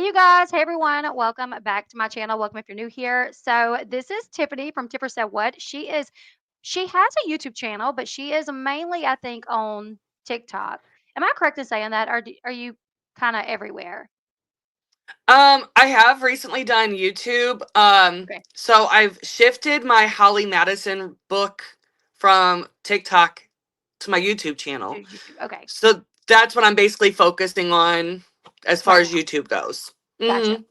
you guys. Hey everyone. Welcome back to my channel. Welcome if you're new here. So this is Tiffany from Tipper Said What. She has a YouTube channel, but she is mainly, I think, on TikTok. Am I correct in saying that, or are you kind of everywhere? I have recently done YouTube. Okay. So I've shifted my Holly Madison book from TikTok to my YouTube To channel. YouTube. Okay. So that's what I'm basically focusing on as far Right as now. YouTube goes. Gotcha. Mm-hmm.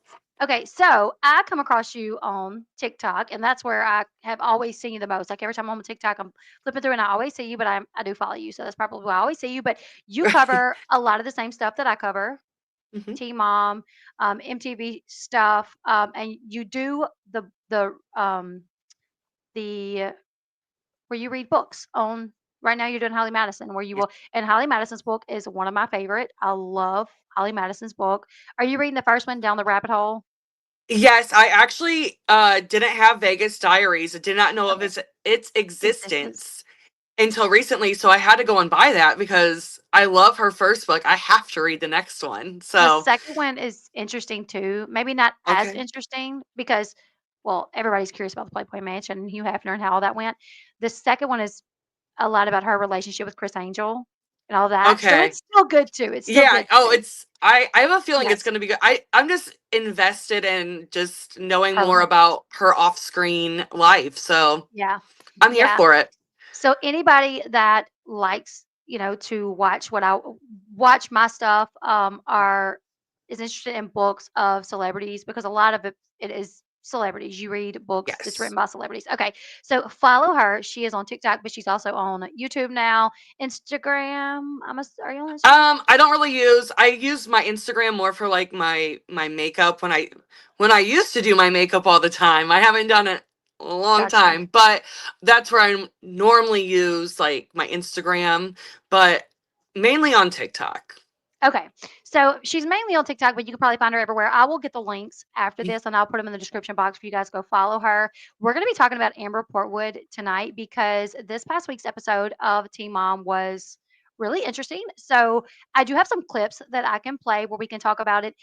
Okay, so I come across you on TikTok, and that's where I have always seen you the most. Like every time I'm on TikTok, I'm flipping through, and I always see you. But I do follow you, so that's probably why I always see you. But you Right. cover a lot of the same stuff that I cover. hmm Teen Mom, MTV stuff, and you do the where you read books on. Right now, you're doing Holly Madison, where you will, and Holly Madison's book is one of my favorite. I love Holly Madison's book. Are you reading the first one, Down the Rabbit Hole? Yes, I actually didn't have Vegas Diaries. I did not know of Okay, its existence. existence until recently, so I had to go and buy that because I love her first book. I have to read the next one. The So, second one is interesting too. Maybe not as okay. interesting because, well, everybody's curious about the Playboy Mansion and Hugh Hefner and how all that went. The second one is a lot about her relationship with Chris Angel and all that. So Okay. it's still good too. It's still Yeah. good Oh, too. I have a feeling it's Yes, gonna be good. I'm just invested in just knowing her more life. about her off screen life. So Yeah. I'm here Yeah. for it. So anybody that likes, to watch my stuff, are is interested in books of celebrities because a lot of it is celebrities. You read books that's written Yes. by celebrities. Okay, so follow her. She is on TikTok, but she's also on YouTube now. Instagram. Are you on Instagram? I don't really I use my Instagram more for like my makeup when I used to do my makeup all the time. I haven't done it a long Gotcha. time, but that's where I normally use like my Instagram, but mainly on TikTok. Okay. So she's mainly on TikTok, but you can probably find her everywhere. I will get the links after this and I'll put them in the description box for you guys to go follow her. We're going to be talking about Amber Portwood tonight because this past week's episode of Teen Mom was really interesting. So I do have some clips that I can play where we can talk about it.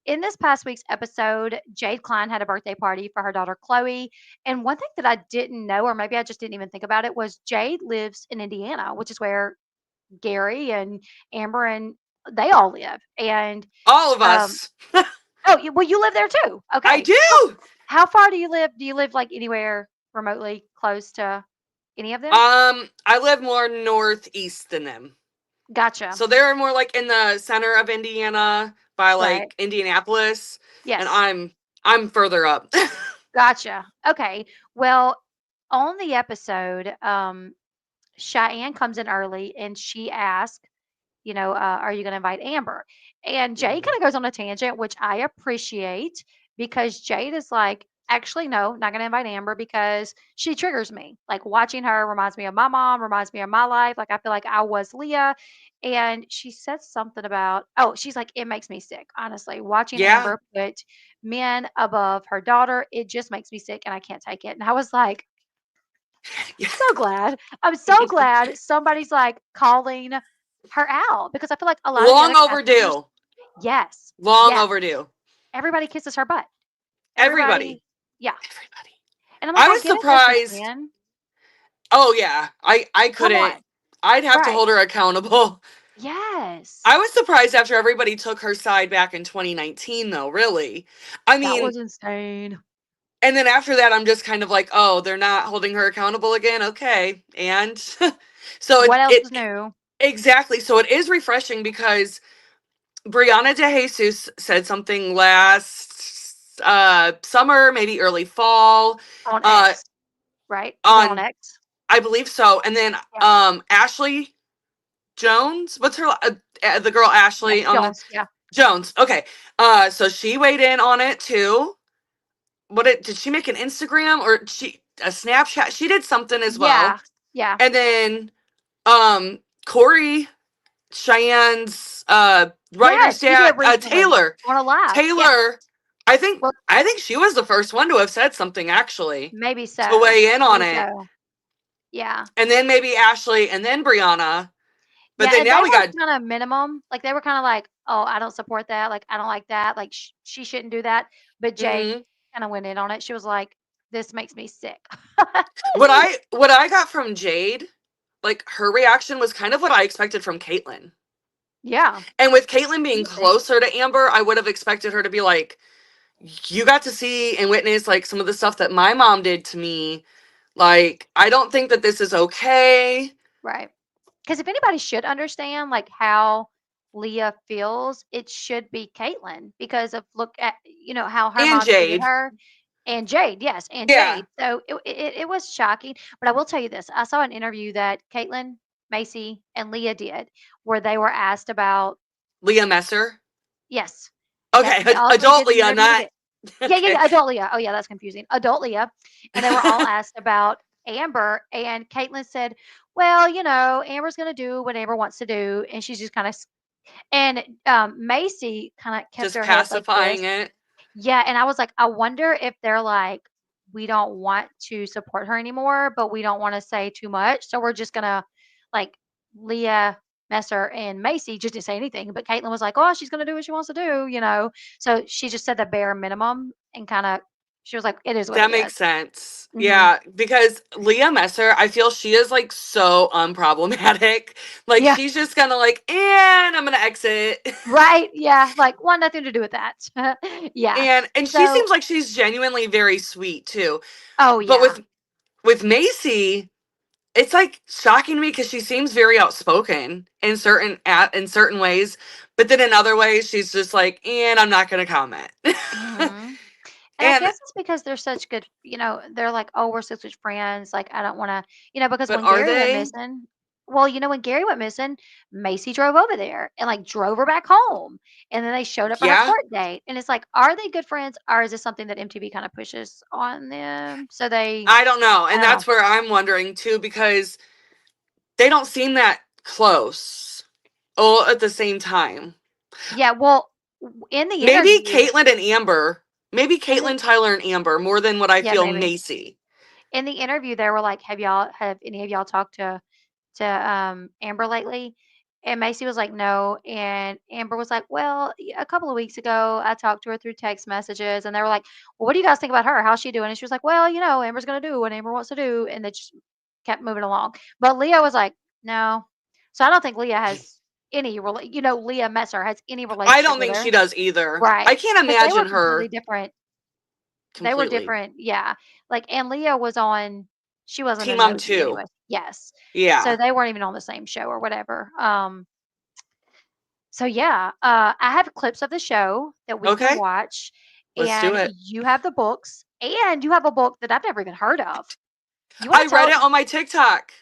In this past week's episode, Jade Klein had a birthday party for her daughter Chloe. And one thing that I didn't know, or maybe I just didn't even think about it, was Jade lives in Indiana, which is where Gary and Amber and they all live. And All of um, us. oh, well, you live there too. I Okay. do. How far do you live? Do you live like anywhere remotely close to any of them? I live more northeast than them. Gotcha. So they're more like in the center of Indiana by Right. like Indianapolis, and Yes. I'm further up. Gotcha. Okay. Well, on the episode, Cheyenne comes in early and she asks, are you going to invite Amber? And Jade Mhm. kind of goes on a tangent, which I appreciate because Jade is like, actually, no, not going to invite Amber because she triggers me. Like watching her reminds me of my mom, reminds me of my life. Like I feel like I was Leah. And she said something about, oh, she's like, it makes me sick. Honestly, watching Yeah. Amber put men above her daughter, it just makes me sick and I can't take it. And I was like, Yeah. so glad. I'm so glad somebody's like calling her out because I feel like a lot of the Long other cast members, overdue. yes, Long yes, overdue. everybody kisses her butt. Everybody. Everybody, yeah. Everybody. And I'm like, I I was get it, they're just surprised. men. Oh yeah. I Come couldn't. on, I'd have to right? hold her accountable. Yes, I was surprised after everybody took her side back in 2019 though, really. I that mean, was insane. and then after that, I'm just kind of like, oh, they're not holding her accountable again. Okay, and so What else is new? exactly. So it is refreshing because Brianna De Jesus said something last summer, maybe early fall, On uh, X, right? Is it on on X? I believe so. And then Yeah, Ashley Jones, what's her the girl yeah, Ashley on the Jones. Yeah, Jones? Okay, so she weighed in on it too. Did she make an Instagram or she a Snapchat? She did something as well. yeah, yeah, And then Corey Cheyenne's writer's yes. She dad, did recently Taylor. on a live. Yeah, Taylor, well, I think she was the first one to have said something actually maybe to so. weigh in on Maybe it. so. Yeah. And then maybe Ashley and then Brianna. But Yeah, then and now they we were got kinda minimum, like, they were kinda like, "Oh, I don't support that. Like, I don't like that. Like, she shouldn't do that." But Jade Hmm. kind of went in on it. She was like, "This makes me sick." What I got from Jade, like her reaction was kind of what I expected from Caitlyn. Yeah. And with Caitlyn being You think? closer to Amber, I would have expected her to be like, you got to see and witness like some of the stuff that my mom did to me. Like, I don't think that this is okay. Right. Because if anybody should understand like how Leah feels, it should be Caitlyn because of look at how her And mom treated Jade. her and Jade, yes, and Yeah. Jade. So it was shocking. But I will tell you this: I saw an interview that Caitlyn, Macy, and Leah did where they were asked about Leah Messer. yes, yep, Okay, they all three adult did an Leah, interview not together. Yeah, yeah, okay. yeah, adult Leah. Oh yeah, that's confusing. Adult Leah, and they were all asked about Amber, and Caitlyn said, "Well, Amber's gonna do what Amber wants to do," and she's just kind of and Macy kind of kept Just her head like this. pacifying it. Yeah, and I was like, I wonder if they're like, we don't want to support her anymore, but we don't want to say too much, so we're just gonna like Leah. Messer and Macy just didn't say anything, but Caitlyn was like, "Oh, she's gonna do what she wants to do." So she just said the bare minimum and kind of, she was like, "It is what That it makes is." sense. Mhm. Yeah, because Leah Messer, I feel she is like so unproblematic. Like Yeah. she's just gonna like, and I'm gonna exit. Right. Yeah. Like, want nothing to do with that. Yeah. And she So, seems like she's genuinely very sweet too. oh But yeah. with Macy, it's like shocking to me because she seems very outspoken in certain ways, but then in other ways she's just like, and I'm not gonna comment. Mhm. And I And guess it's because they're such good, they're like, "Oh, we're such good friends." Like, I don't want to, because but when are Gary went they? missing, well, when Gary went missing, Macy drove over there and like drove her back home. And then they showed up for her Yeah, court date. And it's like, are they good friends or is this something that MTV kind of pushes on them? So I don't know, I and don't know. that's where I'm wondering too because they don't seem that close all at the same time. Yeah. Well, in the Maybe interview, Caitlyn and Amber. Maybe in the, Caitlyn, Tyler, and Amber more than what I yeah, feel maybe Macy. in the interview, they were like, have any of y'all talked to Amber lately? And Macy was like, no. And Amber was like, well, a couple of weeks ago, I talked to her through text messages. And they were like, well, what do you guys think about her? How's she doing? And she was like, well, Amber's going to do what Amber wants to do. And they just kept moving along. But Leah was like, no. So I don't think Leah has Leah Messer has any I relationship don't with think her. she does either. Right. I can't Because they were imagine completely her different. They were completely. different. Yeah. Like, and Leah was on, she wasn't a Teen Mom nosy 2. anyway. Yes. So Yeah. they weren't even on the same show or whatever. So yeah, I have clips of the show that we can Okay, watch, let's do and it. you have the books, and you have a book that I've never even heard of. You want I to read tell? it on my TikTok.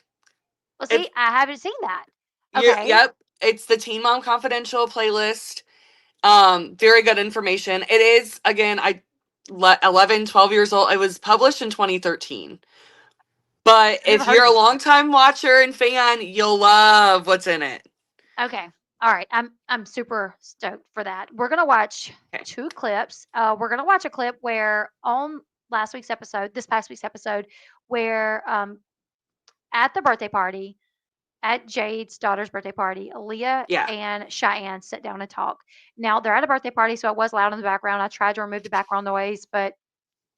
Well, see, It's I haven't seen that. Okay, yep. It's the Teen Mom Confidential playlist. Very good information. It is again, 11, 12 years old. It was published in 2013. But I've never if heard you're of a this book. longtime watcher and fan, you'll love what's in it. Okay, all right, I'm super stoked for that. We're gonna watch Okay. two clips. We're gonna watch a clip where on this past week's episode, where at the birthday party, at Jade's daughter's birthday party, Aaliyah Yeah. and Cheyenne sit down and talk. Now they're at a birthday party, so it was loud in the background. I tried to remove the background noise, but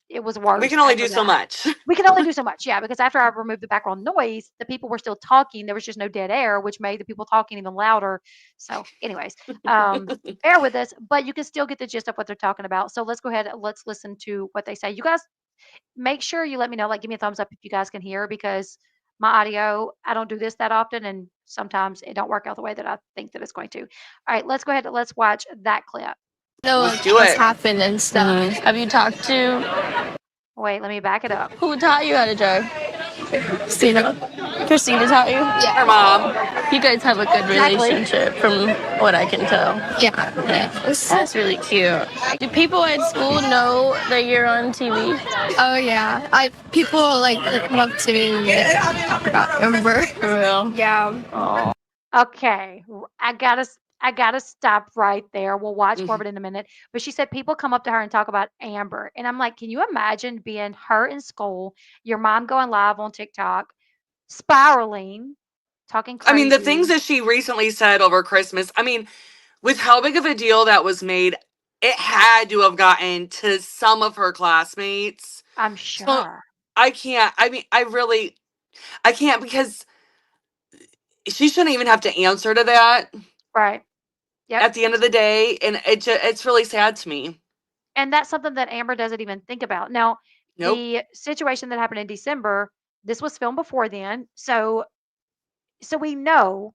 it was We worse can only after do so that. much. We can only do so much, yeah, because after I removed the background noise, the people were still talking. There was just no dead air, which made the people talking even louder. So, anyways, bear with us, but you can still get the gist of what they're talking about. So let's go ahead and let's listen to what they say. You guys make sure you let me know, like give me a thumbs up if you guys can hear because my audio, I don't do this that often and sometimes it don't work out the way that I think that it's going to. All right, let's go ahead and let's watch that clip. Know Let's do what's it. happened and stuff. Have you talked to Wait, let me back it up. who taught you how to drive? Kristina. Kristina taught you? Her Yeah. mom. You guys have a good Exactly. relationship from what I can tell. Yeah. That's really cute. Do people at school know that you're on TV? Oh yeah. People like come up to me and talk about Amber. For real? Yeah. Oh. Okay, I gotta stop right there. We'll watch more of Mhm. it in a minute. But she said people come up to her and talk about Amber, and I'm like, can you imagine being her in school, your mom going live on TikTok, spiraling, talking I mean, the things crazy? that she recently said over Christmas. I mean, with how big of a deal that was made, it had to have gotten to some of her classmates. I'm So sure. I can't. I mean, I can't, because she shouldn't even have to answer to that Right. Yep. at the end of the day, and it's really sad to me. And that's something that Amber doesn't even think about. Now, Nope. the situation that happened in December, this was filmed before then. So we know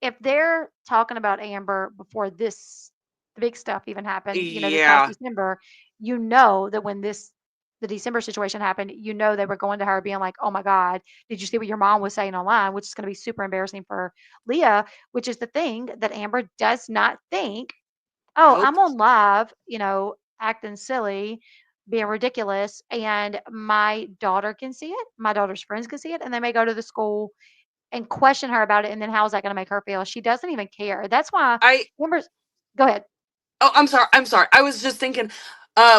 if they're talking about Amber before this the big stuff even happened, this past Yeah. December, you know that when the December situation happened, you know they were going to her being like, "Oh my God, did you see what your mom was saying online?" Which is going to be super embarrassing for Leah, which is the thing that Amber does not think. Oh, Nope. I'm on live, acting silly, being ridiculous, and my daughter can see it. My daughter's friends can see it, and they may go to the school and question her about it. And then how is that going to make her feel? She doesn't even care. That's why I Amber's. Go ahead. Oh, I'm sorry. I'm sorry. I was just thinking,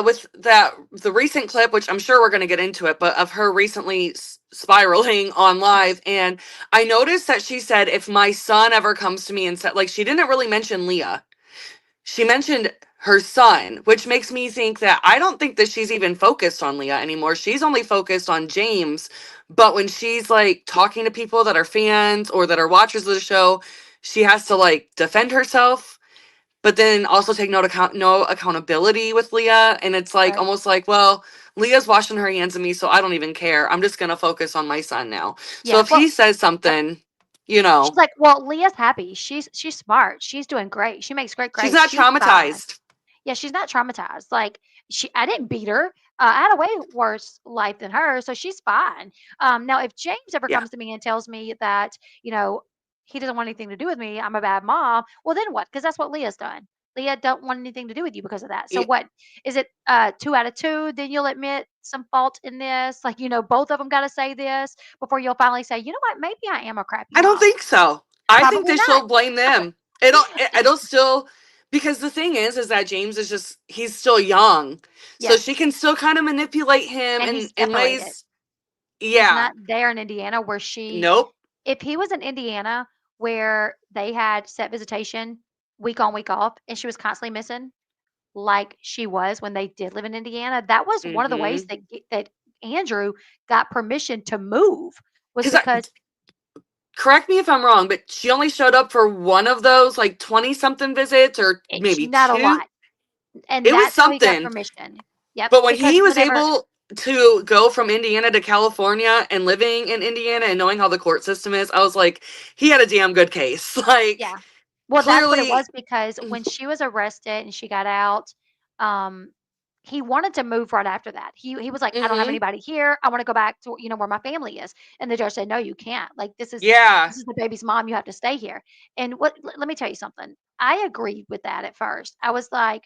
with the recent clip, which I'm sure we're going to get into it, but of her recently spiraling on Yes. live, and I noticed that she said, "If my son ever comes to me and said," like, she didn't really mention Leah. She mentioned her son, which makes me think that I don't think that she's even focused on Leah anymore. She's only focused on James. But when she's like talking to people that are fans or that are watchers of the show, she has to like defend herself, but then also take no accountability with Leah. And it's like Right. almost like, well, Leah's washing her hands of me, so I don't even care. I'm just gonna focus on my son now. So Yeah. if Well, he says yep. something, She's like, well, Leah's happy. She's smart. She's doing great. She makes great she's grades. not She's fine. traumatized. Yeah, she's not traumatized. Like I didn't beat her. I had a way worse life than her, so she's fine. Now, if James ever Yeah. comes to me and tells me that he doesn't want anything to do with me, I'm a bad mom. Well, then what? Because that's what Leah's done. Leah don't want anything to do with you because of that. So Yeah. what is it? 2 out of 2. Then you'll admit some fault in this. Like both of them got to say this before you'll finally say, you know what? Maybe I am a crappy I don't mom. think so. I think Probably that not. she'll blame them. It'll still, because the thing is that James is just, he's still young. So she Yes, can still kind of manipulate him and in he's separated. ways. He's Yeah. not there in Indiana where she Nope. if he was in Indiana where they had set visitation week on, week off, and she was constantly missing, like she was when they did live in Indiana, that was one of the ways Mm-hmm. that Andrew got permission to move was Because because correct me if I'm wrong, but she only showed up for one of those like 20 something visits, or maybe not a two. lot, and It was that's how he got something. permission. Yep, But when because he was whenever able to go from Indiana to California and living in Indiana and knowing how the court system is, I was like, he had a damn good case. Like, yeah. Well, that's what it clearly. was because when she was arrested and she got out, um, he wanted to move right after that. He was like, "I don't have Mm-hmm. anybody here. I wanna go back to, where my family is." And the judge said, "No, you can't. Like, Yeah. this is the baby's mom. You have to stay here." And let me tell you something. I agreed with that at first. I was like,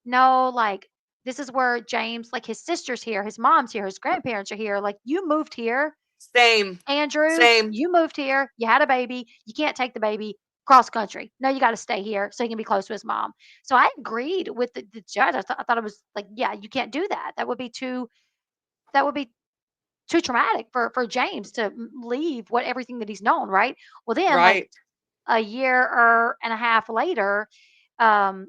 "No, like, this is where James like, his sister's here, his mom's here, his grandparents are here. Like, you moved here Same. Andrew, Same. you moved here, you had a baby, you can't take the baby cross country. No, you got to stay here so he can be close to his mom. So I agreed with the judge. I thought it was like, yeah, you can't do that. That would be too traumatic for James to leave what everything that he's known, right? Well, then like Right. a year or and a half later, um,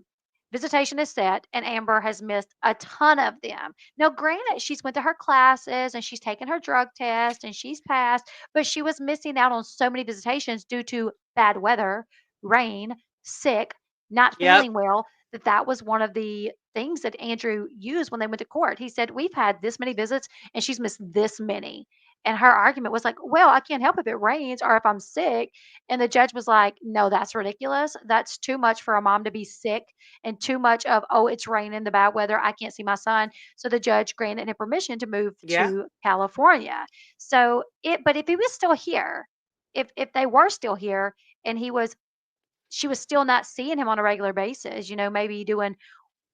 visitation is set, and Amber has missed a ton of them. Now, granted, she's went to her classes and she's taken her drug test and she's passed, but she was missing out on so many visitations due to bad weather, rain, sick, not Yep. feeling well. That was one of the things that Andrew used when they went to court. He said, "We've had this many visits, and she's missed this many." And her argument was like, "Well, I can't help if it rains or if I'm sick." And the judge was like, "No, that's ridiculous. That's too much for a mom to be sick and too much of, oh, it's raining, the bad weather. I can't see my son." So the judge granted him permission to move Yeah. to California. But if he was still here, if they were still here and she was still not seeing him on a regular basis, maybe doing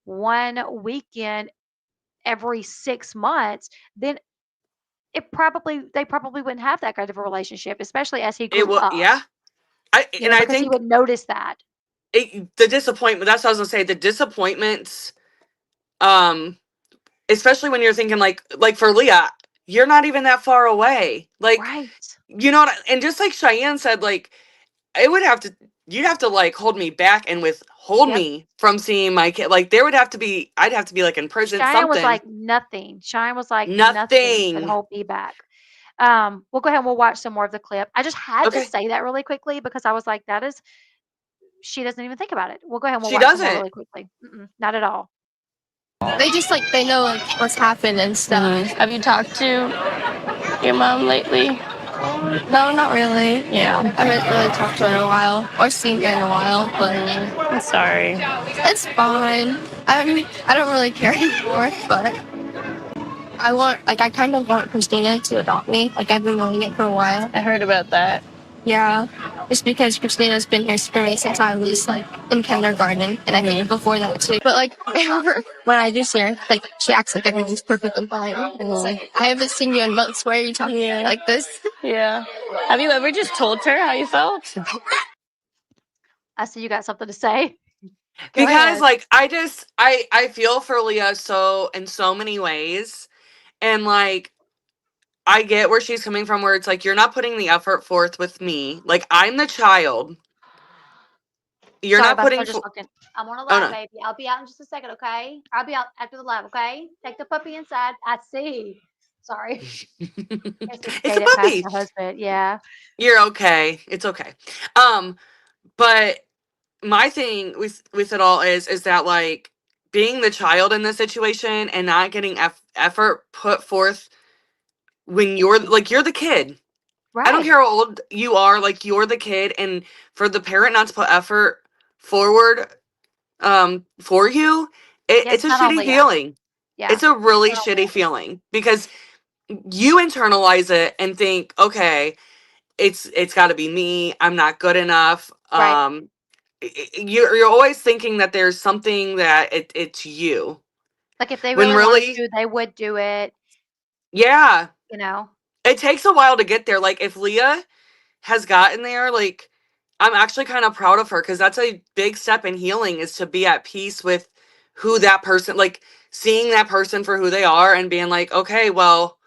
one weekend every 6 months, then they probably wouldn't have that kind of a relationship, especially as he It grew will. up. Yeah. I Because he think would notice that. the disappointment. That's what I was gonna say. The disappointments. Um, Especially when you're thinking like for Leah, you're not even that far away. Like, Right. you know what? And just like Cheyenne said, like, it would have to. you'd have to like hold me back and withhold Yep. me from seeing my kid. Like there would have to be, I'd have to be like in prison, Cheyenne was something. like nothing. Cheyenne was like nothing could Nothing. hold me back. We'll go ahead and we'll watch some more of the clip. I just had to Okay. say that really quickly because I was like, that is, she doesn't even think about it. We'll go ahead and we'll She watch some more doesn't. really quickly. Not at all. They just like they know like what's happened and stuff. Have you talked to your mom lately? No, not really. Yeah. I haven't really talked to her in a while or seen her in a while, but I'm sorry. it's fine. I mean, I don't really care anymore, but I kind of want Kristina to adopt me. Like, I've been wanting it for a while. I heard about that. Yeah, it's because Kristina's been here for me since I was, like, in kindergarten, and I think before that, too. But, like, when I do see her, like, she acts like everything's perfectly fine. And it's like, I haven't seen you in months. Why are you talking like this? Yeah. Have you ever just told her how you felt? I see you got something to say. Go Because ahead. like I feel for Leah so in so many ways. And like I get where she's coming from, where it's like you're not putting the effort forth with me. Like I'm the child. You're Sorry, not Buster, I putting just walked in. I'm on a oh live, no. baby. I'll be out in just a second, okay? I'll be out after the live, okay? Take the puppy inside. I see. Sorry. Guess he It's a made it past puppy. her husband. Yeah. You're okay. It's okay. But my thing with it all is that like being the child in this situation and not getting effort put forth when you're the kid. I don't Right. care how old you are, like you're the kid, and for the parent not to put effort forward for you, Yes, it's a not on shitty Leah. feeling. Yeah. It's a really shitty feeling because you internalize it and think, okay, it's got to be me. I'm not good enough. Right. You're always thinking that there's something that it's you. Like if they When really wanted really, to, they would do it, yeah, you know? it takes a while to get there. Like if Leah has gotten there, like I'm actually kind of proud of her because that's a big step in healing is to be at peace with who that person, like seeing that person for who they are and being like, okay, well,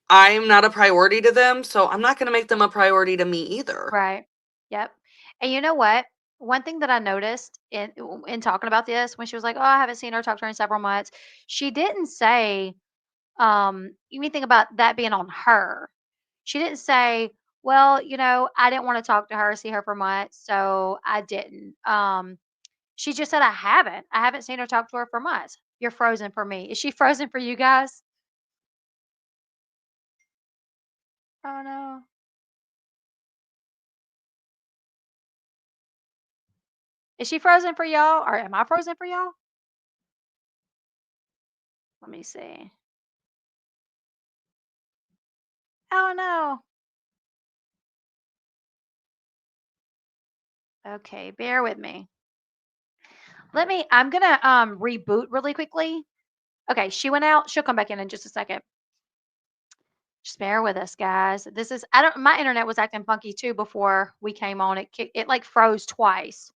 I'm not a priority to them, so I'm not going to make them a priority to me either. Right. Yep. And you know what? One thing that I noticed in talking about this when she was like, "Oh, I haven't seen her, talked to her in several months," she didn't say anything about that being on her. She didn't say, "Well, I didn't want to talk to her, see her for months, so I didn't." She just said, "I haven't. I haven't seen her, talk to her for months." You're frozen for me. Is she frozen for you guys? Oh no. Is she frozen for y'all, or am I frozen for y'all? Let me see. Oh no. Okay, bear with me. I'm gonna reboot really quickly. Okay, she went out. She'll come back in just a second. Just bear with us, guys. This is I don't my internet was acting funky too before we came on. It like froze twice.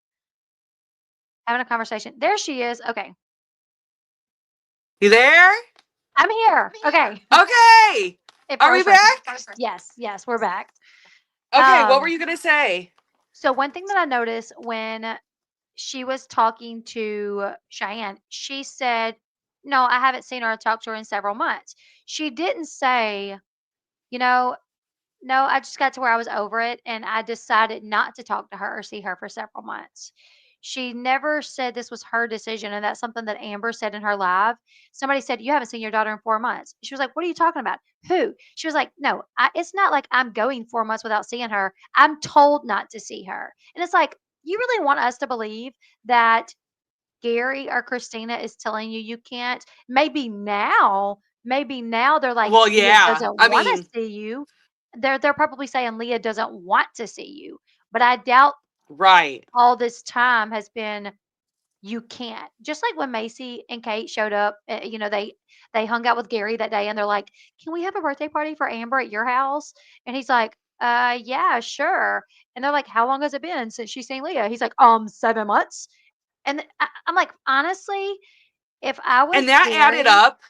Having a conversation. There she is. Okay. You there? I'm here. Okay. Okay. It Are we froze for a second. back? Yes, yes, we're back. Okay, what were Um, you going to say? so one thing that I noticed when she was talking to Cheyenne, she said, "No, I haven't seen her or talked to her in several months." She didn't say, you know, "No, I just got to where I was over it and I decided not to talk to her or see her for several months." She never said this was her decision, and that's something that Amber said in her live. Somebody said, "You haven't seen your daughter in 4 months." She was like, "What are you talking about? Who?" She was like, "No, it's not like I'm going 4 months without seeing her. I'm told not to see her." And it's like, you really want us to believe that Gary or Christina is telling you you can't? Maybe now they're like, Well, "Leah yeah. doesn't I wanna mean, see you." They're probably saying Leah doesn't want to see you, but I doubt right. all this time has been, "You can't." Just like when Macy and Kate showed up, they hung out with Gary that day, and they're like, "Can we have a birthday party for Amber at your house?" And he's like, yeah, sure." And they're like, "How long has it been since she's seen Leah?" He's like, 7 months." And I'm like, honestly, if I And was that added Gary. up.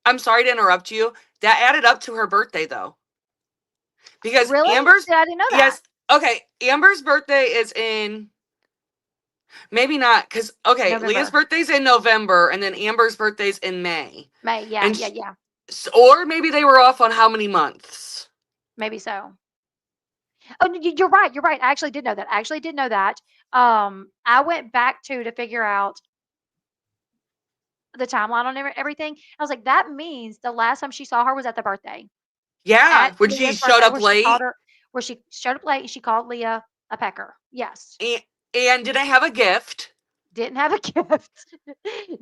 I'm sorry to interrupt you. That added up to her birthday, though. Because Really? Amber's, See, I didn't know that. yes, okay. Amber's birthday is in Maybe not, because, okay, Leah's November. birthday's in November, and then Amber's birthday's in May. May. Yeah, And yeah, yeah. or maybe they were off on how many months. Maybe so. Oh, you're right. You're right. I actually did know that. I actually did know that. I went back to figure out the timeline on everything. I was like, that means the last time she saw her was at the birthday, Yeah, at when she Leah's showed birthday, up late. where she showed up late and she called Leah a pecker. Yes. And didn't have a gift. Didn't have a gift.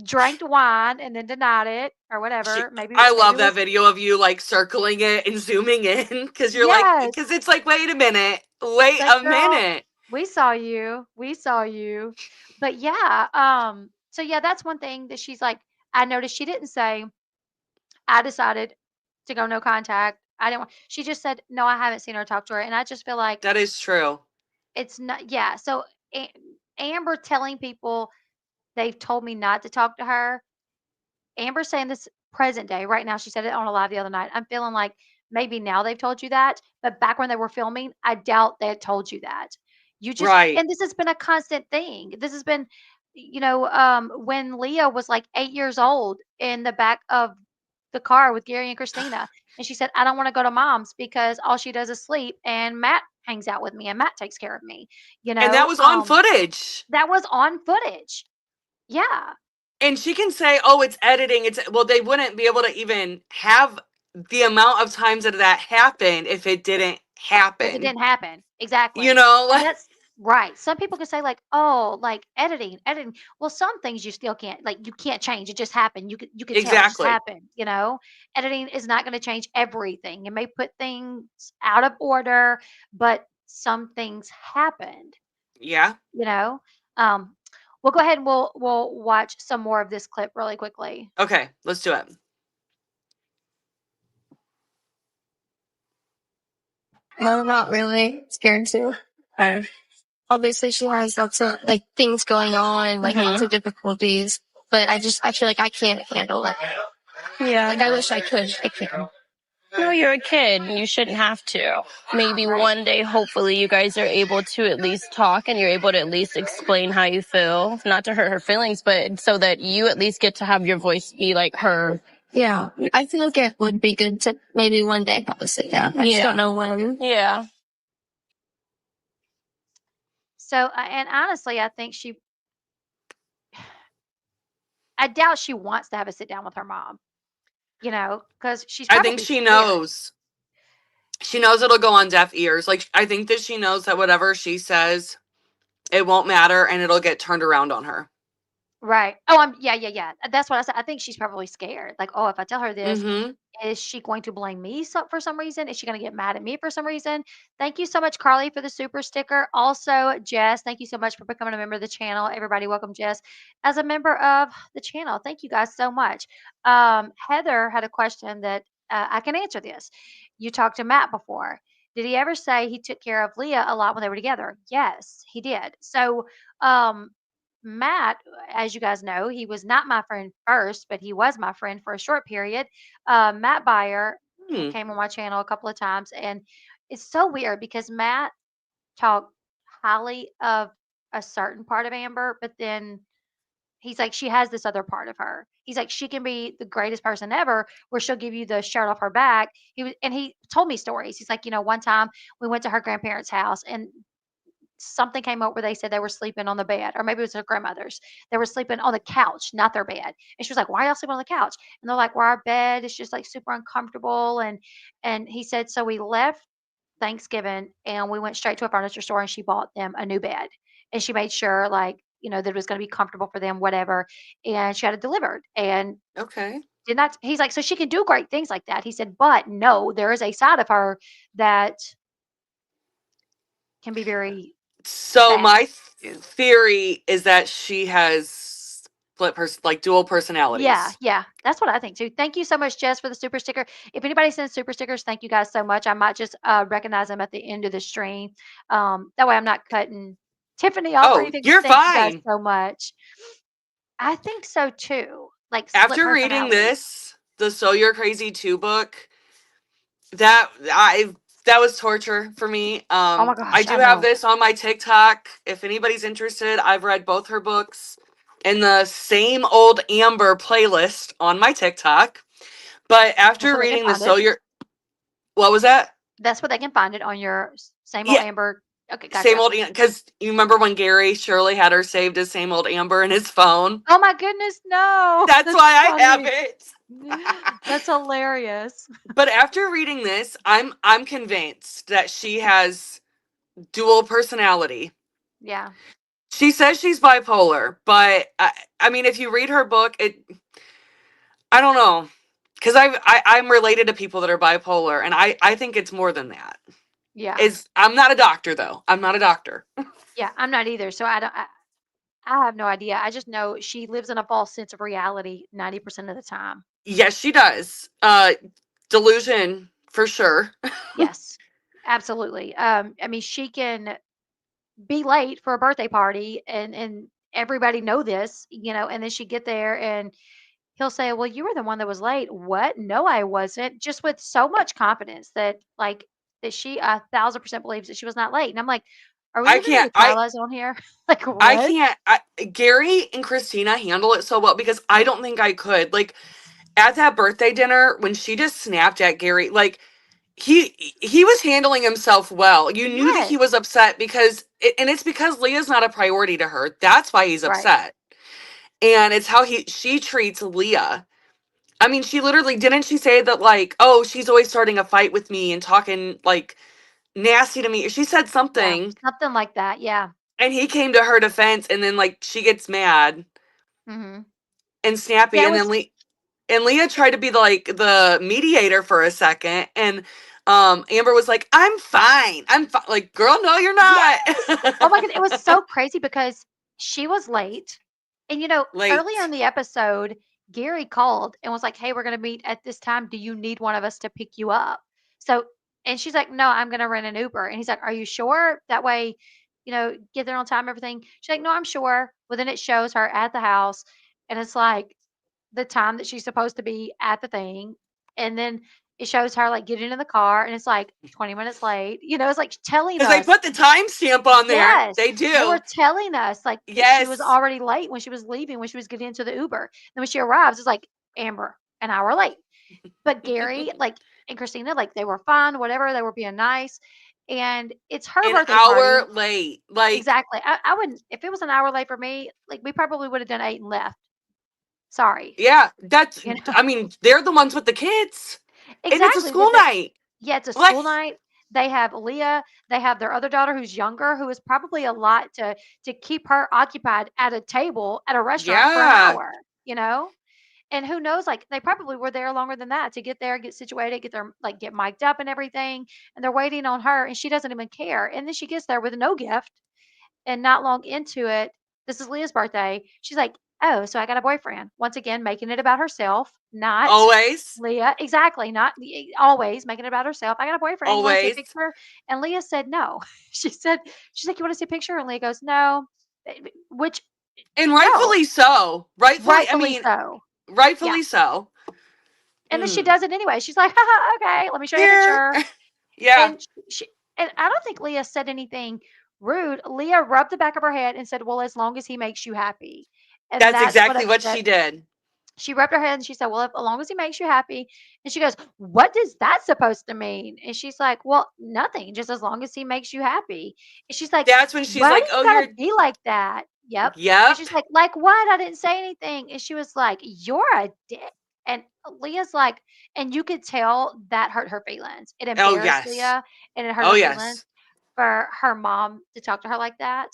Drank wine and then denied it or whatever. I love it that was. video of you like circling it and zooming in because you're like, Yes. because it's like, wait a minute, wait Like, a girl, minute. we saw you. We saw you. But yeah, so yeah, that's one thing that she's like, I noticed she didn't say, I decided to go no contact. I didn't want, she just said, no, I haven't seen her, talk to her. And I just feel like That is true. it's not, yeah. So A- Amber telling people they've told me not to talk to her. Amber's saying this present day right now. She said it on a live the other night. I'm feeling like maybe now they've told you that, but back when they were filming, I doubt they had told you that. You just, Right. and this has been a constant thing. This has been, when Leah was like 8 years old in the back of the car with Gary and Kristina, and she said, I don't want to go to mom's because all she does is sleep and Matt hangs out with me and Matt takes care of me. And that was on footage. That was on footage. Yeah. And she can say, oh, it's editing. Well, they wouldn't be able to even have the amount of times that happened if it didn't happen. If it didn't happen. Exactly. You know, And that's right. Some people could say like, "Oh, like editing." Well, some things you still can't you can't change. It just happened. You could tell it just exactly. happened. Editing is not going to change everything. It may put things out of order, but some things happened, Yeah. you know. Um we'll go ahead and we'll watch some more of this clip really quickly. Okay, let's do it. No, not really. Scared to. Obviously, she has lots of like things going on, like lots of difficulties. But I feel like I can't handle it. Yeah. Like I wish I could. I can't. No, you're a kid. You shouldn't have to. Maybe one day, hopefully, you guys are able to at least talk and you're able to at least explain how you feel. Not to hurt her feelings, but so that you at least get to have your voice be like her. Yeah, I feel like it would be good to maybe one day probably sit down. I just don't know when. Yeah. So, and honestly, I doubt she wants to have a sit down with her mom, because she's I probably think she scared. knows. She knows it'll go on deaf ears. Like, I think that she knows that whatever she says, it won't matter and it'll get turned around on her. Right. Oh, yeah. That's what I said. I think she's probably scared. Like, oh, if I tell her this, Mm-hmm. is she going to blame me for some reason? Is she going to get mad at me for some reason? Thank you so much, Carly, for the super sticker. Also, Jess, thank you so much for becoming a member of the channel. Everybody, welcome Jess as a member of the channel. Thank you guys so much. Heather had a question that I can answer this. You talked to Matt before. Did he ever say he took care of Leah a lot when they were together? Yes, he did. So, Matt, as you guys know, he was not my friend first, but he was my friend for a short period. Matt Byer came on my channel a couple of times, and it's so weird because Matt talked highly of a certain part of Amber, but then he's like, she has this other part of her. He's like, she can be the greatest person ever, where she'll give you the shirt off her back. He told me stories. He's like, one time we went to her grandparents' house, and something came up where they said they were sleeping on the bed, or maybe it was her grandmother's. They were sleeping on the couch, not their bed. And she was like, "Why are y'all sleeping on the couch?" And they're like, "Well, our bed is just like super uncomfortable." And he said, so we left Thanksgiving and we went straight to a furniture store and she bought them a new bed. And she made sure that it was going to be comfortable for them, whatever. And she had it delivered. And Okay. did not, he's like, so she can do great things like that. He said, but no, there is a side of her that can be very So bad. my theory is that she has dual personalities. Yeah, that's what I think too. Thank you so much, Jess, for the super sticker. If anybody sends super stickers, thank you guys so much. I might just recognize them at the end of the stream. That way I'm not cutting Tiffany off or anything. You're Thank you guys fine. so much. I think so too. Like split After reading personalities. this, the So You're Crazy 2 book, that That was torture for me. Oh my I gosh, I do have know. this on my TikTok. If anybody's interested, I've read both her books in the same old Amber playlist on my TikTok. But That's after where they can reading the find it. what was that? That's where they can find it on your same old Yeah, Amber. Okay, same gotcha. old, because you remember when Gary Shirley had her saved as same old Amber in his phone? Oh my goodness, no. That's That's why I have funny. it. That's hilarious. But after reading this, I'm convinced that she has dual personality. Yeah. She says she's bipolar, but I mean, if you read her book, I don't know, because I'm related to people that are bipolar, and I think it's more than that. Yeah. I'm not a doctor though. I'm not a doctor. Yeah, I'm not either. So I have no idea. I just know she lives in a false sense of reality 90% of the time. Yes, she does. Delusion for sure. Yes. Absolutely. I mean, she can be late for a birthday party and everybody know this, and then she get there and he'll say, "Well, you were the one that was late." "What? No, I wasn't." Just with so much confidence that that she 1,000% believes that she was not late. And I'm like, "Are we I living in can't. the Twiilight Zone here?" Like, I what? can't. Gary and Kristina handle it so well because I don't think I could. Like at that birthday dinner when she just snapped at Gary, like he was handling himself well. You knew that he Yes. was upset and it's because Leah's not a priority to her. That's why he's Right. upset. And it's how she treats Leah. I mean, she literally didn't she say that like, oh, she's always starting a fight with me and talking like nasty to me. She said Yeah. something Something like that. Yeah. and he came to her defense and then like she gets mad Mhm. and snappy Yeah, it and then was Leah tried to be like the mediator for a second and Amber was like, I'm fine. I'm fine. Like, girl, no, you're not. yes! Oh my god, it was so crazy because she was late, and, earlier in Late. the episode, Gary called and was like, "Hey, we're gonna meet at this time. Do you need one of us to pick you up?" So and she's like, "No, I'm gonna rent an Uber." And he's like, "Are you sure? That way, get there on time, everything." She's like, "No, I'm sure." Well, then it shows her at the house, and it's like the time that she's supposed to be at the thing, and then it shows her, like, getting in the car, and it's, like, 20 minutes late. It's, like, telling Because they us put the timestamp on there. yes, They they were do. telling us, like, that she was Yes. already late when she was leaving, when she was getting into the Uber. Then when she arrives, it's like, "Amber, an hour late." But Gary, like, and Christina, like, they were fine, whatever, they were being nice, and it's her An birthday hour party. late. Like, Exactly. I wouldn't if it was an hour late for me, like, we probably would have done 8 and left. Sorry. yeah, that's, You know? I mean, they're the ones with the kids. And it's a Exactly, school but the night. yeah, it's a Like, school night. They have Leah, they have their other daughter who's younger, who is probably a lot to keep her occupied at a table at a restaurant for an yeah. hour, you know? And who knows, like, they probably were there longer than that to get there, get situated, get their like, get mic'd up and everything, and they're waiting on her, and she doesn't even care, and then she gets there with no gift, and not long into it, this is Leah's birthday, she's like, "Oh, so I got a boyfriend." Once again, making it about herself, not Always. Leah. Exactly, not always making it about herself. "I got a boyfriend. You wanna see a Always. picture?" And Leah said, "No." She's like, "You wanna see a picture?" And Leah goes, "No." Which And no, rightfully so. Rightfully, I rightfully mean, so. Yeah. rightfully so. And then she Mm. does it anyway. She's like, "Haha, okay, let me show you a Here. picture." Yeah. And and I don't think Leah said anything rude. Leah rubbed the back of her head and said, "Well, as long as he makes you happy." And That's that's what exactly what upset she did. she rubbed her head and she said, "Well, if, as long as he makes you happy." And she goes, "What does that supposed to mean?" And she's like, "Well, nothing, just as long as he makes you happy." And she's like, That's when she's "Why do like, you oh, gotta you're, be like that?" Yep. And yep. she's like what? I didn't say anything. And she was like, "You're a dick." And Leah's like, and you could tell that hurt her feelings. It Oh, embarrassed yes. Leah and it hurt Oh, her feelings yes. for her mom to talk to her like that,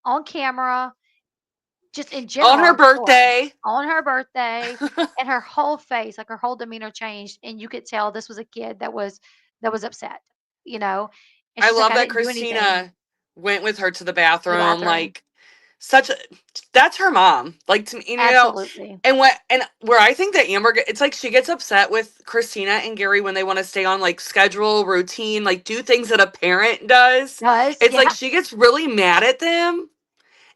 on camera, just in On general her on the floor, birthday. on her birthday, and her whole face, like, her whole demeanor changed, and you could tell this was a kid that was upset, you know? And I she's like, love "I that didn't do anything." Christina went with her to the To the bathroom. bathroom. Like, such a, that's her mom. Like, to me, Absolutely. and where I think that Amber, it's like she gets upset with Christina and Gary when they want to stay on like schedule, routine, like do things that a parent does. Does It's like yeah. she gets really mad at them.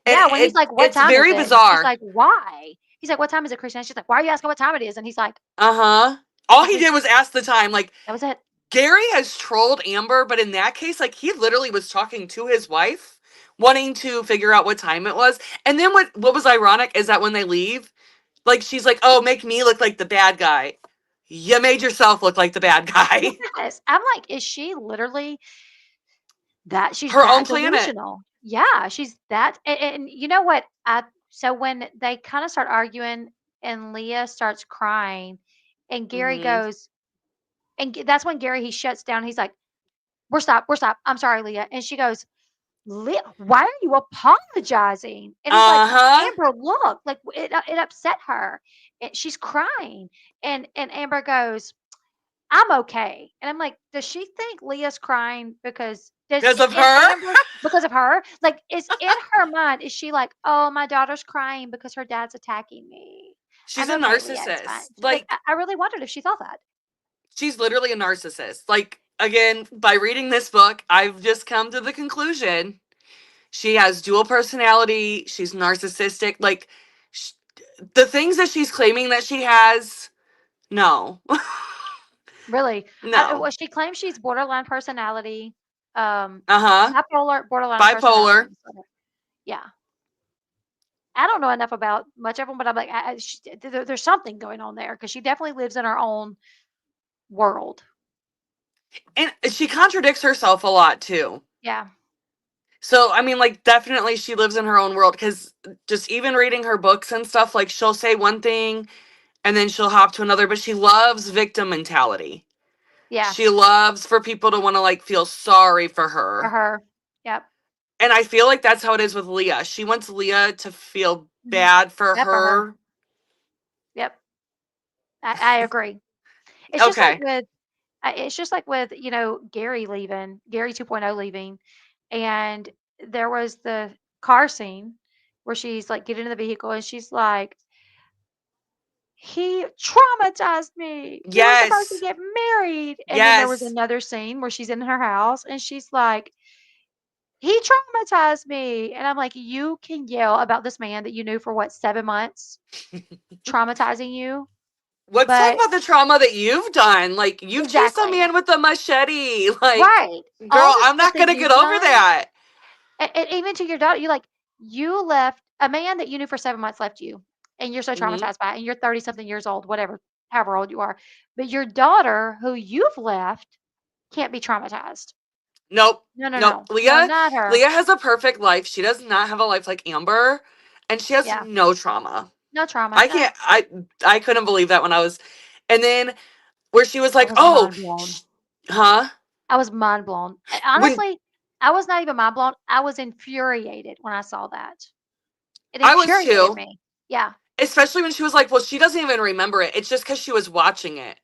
And Yeah, when he's like, "What it's time is very it?" And she's bizarre. like, "Why?" He's like, "What time is it, Christina?" She's like, "Why are you asking what time it is?" And he's like, Uh-huh. All "I he just did was ask the time, like, that was it." Gary has trolled Amber, but in that case, like, he literally was talking to his wife, wanting to figure out what time it was. And then what was ironic is that when they leave, like, she's like, oh, make me look like the bad guy. You made yourself look like the bad guy. Yes. I'm like, is she literally that she's Her own that planet. delusional? Yeah, she's that and you know what? So when they kind of start arguing and Leah starts crying and Gary Hmm. goes and that's when Gary he shuts down. He's like, we're stop. I'm sorry, Leah." And she goes, "Leah, why are you apologizing?" And he's like, Uh-huh. "Amber, look, like it upset her. And she's crying." And Amber goes, "I'm okay." And I'm like, "Does she think Leah's crying because does Because of in her? Amber because of her? Like is in her mind is she like, "Oh, my daughter's crying because her dad's attacking me." She's I'm a okay, Leah. It's fine. narcissist. Like Like, I really wondered if she thought that. she's literally a narcissist. Like, again, by reading this book, I've just come to the conclusion she has dual personality. She's narcissistic. Like, sh- the things that she's claiming that she has, no. Really. No. Well, she claims she's borderline personality, Uh-huh. bipolar, borderline personality Bipolar. disorder. Yeah. I don't know enough about much of them, but I'm like, there's something going on there because she definitely lives in her own world. And she contradicts herself a lot, too. Yeah. So, I mean, like, definitely she lives in her own world because just even reading her books and stuff, like, she'll say one thing and then she'll hop to another, but she loves victim mentality. Yeah. She loves for people to want to, like, feel sorry for For her. her. Yep. And I feel like that's how it is with Leah. She wants Leah to feel Hmm. bad for Bad for her. her. Yep. I agree. It's just like Okay. with, it's just like with, Gary leaving, Gary 2.0 leaving. And there was the car scene where she's like getting in the vehicle and she's like, he traumatized me. We were supposed to Yes. get married. And then there was Yes. another scene where she's in her house and she's like, he traumatized me. And I'm like, you can yell about this man that you knew for what, 7 months, traumatizing you. Let's talk But about the trauma that you've done. Like, you've chased a exactly. man with a machete. Like, Right. All girl, the I'm stuff not that going to get you've over done. that. And even to your daughter, you left a man that you knew for 7 months left you. And you're so Hmm. traumatized by it. And you're 30 something years old, whatever, however old you are. But your daughter, who you've left, can't be traumatized. Nope. No, no, Nope. no. No, Leah, not her. Leah has a perfect life. She does not have a life like Amber, and she has Yeah. no trauma. No trauma. I No. can't. I couldn't believe that when I was, and then where she was I like, was "Oh, mind blown. huh?" I was mind blown. When Honestly, I was not even mind blown. I was infuriated when I saw that. It I was infuriated too, me. Yeah. especially when she was like, "Well, she doesn't even remember it. It's just because she was watching it."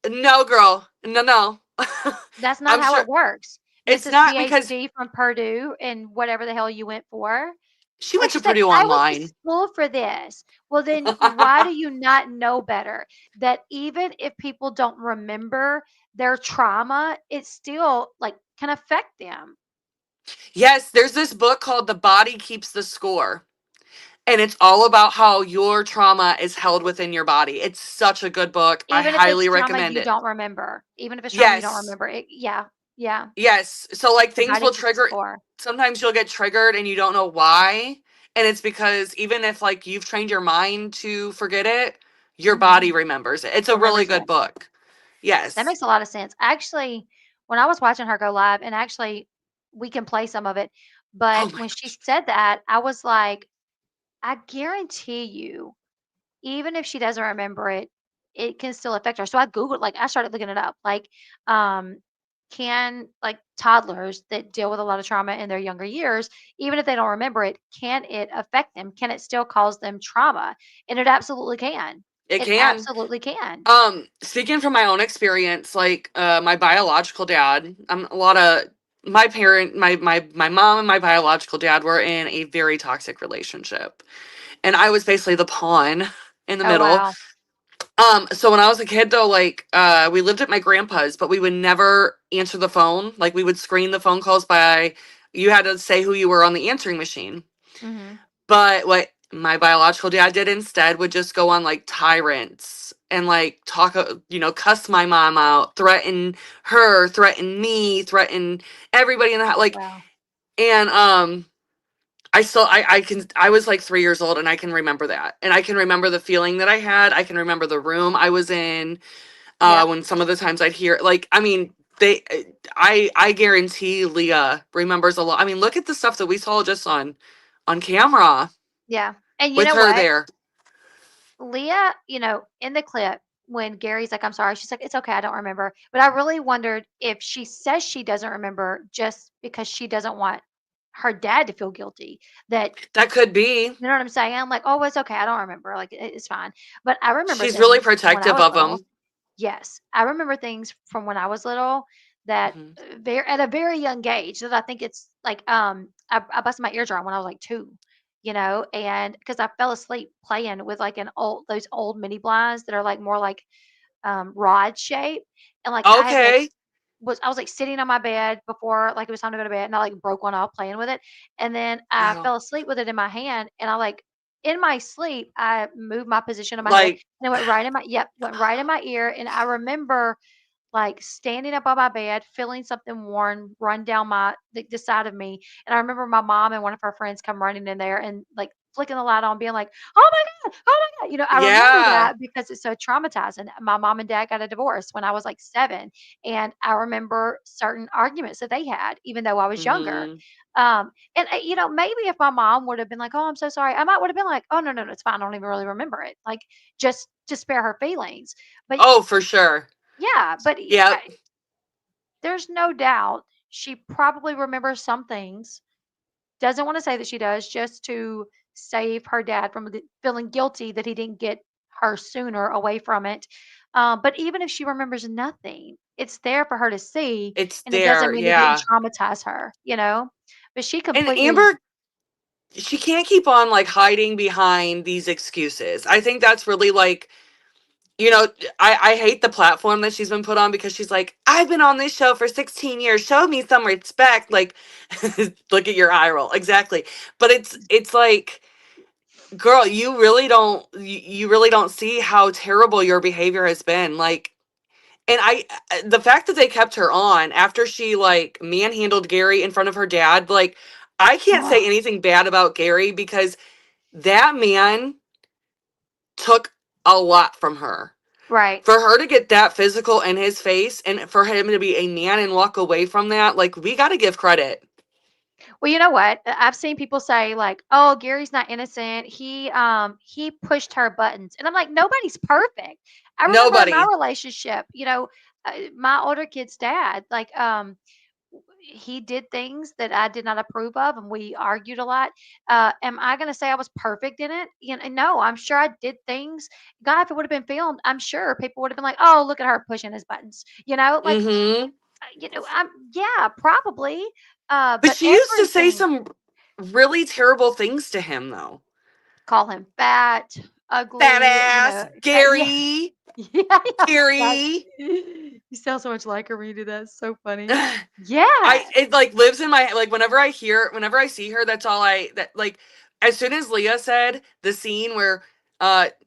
No, girl. No, no. That's not I'm how sure it works. it's Mrs. not because PhD from Purdue and whatever the hell you went for. she And went to she's like, Purdue I went to Online. school for this. Well, then why do you not know better? That even if people don't remember their trauma, it still like can affect them. Yes, there's this book called The Body Keeps the Score. And it's all about how your trauma is held within your body. It's such a good book. I Even if it's highly trauma recommend you it. don't remember. Even if it's trauma you don't Yes. remember. Yeah. Yeah. Yes. So, like, The things body will keeps trigger. score. Sometimes you'll get triggered and you don't know why. And it's because even if, like, you've trained your mind to forget it, your Mhm. body remembers it. It's a really Remembers good it. book. That Yes. makes a lot of sense. Actually, when I was watching her go live, and actually we can play some of it, Oh but my when she gosh. said that, I was like, I guarantee you, even if she doesn't remember it, it can still affect her. So I Googled, like, I started looking it up. Like, um, can like toddlers that deal with a lot of trauma in their younger years, even if they don't remember it, can it affect them? Can it still cause them trauma? And it absolutely can. It It can. absolutely can. Speaking from my own experience, like my biological dad, a lot of my parent, my mom and my biological dad were in a very toxic relationship, and I was basically the pawn in the Oh, middle. wow. So when I was a kid, though, like we lived at my grandpa's, but we would never answer the phone. Like, we would screen the phone calls by you had to say who you were on the answering machine. Hmm. But what my biological dad did instead would just go on like tyrants and like talk, cuss my mom out, threaten her, threaten me, threaten everybody in the house. Like, Wow. and I was like 3 years old and I can remember that. And I can remember the feeling that I had. I can remember the room I was in Yep. when some of the times I'd hear, like, I mean, I guarantee Leah remembers a lot. I mean, look at the stuff that we saw just on camera Yeah. And you with know her what? there. Leah, in the clip, when Gary's like, I'm sorry, she's like, it's okay, I don't remember. But I really wondered if she says she doesn't remember just because she doesn't want her dad to feel guilty. That, That could be. you know what I'm saying? I'm like, oh, it's okay, I don't remember. Like, it's fine. But I remember She's really things from when I protective was of little. him. Yes, I remember things from when I was little that Mhm. very at a very young age that I think it's like I busted my eardrum when I was like 2, and because I fell asleep playing with like an old those old mini blinds that are like more like rod shape, and like I had like Okay. I was like sitting on my bed before like it was time to go to bed, and I like broke one off playing with it, and then I Wow. fell asleep with it in my hand, and I like in my sleep I moved my position of my head, Like, and it went right in my ear, and I remember like standing up on my bed, feeling something warm run down the side of me, and I remember my mom and one of her friends come running in there and like flicking the light on, being like, "Oh my god, oh my god!" I remember yeah. that because it's so traumatizing. My mom and dad got a divorce when I was like 7, and I remember certain arguments that they had, even though I was younger. Hmm. And maybe if my mom would have been like, "Oh, I'm so sorry," I might would have been like, "Oh no, no, no, it's fine. I don't even really remember it." Like just to spare her feelings. But Oh, for sure. yeah, but Yep. there's no doubt she probably remembers some things. Doesn't want to say that she does, just to save her dad from feeling guilty that he didn't get her sooner away from it. But even if she remembers nothing, it's there for her to see, It's and it doesn't there. mean it didn't Yeah. traumatize her. But she And completely, Amber, she can't keep on like hiding behind these excuses. I think that's really like, you know, I hate the platform that she's been put on because she's like, I've been on this show for 16 years. Show me some respect. Like, look at your eye roll. Exactly. But it's like, girl, you really don't see how terrible your behavior has been. Like, and the fact that they kept her on after she like manhandled Gary in front of her dad, like, I can't say oh, anything bad about Gary because that man took a lot from her. right. For her to get that physical in his face and for him to be a man and walk away from that, like, we got to give credit. Well, you know what? I've seen people say like, "Oh, Gary's not innocent. He pushed her buttons." And I'm like, "Nobody's perfect." I remember in my Nobody. relationship, my older kid's dad, like he did things that I did not approve of, and we argued a lot. Am I going to say I was perfect in it? No, I'm sure I did things. God, if it would have been filmed, I'm sure people would have been like, "Oh, look at her pushing his buttons." Like Mm-hmm. I'm yeah, probably. But But she used to say everything. some really terrible things to him, though. Call him fat, Fat ugly, ass, yeah. Gary, Yeah, yeah. God, Gary. you sound so much like her when you do that. It's so funny. Yeah. It like lives in my, like, whenever I see her, that's all that, like, as soon as Leah said the scene where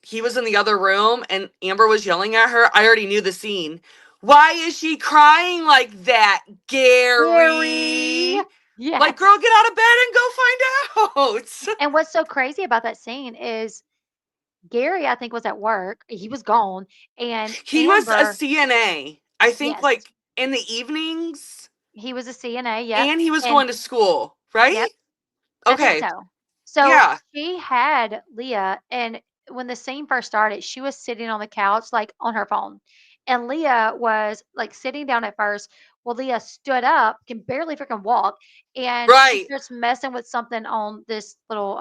he was in the other room and Amber was yelling at her, I already knew the scene. Why is she crying like that, Very. Gary? Like, Yes. girl, get out of bed and go find out. And what's so crazy about that scene is Gary, I think, was at work. He was gone. And He was a Amber, CNA, I think, yes, like in the evenings, he was a CNA. Yep. and he was And going to school, right? yep, I think Okay. so. So Yeah. she had Leah, and when the scene first started, she was sitting on the couch, like on her phone. And Leah was like sitting down at first. Well, Leah stood up, can barely freaking walk, and she Right. starts messing with something on this little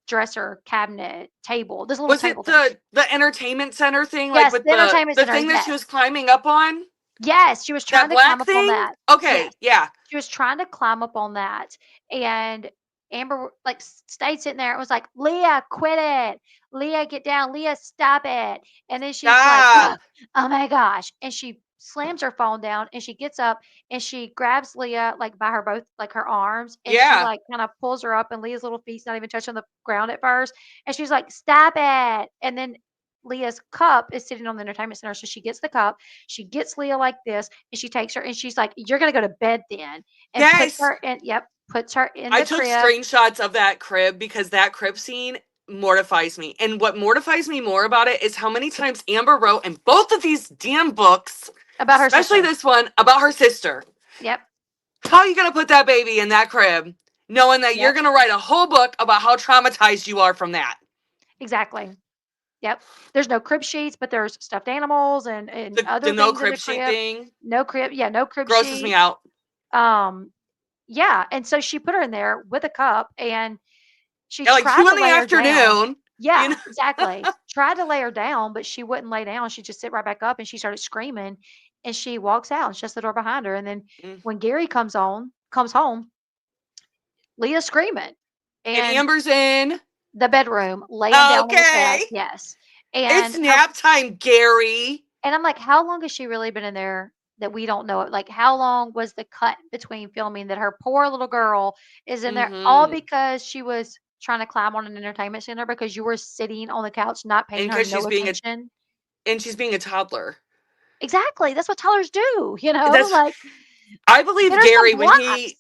dresser cabinet table, this little Was table it thing. the entertainment center thing, like Yes, with the entertainment the center. thing that she Yes. was climbing up on? Yes, she was That trying to climb black up on thing? that. Okay, Yes. yeah. She was trying to climb up on that, and Amber, like, stayed sitting there and was like, "Leah, quit it. Leah, get down. Leah, stop it." And then she's like, Stop. "Oh my gosh." And she slams her phone down, and she gets up and she grabs Leah like by her both like her arms, and she Yeah. like kind of pulls her up, and Leah's little feet's not even touching the ground at first, and she's like, "Stop it!" And then Leah's cup is sitting on the entertainment center, so she gets the cup, she gets Leah like this, and she takes her, and she's like, "You're gonna go to bed then," and puts Yes. her in. Yep, puts her in I the took crib. screenshots of that crib because that crib scene mortifies me. And what mortifies me more about it is how many times Amber wrote in both of these damn books, About her especially sister. this one, about her sister. Yep. How are you going to put that baby in that crib knowing that you're Yep. going to write a whole book about how traumatized you are from that? Exactly. Yep. There's no crib sheets, but there's stuffed animals and The other no things in crib the sheet crib. thing No crib. Yeah, no crib grosses me sheets. out. Um, yeah. And so she put her in there with a cup, and she At like tried 2 to in the lay her down. afternoon, you Yeah, know? exactly. Tried to lay her down, but she wouldn't lay down. She just sit right back up, and she started screaming, and she walks out and shuts the door behind her. And then Mm. when Gary comes home, Leah's screaming. And And Amber's in. the bedroom, laying down on the bed. Okay. Yes. It's And nap time, Gary. I'm like, how long has she really been in there that we don't know it? Like, how long was the cut between filming that her poor little girl is in there all Mm-hmm. because she was trying to climb on an entertainment center because you were sitting on the couch not paying And her because no attention? she's being a toddler. Exactly. That's what toddlers do, That's like I get believe her some Gary blocks.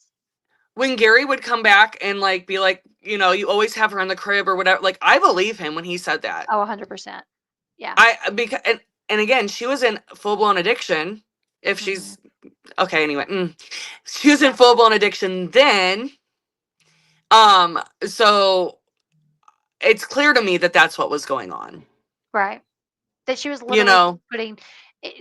when Gary would come back and like be like, you always have her in the crib or whatever. Like I believe him when he said that. Oh, 100%. Yeah. Because and again, she was in full blown addiction. If Hmm. she's okay, anyway, she was in Yeah. full blown addiction then. So it's clear to me that that's what was going on. Right. That she was You literally just know, putting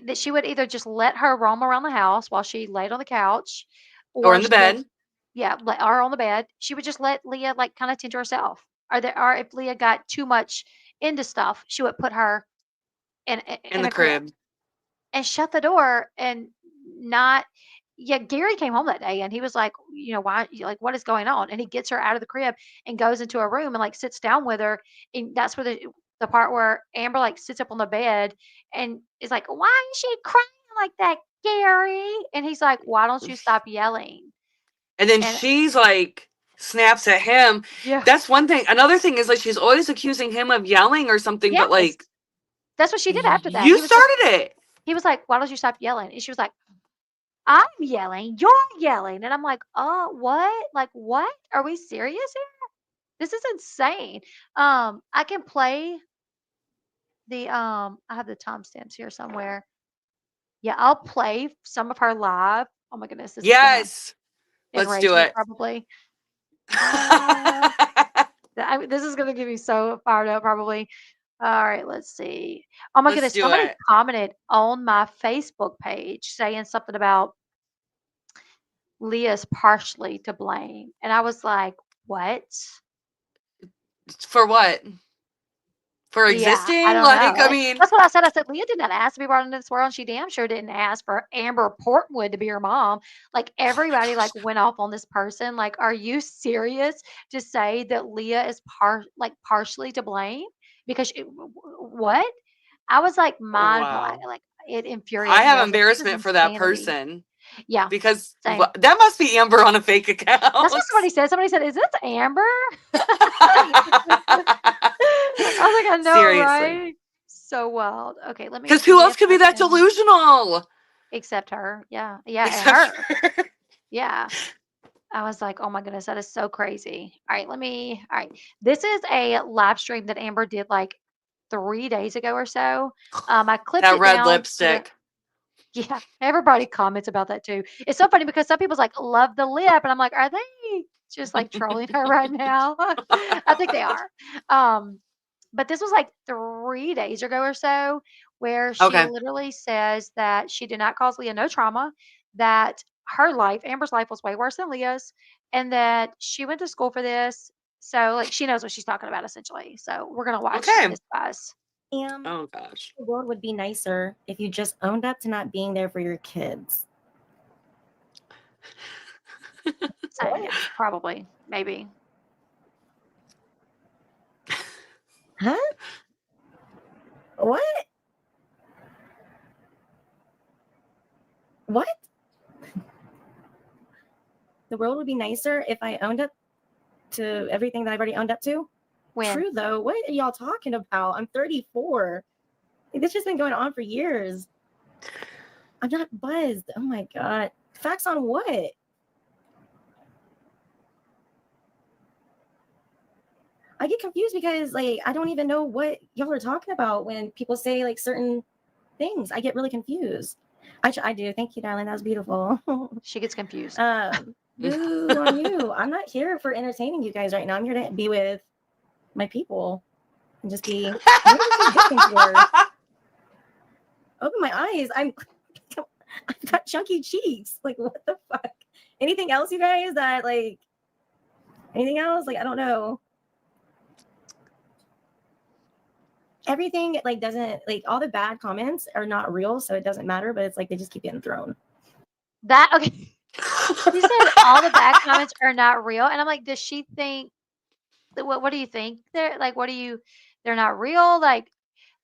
that she would either just let her roam around the house while she laid on the couch, or or in the she would, bed. yeah, or on the bed. She would just let Leah like kind of tend to herself. Or if Leah got too much into stuff, she would put her In in the a crib crib. and shut the door and not. Yeah, Gary came home that day and he was like, why, like, what is going on? And he gets her out of the crib and goes into a room and like sits down with her. And that's where the part where Amber like sits up on the bed and is like, why is she crying like that, Gary? And he's like, why don't you stop yelling? And then And she's like snaps at him. yeah, That's one thing. Another thing is like she's always accusing him of yelling or something, but yes, like that's what she did after that. you started it. He was like, why don't you stop yelling? And she was like, I'm yelling, you're yelling. And I'm like, what? Like, what? Are we serious here? This is insane. I can play I have the timestamps here somewhere. Yeah, I'll play some of her live. Oh my goodness, this is gonna Yes. Let's enrage do me it. probably. Uh, this is gonna get me so fired up probably. All right, let's see. Oh my Let's goodness, do somebody it. commented on my Facebook page saying something about Leah's partially to blame. And I was like, what? For what? For Yeah, I existing? don't Like, know. I Like, mean, that's what I said. I said, Leah did not ask to be brought into this world. And she damn sure didn't ask for Amber Portwood to be her mom. Like, everybody like went off on this person. Like, are you serious to say that Leah is partially to blame? Because what? I was like mind blown. wow. Like, it I infuriated me. I have was like, this is embarrassment for that insanity. person Yeah, because same. that must be Amber on a fake account. That's what somebody said. Somebody said, "Is this Amber?" I was like, "I know, Seriously. right?" So wild. Okay, let me Because who see else if could I be that can delusional? accept her. Yeah, yeah, and Except her. for Yeah. I was like, "Oh my goodness, that is so crazy." All right. This is a live stream that Amber did like 3 days ago or so. I clipped that it red down for the. lipstick. Yeah, everybody comments about that too. It's so funny because some people's like love the lip, and I'm like, are they just like trolling her right now? I think they are. Um, but this was like 3 days ago or so, where she Okay. literally says that she did not cause Leah no trauma, that her life, Amber's life, was way worse than Leah's, and that she went to school for this. So like she knows what she's talking about essentially. So we're gonna watch Okay. this, guys. Oh gosh. The world would be nicer if you just owned up to not being there for your kids. So yeah, probably, maybe. Huh? What? What? The world would be nicer if I owned up to everything that I've already owned up to. When? True, though. What are y'all talking about? I'm 34. This has been going on for years. I'm not buzzed. Oh my God. Facts on what? I get confused because like I don't even know what y'all are talking about when people say like certain things. I get really confused. I do. Thank you, darling. That was beautiful. She gets confused. Boo on you. I'm not here for entertaining you guys right now. I'm here to be with my people and just be. What are you looking for? Open my eyes. I've got chunky cheeks. Like what the fuck? Anything else, you guys? That like anything else? Like I don't know. Everything like doesn't like all the bad comments are not real, so it doesn't matter. But it's like they just keep getting thrown. That okay. She said all the bad comments are not real, and I'm like, does she think? What do you think? They're like, what do you? They're not real. Like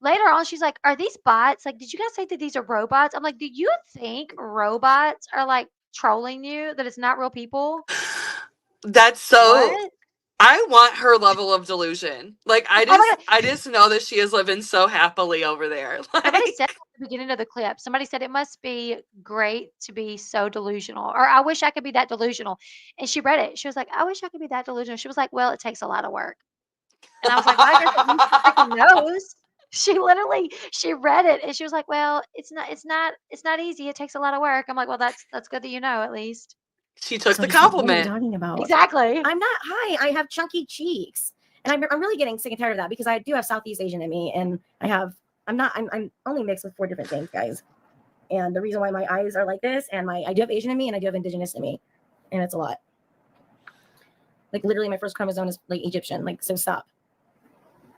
later on, she's like, are these bots? Like, did you guys say that these are robots? I'm like, do you think robots are like trolling you? That it's not real people? That's so. What? I want her level of delusion. Like Oh my God. I just know that she is living so happily over there. Somebody Like, said at the beginning of the clip, somebody said it must be great to be so delusional, or I wish I could be that delusional. And she read it. She was like, I wish I could be that delusional. She was like, well, it takes a lot of work. And I was like, well, I guess at least she freaking knows. She read it and she was like, well, it's not easy. It takes a lot of work. I'm like, well, that's good that you know at least. she took So the she's like, what are you compliment. talking about? Exactly. I'm not. Hi, I have chunky cheeks, and I'm really getting sick and tired of that because I do have Southeast Asian in me, and I'm only mixed with 4 different things, guys. And the reason why my eyes are like this, and I do have Asian in me, and I do have indigenous in me, and it's a lot. Like literally, my first chromosome is like Egyptian. Like, so stop.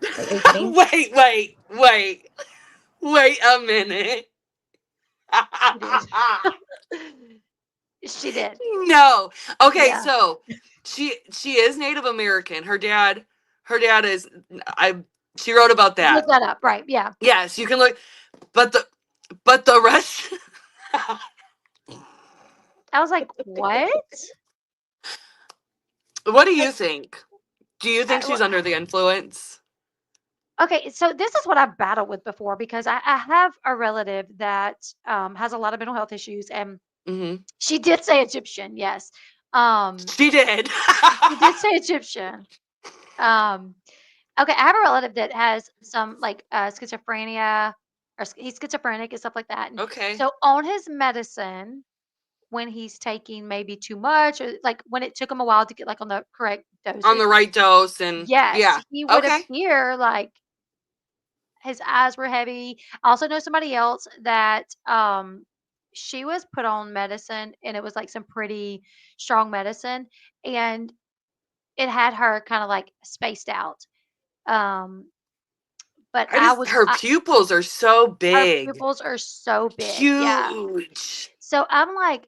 Like, are you kidding? Wait a minute. She did. No. Okay, Yeah. so she is Native American. Her dad is she wrote about that. Look that up. Right. Yeah. Yes, you can look, but the rest I was like, what? What do you think? Do you think I, she's under the influence? Okay, so this is what I've battled with before because I have a relative that has a lot of mental health issues, and Hmm. she did say Egyptian, yes. She did. She did say Egyptian. Um, okay, I have a relative that has some like schizophrenia, or he's schizophrenic and stuff like that. And Okay. so on his medicine, when he's taking maybe too much, or like when it took him a while to get like on the correct On the dosage, right dose and yes, yeah. he would Okay. appear like his eyes were heavy. I also know somebody else that she was put on medicine and it was like some pretty strong medicine and it had her kind of like spaced out. Um but Her pupils are so her big. pupils are so big. Yeah. Huge. So I'm like,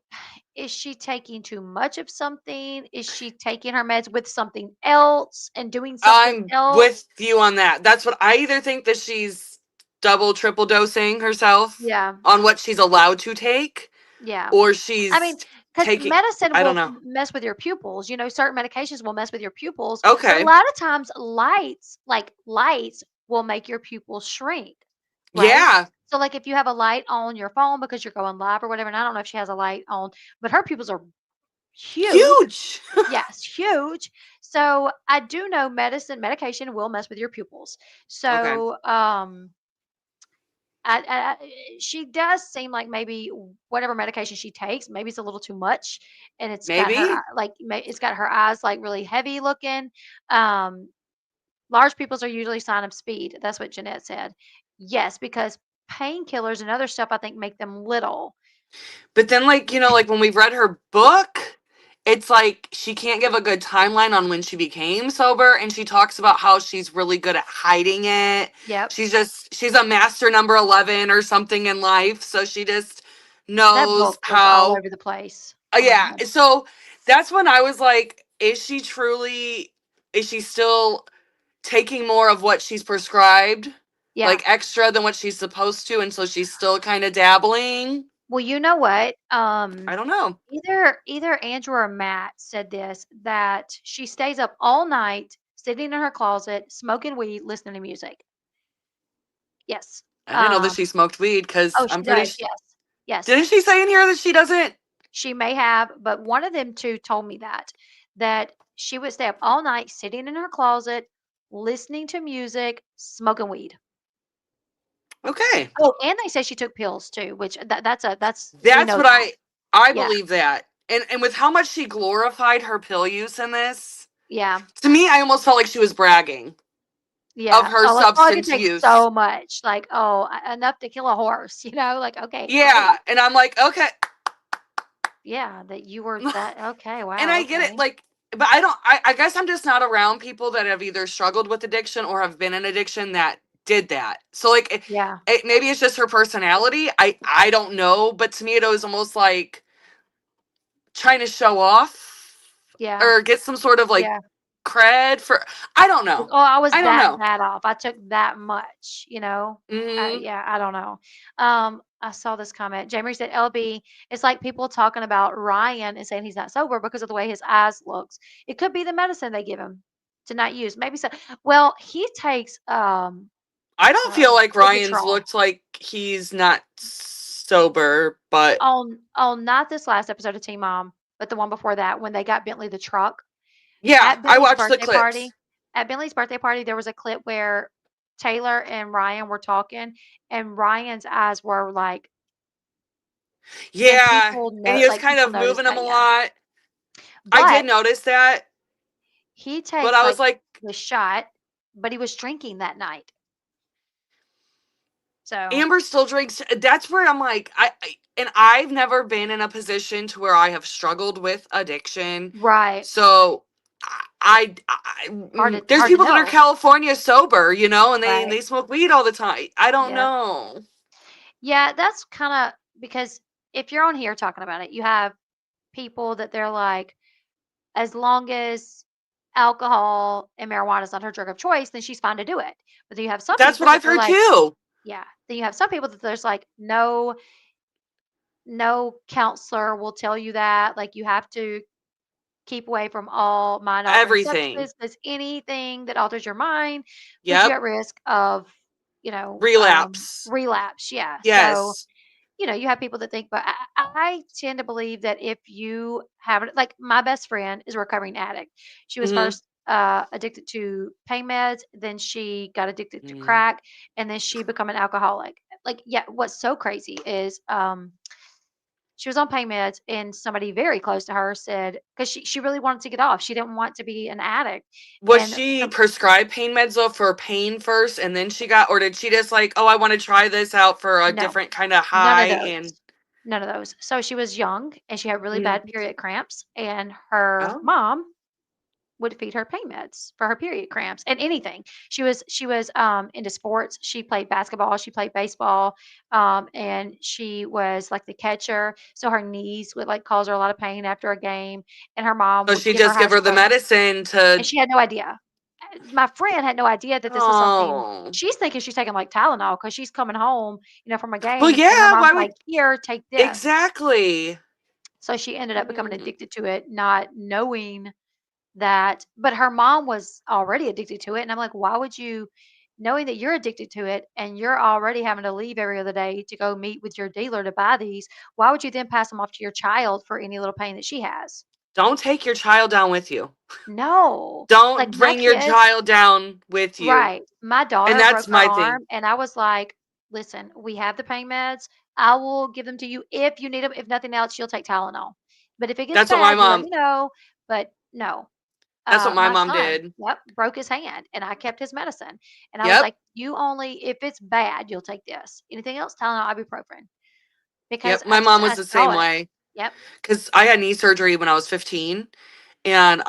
is she taking too much of something? Is she taking her meds with something else and doing something I'm else? with you on that. That's what I either think that she's double, triple dosing herself Yeah. on what she's allowed to take, Yeah. or I she's mean, because taking. medicine I don't will know. mess with your pupils. You know, certain medications will mess with your pupils, but a Okay. lot of times lights, like lights, will make your pupils shrink, right? Yeah. So, like if you have a light on your phone because you're going live or whatever, and I don't know if she has a light on, but her pupils are huge. Huge. Yes, huge. So I do know medication will mess with your pupils. Okay. So, she does seem like maybe whatever medication she takes, maybe it's a little too much, and it's got her Maybe. it's got her eyes like really heavy looking. Um, Large pupils are usually a sign of speed. That's what Jeanette said. Yes, because painkillers and other stuff I think make them little. But then, like, like when we've read her book, it's like she can't give a good timeline on when she became sober. And she talks about how she's really good at hiding it. Yep, She's a master number 11 or something in life. So she just that knows book was all how. over the place. Oh my Yeah. god. So that's when I was like, is she still taking more of what she's prescribed? Yeah. Like extra than what she's supposed to. And so she's still kind of dabbling. Well, you know what? I don't know. Either Andrew or Matt said this, that she stays up all night, sitting in her closet, smoking weed, listening to music. Yes. I didn't know that she smoked weed because Oh, I'm she pretty. does. Yes. Yes. Didn't she say in here that she doesn't? She may have, but one of them two told me that she would stay up all night, sitting in her closet, listening to music, smoking weed. Okay, Oh, and they say she took pills too, which that's we that's know what that. I Yeah. believe that. And with how much she glorified her pill use in this, Yeah. to me, I almost felt like she was bragging of Yeah. her Oh, like, oh, I can substance take use. so much. Like, oh, enough to kill a horse, like, okay, great. Yeah, and I'm like, okay. Yeah, that you were that okay, And wow, I get it, okay. like, but I don't. I guess I'm just not around people that have either struggled with addiction or have been in addiction that did that. So like, Yeah. maybe it's just her personality. I don't know, but to me, it was almost like trying to show off Yeah. or get some sort of like Yeah. cred for. I don't Like, know. oh, I was I don't that know. bad off. I took that much. Hmm. Yeah, I don't know. I saw this comment. Jamie said, LB, it's like people talking about Ryan and saying he's not sober because of the way his eyes looks. It could be the medicine they give him to not use. Maybe so. Well, he takes I don't feel like Ryan's Vivitrol looked like he's not sober, but on not this last episode of Teen Mom, but the one before that when they got Bentley the truck. yeah, At I Bentley's watched the birthday clips. party at Bentley's birthday party, there was a clip where Taylor and Ryan were talking, and Ryan's eyes were like and Yeah, and he was kind people of noticed moving him that, a yeah. lot. I But did notice that, he but takes, I like, was like, the shot, but he was drinking that night. So Amber still drinks. That's where I'm like, and I've never been in a position to where I have struggled with addiction. right. So there's Hard to people that are know. California sober, and Right. they smoke weed all the time. I don't Yep. know. Yeah, that's kinda because if you're on here talking about it, you have people that they're like, as long as alcohol and marijuana is not her drug of choice, then she's fine to do it. But then you have some That's what people that I've they're heard like, too. yeah. Then you have some people that there's like, no counselor will tell you that. Like, you have to keep away from all mind altering Everything. substances because anything that alters your mind puts you Yep. at risk of, Relapse. relapse. Yeah. So Yes. you have people that think, but I tend to believe that if you have it, like my best friend is a recovering addict. She was Hmm. first addicted to pain meds, then she got addicted to Mm. crack, and then she become an alcoholic. Like, yeah, what's so crazy is she was on pain meds, and somebody very close to her said, because she really wanted to get off, she didn't want to be an addict, Was and she prescribed pain meds though for pain first and then she got, or did she just like, oh, I want to try this out for a no, different kind of none high of those. and None of those. So she was young and she had really mm, bad period cramps, and her oh. mom would feed her pain meds for her period cramps and anything. She was into sports. She played basketball, she played baseball, and she was like the catcher. So her knees would like cause her a lot of pain after a game, and her mom So would she give her just give high her the spray, medicine and to, she had no idea. My friend had no idea that this was something. oh. She's thinking she's taking like Tylenol because she's coming home, from a Well, game, and her yeah, mom's why would, like, "Here, take this." exactly. So she ended up becoming Mm. addicted to it, not knowing that, but her mom was already addicted to it, and I'm like, "Why would you, knowing that you're addicted to it and you're already having to leave every other day to go meet with your dealer to buy these, why would you then pass them off to your child for any little pain that she has?" Don't take your child down with you. No. Like, Don't my bring your kids. child down with you. Right. My And daughter that's broke her my thing. arm, and I was like, "Listen, we have the pain meds. I will give them to you if you need them. If nothing else, you'll take Tylenol. But if it gets That's what my bad, you let mom, me know." But no. that's what my My mom son, did. yep, broke his hand, and I kept his medicine. And I was Yep. like, "You only if it's bad, you'll take this. Anything else, Tylenol, ibuprofen." Because Yep. My mom was I the saw same it. way. Yep. Because I had knee surgery when I was 15. And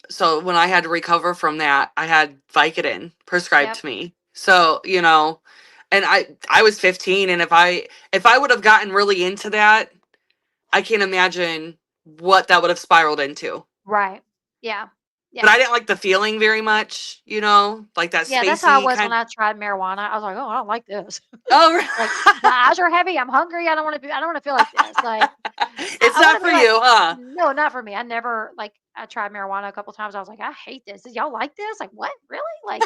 so when I had to recover from that, I had Vicodin prescribed Yep. to me. So, and I was 15, and if I would have gotten really into that, I can't imagine what that would have spiraled into. Right. Yeah. but I didn't like the feeling very much, like that Yeah, that's how I spacey was when kind. I tried marijuana. I was like, "Oh, I don't like this." Oh, Like, my eyes are heavy, I'm hungry, I don't wanna feel like this. Like, it's I wanna not be for like, you, huh? no, not for me. I never like, I tried marijuana a couple times. I was like, "I hate this. Y'all like this? Like, what? Really?" Like,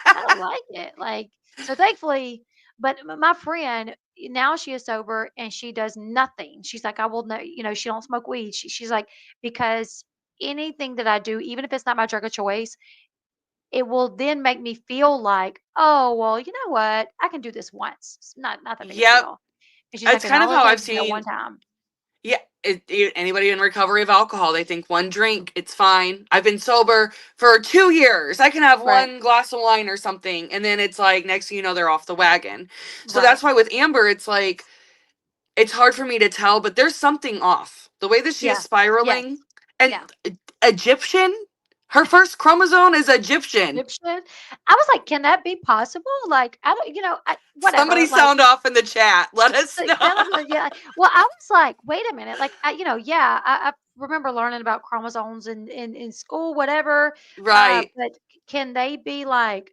I don't like it. Like, so thankfully, but my friend, now she is sober and she does nothing. She's like, I will know, she don't smoke weed. She's like, because anything that I do, even if it's not my drug of choice, it will then make me feel like, oh, well, you know what? I can do this once. It's not that big of a Yep. deal. And she's like, It's it kind of only how I've takes that one seen. time. Yeah, anybody in recovery of alcohol, they think one drink, it's fine. I've been sober for 2 years. I can have Right. one glass of wine or something. And then it's like, next thing you know, they're off the wagon. So Right. that's why with Amber, it's like, it's hard for me to tell, but there's something off. The way that she is Yeah. Yes. spiraling. And Yeah. Egyptian? Her first chromosome is Egyptian. Egyptian. I was like, can that be possible? Like, I don't, Somebody whatever. Like, sound off in the chat. Let us know. tell them, yeah. Well, I was like, wait a minute. Like, yeah, I remember learning about chromosomes in school, whatever. Right. But can they be like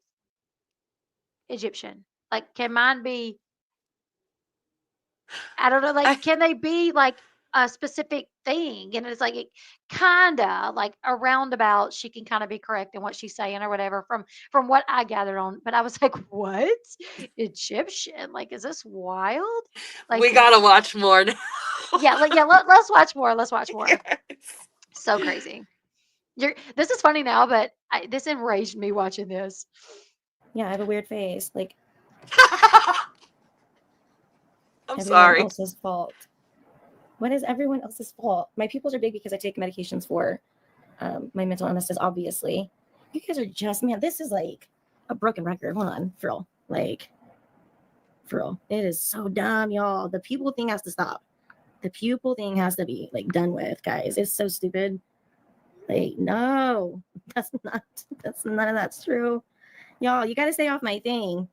Egyptian? Like, can mine be, I don't know, like, I, can they be like a specific thing? And it's like, it kinda like a roundabout, she can kind of be correct in what she's saying or whatever from what I gathered on. But I was like, what? Egyptian? Like, is this wild? Like, we got to watch more now. yeah, like, yeah, let's watch more. Let's watch more. Yes. So crazy. This is funny now, but this enraged me watching this. Yeah, I have a weird face. Like, I'm everyone sorry. else's fault. What is everyone else's fault? My pupils are big because I take medications for my mental illnesses, obviously. You guys are just, man, this is like a broken record. Hold on, for real. Like, for real. It is so dumb, y'all. The pupil thing has to stop. The pupil thing has to be like done with, guys. It's so stupid. Like, no, that's none of that's true. Y'all, you gotta stay off my thing.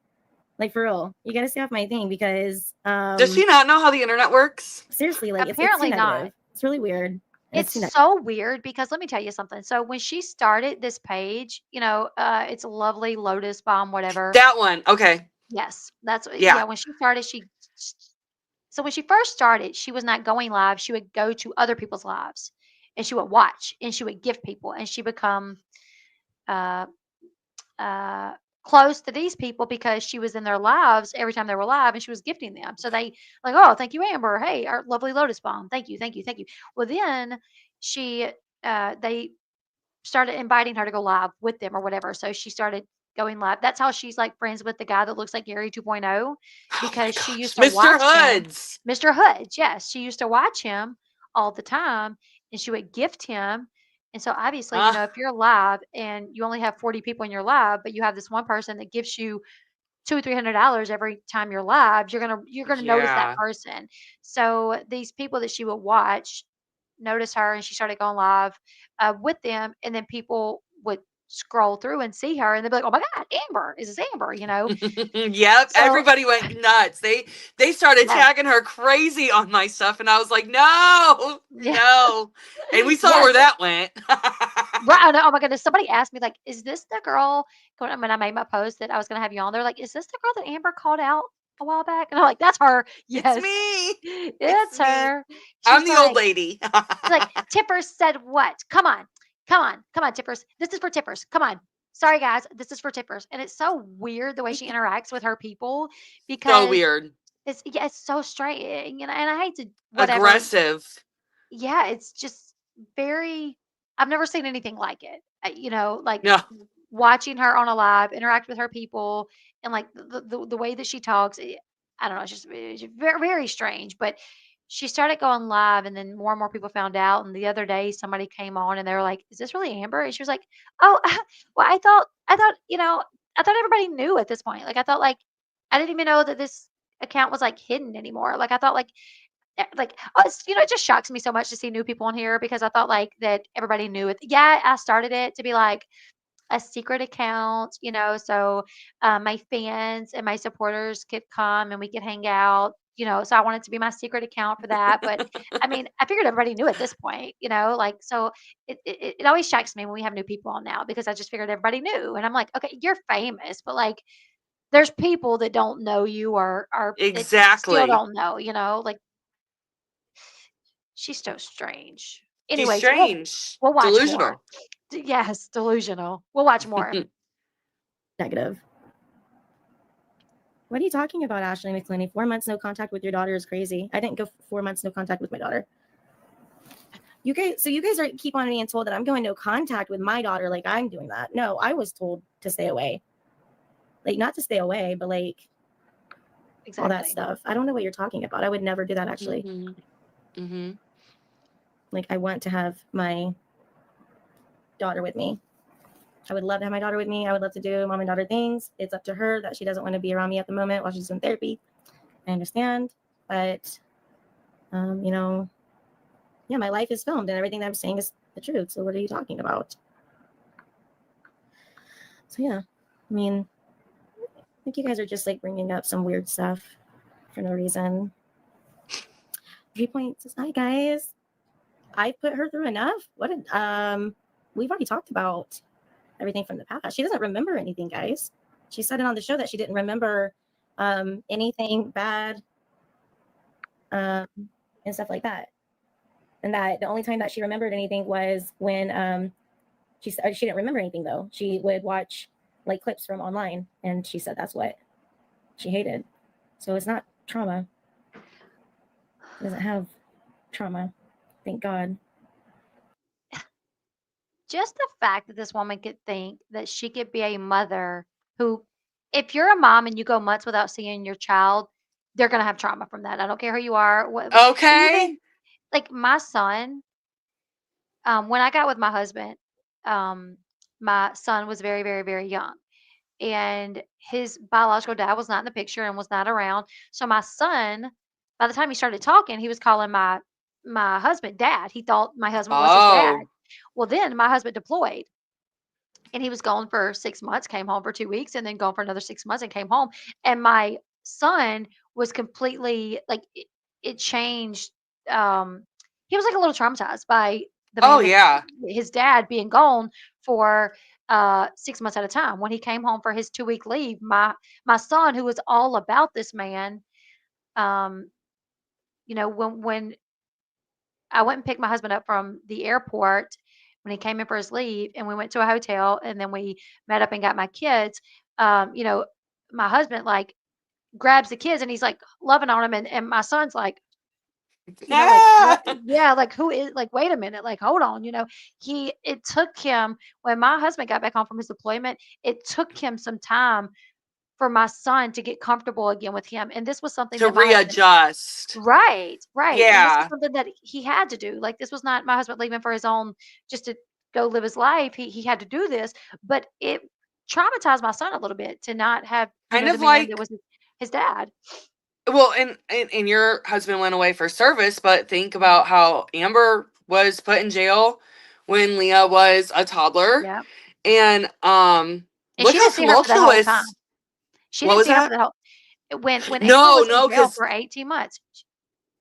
Like, for real. You gotta stay off my thing because Does she not know how the internet works? seriously, like it's too Apparently negative. not. It's really weird. And It's too negative. so weird because let me tell you something. So when she started this page, it's a lovely Lotus Bomb, whatever. That one. Okay. Yes, that's Yeah. yeah. When she started, so when she first started, she was not going live. She would go to other people's lives, and she would watch, and she would gift people, and she become uh, uh, close to these people because she was in their lives every time they were live, and she was gifting them. So they like, oh, thank you, Amber. Hey, our lovely Lotus Bomb. Thank you, thank you, thank you. Well, then she they started inviting her to go live with them or whatever. So she started going live. That's how she's like friends with the guy that looks like Gary 2.0 Oh my because she gosh. used to Mr. watch him. Hoods. Mr. Hood, yes, she used to watch him all the time and she would gift him. And so obviously, Ah, if you're live and you only have 40 people in your live, but you have this one person that gives you $200-300 every time you're live, you're gonna notice that yeah. person. So these people that she would watch notice her and she started going live with them, and then people would scroll through and see her and they'd be like, oh my god, Amber, is this Amber? Yep. So Everybody went nuts. They started yes, tagging her crazy on my stuff, and I was like, no, yeah. no. And we saw Yes, where that went. right. I know. Oh my goodness, somebody asked me like, is this the girl when I made my post that I was gonna have you on? They're like, is this the girl that Amber called out a while back? And I'm like, that's her. It's Yes, me. It's it's me. her. I'm She's the old like, lady. She's like, Tippers said what? Come on. Come on. Come on, Tippers. This is for Tippers. Come on. Sorry, guys. This is for Tippers. And it's so weird the way she interacts with her people So because weird. it's so strange. And I hate to whatever. Aggressive. Yeah, it's just very, I've never seen anything like it. Like No. watching her on a live, interact with her people, and like the way that she talks. I don't know. It's just very, very strange. But she started going live, and then more and more people found out. And the other day, somebody came on, and they were like, "Is this really Amber?" And she was like, "Oh, well, I thought everybody knew at this point. Like, I thought like I didn't even know that this account was like hidden anymore. Like, I thought it just shocks me so much to see new people on here because I thought like that everybody knew it. Yeah, I started it to be like a secret account, so my fans and my supporters could come and we could hang out so I wanted to be my secret account for that. But I mean, I figured everybody knew at this point, like, so it always shocks me when we have new people on now because I just figured everybody knew. And I'm like, okay, you're famous, but like, there's people that don't know you or that still Exactly. don't know, like, she's so strange. She's Anyways, strange. we'll watch more. Delusional. Yes, delusional. We'll watch more. Negative. What are you talking about, Ashley McClinney? 4 months no contact with your daughter is crazy. I didn't go 4 months no contact with my daughter. You guys are keep on being told that I'm going no contact with my daughter, like I'm doing that. No, I was told to stay away. Like, not to stay away, but like all that Exactly. stuff. I don't know what you're talking about. I would never do that, actually. Mm-hmm. Like, I want to have my daughter with me. I would love to have my daughter with me. I would love to do mom and daughter things. It's up to her that she doesn't want to be around me at the moment while she's in therapy. I understand, but yeah, my life is filmed and everything that I'm saying is the truth. So what are you talking about? So yeah, I mean, I think you guys are just like bringing up some weird stuff for no reason. 3 points. Hi guys. I put her through enough. We've already talked about everything from the past. She doesn't remember anything, guys. She said it on the show that she didn't remember anything bad and stuff like that. And that the only time that she remembered anything was when she didn't remember anything though. She would watch like clips from online, and she said that's what she hated. So it's not trauma. She doesn't have trauma, thank God. Just the fact that this woman could think that she could be a mother who, if you're a mom and you go months without seeing your child, they're gonna have trauma from that. I don't care who you are. Okay. Even like my son, when I got with my husband, my son was very, very, very young. And his biological dad was not in the picture and was not around. So my son, by the time he started talking, he was calling my husband dad. He thought my husband was his dad. Oh. Well, then my husband deployed and he was gone for 6 months, came home for 2 weeks, and then gone for another 6 months and came home. And my son was completely like it changed. He was like a little traumatized by the Oh man that yeah. his dad being gone for 6 months at a time. When he came home for his 2 week leave, my son, who was all about this man, um, when I went and picked my husband up from the airport when he came in for his leave, and we went to a hotel, and then we met up and got my kids. Um, you know, my husband like grabs the kids and he's like loving on them, and my son's like, like what? Yeah, like who is like? Wait a minute, like hold on. It took him when my husband got back home from his deployment. It took him some time for my son to get comfortable again with him, and this was something To that my husband. readjust. Right, right, and this was Yeah. something that he had to do, like, this was not my husband leaving for his own just to go live his life, he had to do this, but it traumatized my son a little bit to not have, Kind the of man that like, was his dad. well, and your husband went away for service, but think about how Amber was put in jail when Leah was a toddler. Yeah, And and look she how didn't see her for that whole time. tumultuous. She What didn't was see her for that? that whole when Amber No, was in no, jail because for 18 months,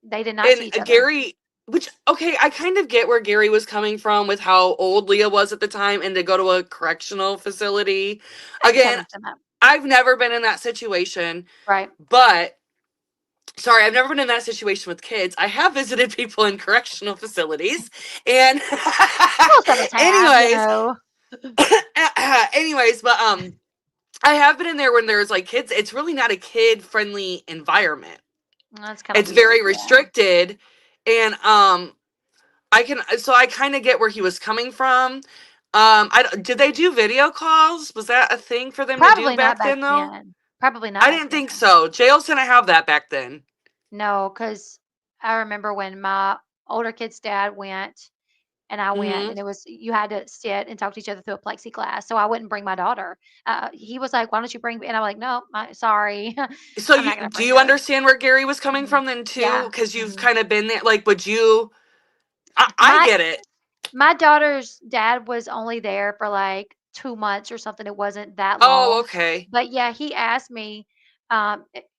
they did not and see each other. Gary, which okay, I kind of get where Gary was coming from with how old Leah was at the time and to go to a correctional facility. I can Again, understand that. I've never been in that situation, Right. but sorry, I've never been in that situation with kids. I have visited people in correctional facilities, and Most of us have, anyways, anyways, but I have been in there when there's like kids. It's really not a kid friendly environment. That's kinda It's weird, very yeah. restricted, and I kind of get where he was coming from. Did they do video calls? Was that a thing for them to do Probably not back back then though? then. Probably not I back didn't think then. so. Jails didn't have that back then. No, because I remember when my older kid's dad went and I went, Hmm. and it was you had to sit and talk to each other through a plexiglass, so I wouldn't bring my daughter. He was like, "Why don't you bring" and I'm like, "No, sorry. So I'm you not gonna do bring you her." understand where Gary was coming Mhm. from then too? Yeah. Because you've Mhm. kind of been there. Like, would you? I My get it. my daughter's dad was only there for, like, 2 months or something, it wasn't that Oh, long. okay. But, yeah, he asked me,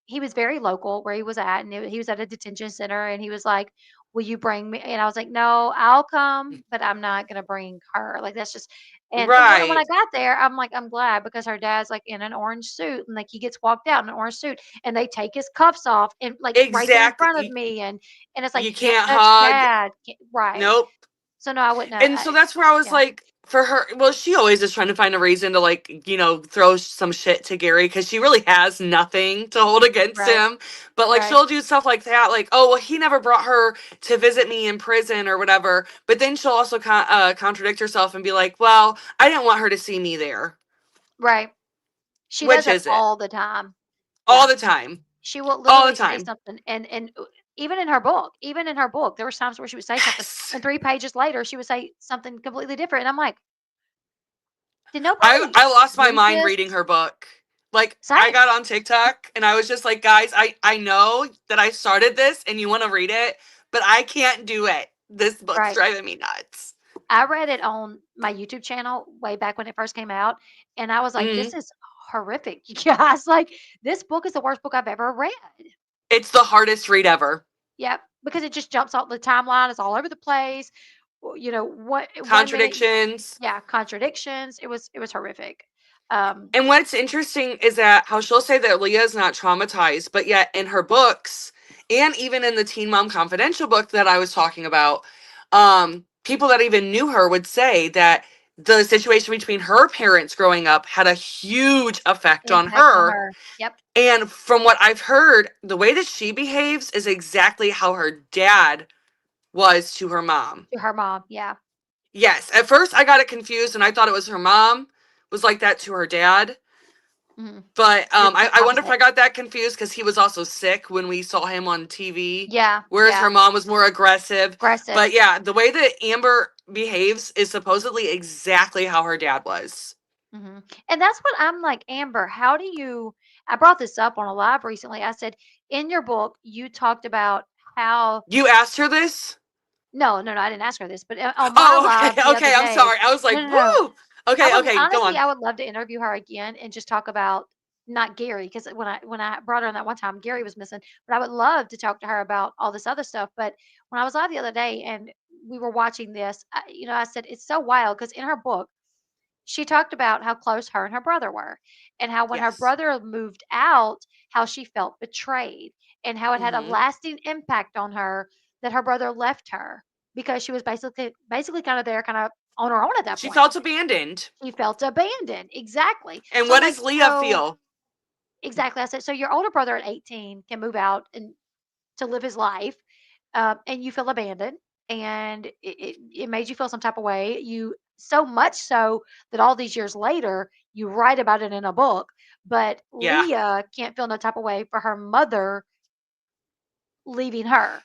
he was very local where he was at, and he was at a detention center, and he was like, "Will you bring me?" And I was like, "No, I'll come, but I'm not gonna bring her. Like that's just." And when I Right. got there, I'm like, I'm glad because her dad's like in an orange suit, and like he gets walked out in an orange suit, and they take his cuffs off, and like right there in Exactly. front of me, and it's like You you can't can't touch hug. dad, right? Nope. So no, I wouldn't. And so that's where I was Yeah, like, for her, well, she always is trying to find a reason to, like, throw some shit to Gary because she really has nothing to hold against right, him. But, like, right, she'll do stuff like that, like, oh, well, he never brought her to visit me in prison or whatever. But then she'll also contradict herself and be like, well, I didn't want her to see me there. right. She does Which that is it? all the time. All Yeah. the time. She will All the literally say time. something and even in her book, there was times where she would say something Yes. and 3 pages later she would say something completely different. And I'm like, did I, nobody I lost my read mind this? reading her book. Like, I Same. got on TikTok and I was just like, guys, I know that I started this and you want to read it, but I can't do it. This book's Right. driving me nuts. I read it on my YouTube channel way back when it first came out, and I was like, this Mm. is horrific. You guys, like this book is the worst book I've ever read. It's the hardest read ever. Yep, because it just jumps off the timeline, it's all over the place. What 1 minute, Contradictions. yeah, contradictions. It was horrific. Um, And what's interesting is that how she'll say that Leah is not traumatized, but yet in her books, and even in the Teen Mom Confidential book that I was talking about, people that even knew her would say that the situation between her parents growing up had a huge effect on impact on her. her. Yep, And from what I've heard, the way that she behaves is exactly how her dad was to her mom. to her mom. Yeah. Yes, at first I got it confused and I thought it was her mom was like that to her dad. Mhm. But It's the I wonder if opposite. I got that confused because he was also sick when we saw him on TV, Yeah, whereas yeah. her mom was more aggressive. Aggressive. But yeah, the way that Amber behaves is supposedly exactly how her dad was. Mhm. And that's what I'm like, Amber, how do you I brought this up on a live recently. I said, in your book, you talked about how You asked her this? no, no, no, I didn't ask her this, but on my Oh, okay, live the other okay. I'm day sorry. I was no, like, no, no. woo. Okay, okay, go Honestly, on. I would love to interview her again and just talk about not Gary, because when I brought her on that one time, Gary was missing, but I would love to talk to her about all this other stuff. But when I was live the other day and we were watching this, I said it's so wild because in her book, she talked about how close her and her brother were, and how when her Yes. brother moved out, how she felt betrayed, and how it had a Hmm. lasting impact on her that her brother left her because she was basically kind of there, kind of on her own at that She point. felt abandoned. She felt abandoned. Exactly. And So I'm what like, does Leah feel? exactly. I said, so your older brother at 18 can move out and to live his life, and you feel abandoned, and it made you feel some type of way. You so much so that all these years later, you write about it in a book. But Yeah. Leah can't feel no type of way for her mother leaving her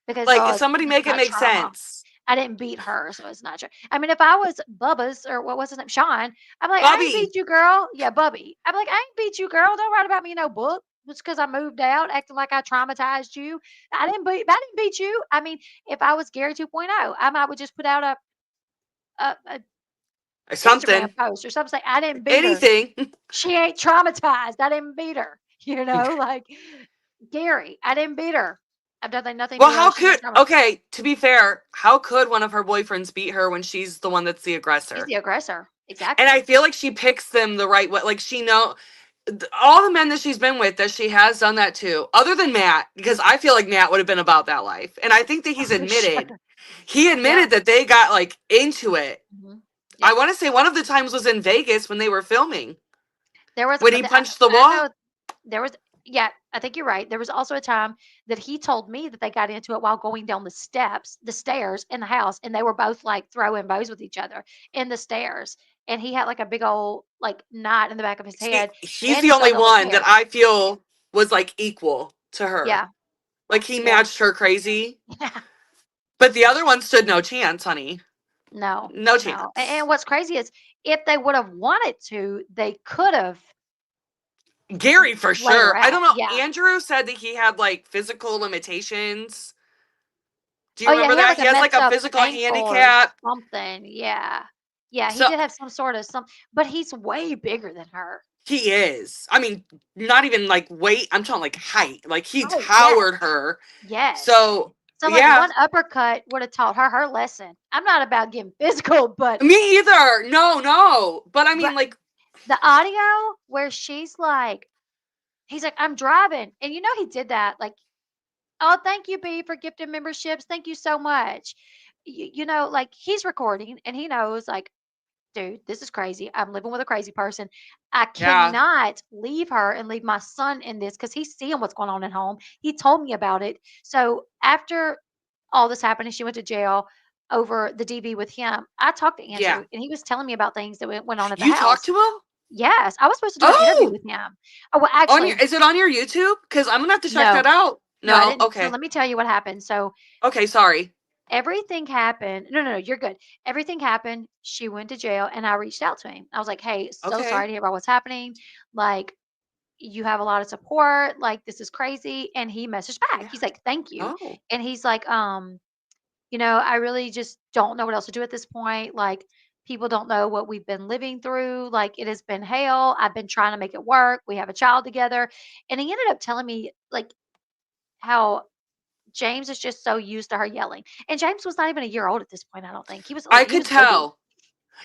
because Like, it's somebody just make it about make trauma. sense. I didn't beat her, so it's not true. I mean, if I was Bubba's or what was his name, Sean, I'm like, I ain't Bobby, beat you, girl. Yeah, Bubby. I'm like, I ain't beat you, girl. Don't write about me in no book just because I moved out, acting like I traumatized you. I didn't beat you. I mean, if I was Gary 2.0, I might would just put out a Instagram something. post or something say, I didn't beat her. Anything. She ain't traumatized. I didn't beat her. Like Gary, I didn't beat her. I've done nothing Well, to her. how She ain't could, traumatized. okay, to be fair, how could one of her boyfriends beat her when she's the one that's the She's aggressor? the aggressor. And I Exactly. feel like she picks them the right way. Like, all the men that she's been with, that she has done that to, other than Matt, because I feel like Matt would have been about that life. And I think that Oh, for sure. he Yeah. admitted that they got, like, into it. Mhm. I Yep. want to say one of the times was in Vegas when they were filming, There was when but he the punched the I wall. know there was yeah, I think you're right. There was also a time that he told me that they got into it while going down the stairs in the house, and they were both, like, throwing bows with each other in the stairs, and he had, like, a big old, like, knot in the back of his See, head, he's and the he only fell down the one that stairs. I feel was, like, equal to her. Yeah, Like, he yeah, matched her crazy. yeah. But the other one stood no chance, honey. No, No no, chance. and what's crazy is if they would have wanted to, they could have Gary, for laid her sure. I out. don't know. Yeah. Andrew said that he had, like, physical limitations. Do you Oh, yeah, remember he had, that? like, He a has, like, messed a up physical ankle or handicap. something, yeah. Yeah, he So, did have some sort of but he's way bigger than her. He is. I mean, not even like weight. I'm talking like height. Like he Oh, yes. towered her. Yes. So So, like, yeah, one uppercut would have taught her her lesson. I'm not about getting physical, but me either. No. But I mean, like, the audio where she's like, he's like, I'm driving. And you know, he did that. Like, oh, thank you, B, for gifted memberships. Thank you so much. You know, like, he's recording and he knows, like, dude, this is crazy. I'm living with a crazy person. I yeah, cannot leave her and leave my son in this because he's seeing what's going on at home. He told me about it. So after all this happened and she went to jail over the DV with him, I talked to yeah. Andrew and he was telling me about things that went on at the You talked house. to him? Yes, I was supposed to do an interview Oh, with him. Oh, well, on your actually, is it on your YouTube? Because I'm gonna have to check no, that out. no, I No, didn't. So okay, let me tell you what happened. So okay, sorry. everything happened. No, you're good. Everything happened. She went to jail and I reached out to him. I was like, hey, so sorry Okay, to hear about what's happening. Like, you have a lot of support. Like, this is crazy. And he messaged back. yeah. He's like, thank you. Oh, And he's like, you know, I really just don't know what else to do at this point. Like, people don't know what we've been living through. Like, it has been hell. I've been trying to make it work. We have a child together. And he ended up telling me, like, how James is just so used to her yelling. And James was not even a year old at this point, I don't think. He was I he could was a baby. tell.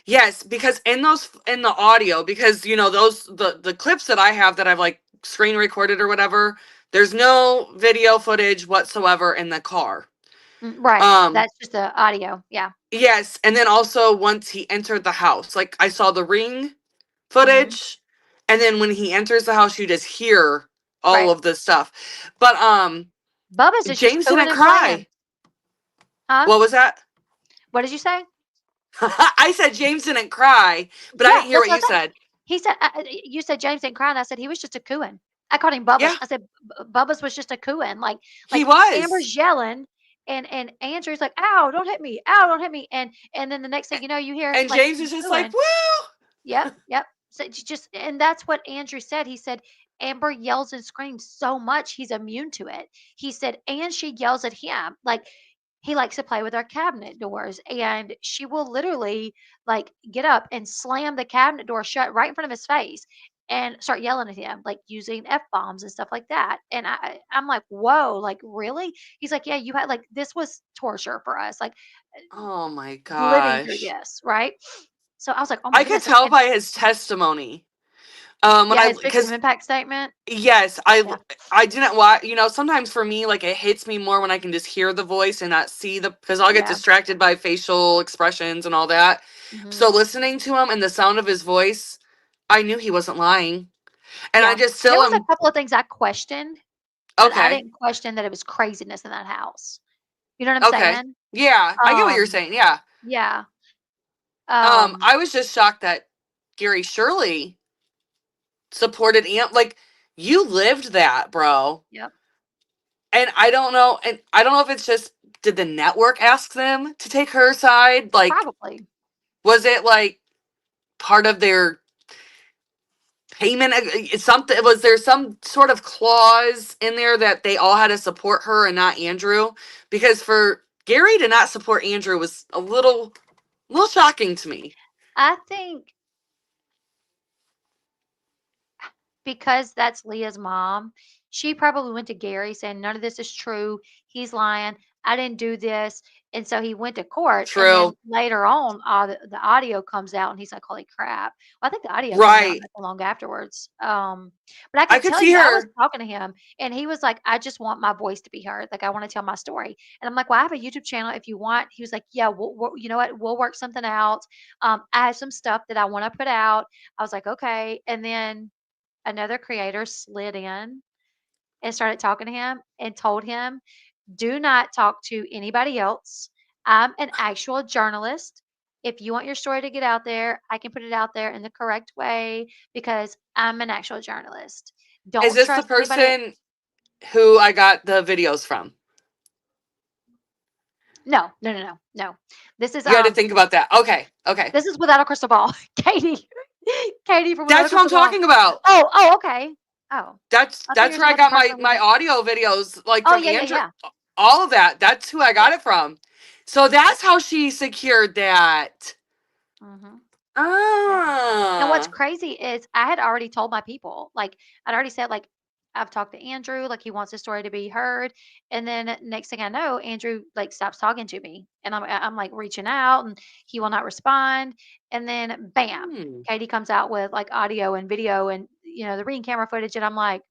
Yes, because in the audio, because you know those the clips that I have that I've like screen recorded or whatever, there's no video footage whatsoever in the car. Right. Um, That's just the audio. Yeah. yes, and then also once he entered the house, like I saw the ring Mhm. footage, and then when he enters the house, you just hear all Right. of this stuff. But Bubba's is just James cooing didn't and playing. cry. Huh? What was that? What did you say? I said James didn't cry, but I Yeah, didn't hear that's what what you I said. said. He said, you said James didn't cry, and I said he was just a cooing. I called him Bubba's. Yeah, I said Bubba's was just a cooing. he Like was. Amber's yelling, and Andrew's like, "Ow, don't hit me! Ow, don't hit me!" And then the next thing you know, you hear And like James him is just like, cooing. woo! Yep. So just and that's what Andrew said. He said Amber yells and screams so much he's immune to it. He said, and she yells at him. Like he likes to play with our cabinet doors and she will literally like get up and slam the cabinet door shut right in front of his face and start yelling at him, like using F bombs and stuff like that. And I'm like, whoa, like really? He's like, yeah, you had like this was torture for us, like Oh my living through gosh. this, right? So I was like, oh my I could goodness. tell And by his testimony. When yeah, I his victim because impact statement. yes, Yeah, I didn't watch. You know, sometimes for me, like it hits me more when I can just hear the voice and not see the because I'll get yeah, distracted by facial expressions and all that. mhm, So listening to him and the sound of his voice, I knew he wasn't lying, and I yeah. just There still was a am couple of things I questioned, but I okay. didn't question that it was craziness in that house. You know what I'm Okay, saying? yeah, I get what you're Um, saying. Yeah, yeah. Um, I was just shocked that Gary Shirley supported Amp. Like you lived that, bro. yep, And I don't know if it's just did the network ask them to take her side? Like, probably. was it like part of their payment? Something was there some sort of clause in there that they all had to support her and not Andrew? Because for Gary to not support Andrew was a little shocking to me. I think because that's Leah's mom, she probably went to Gary saying, "None of this is true. He's lying. I didn't do this." And so he went to court, and then True. later on, the audio comes out, and he's like, "Holy crap!" Well, I think the audio came out Right. not too long afterwards. But I I could could tell see you, I was her. talking to him, and he was like, "I just want my voice to be heard. Like, I want to tell my story." And I'm like, "Well, I have a YouTube channel if you want." He was like, "Yeah, you know what? We'll work something out. I have some stuff that I want to put out." I was like, "Okay," and then another creator slid in and started talking to him and told him, "Do not talk to anybody else. I'm an actual journalist. If you want your story to get out there, I can put it out there in the correct way because I'm an actual journalist. Is Don't this the trust anybody else." person who I got the videos from? No. This is You had to think about that. Okay. Okay. this is without a crystal ball. Katie. Katie from Without a That's what I'm Crystal Ball. talking about. Oh, okay. Oh, I thought you That's were where talking I about the got person with my the. audio videos like Oh, from yeah, yeah, Andrew, yeah. all of that. That's who I got Yep. it from. So Yep. that's how she secured that. Mhm. And what's Ah. crazy is I had already told my people, like, I'd already said, like, I've talked to Andrew, like, he wants his story to be heard. And then next thing I know, Andrew, like, stops talking to me. And I'm like reaching out and he will not respond. And then bam, Hmm. Katie comes out with like audio and video and, the ring camera footage. And I'm like,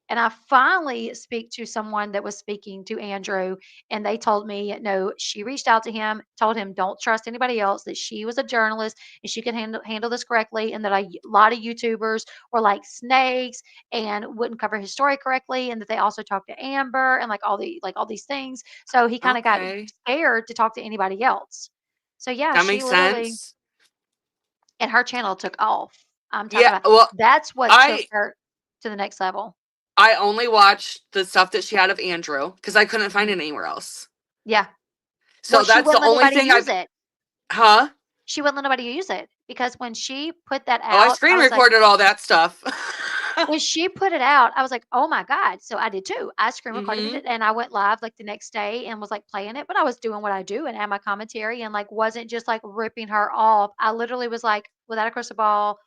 and I finally speak to someone that was speaking to Andrew, and they told me, no, she reached out to him, told him, don't trust anybody else, that she was a journalist and she could handle this correctly, and that a lot of YouTubers were like snakes and wouldn't cover his story correctly, and that they also talked to Amber and like all these things. So he kind of got Okay. scared to talk to anybody else. So yeah, That she makes literally, sense. and her channel took off. I'm talking Yeah. about Well, that's what took I her to the next level. I only watched the stuff that she had of Andrew because I couldn't find Mhm. it anywhere else. Yeah. Well, So she that's the wouldn't let only nobody thing use I've. it. Huh? She wouldn't let nobody use it because when she put that Oh, I out, I screen was like, recorded all that stuff. when she put it out, I was like, "Oh my god." So I did too. I screen recorded Mm-hmm. it and I went live like the next day and was like playing it, but I was doing what I do and had my commentary and like wasn't just like ripping her off. I literally was like, without a crystal ball,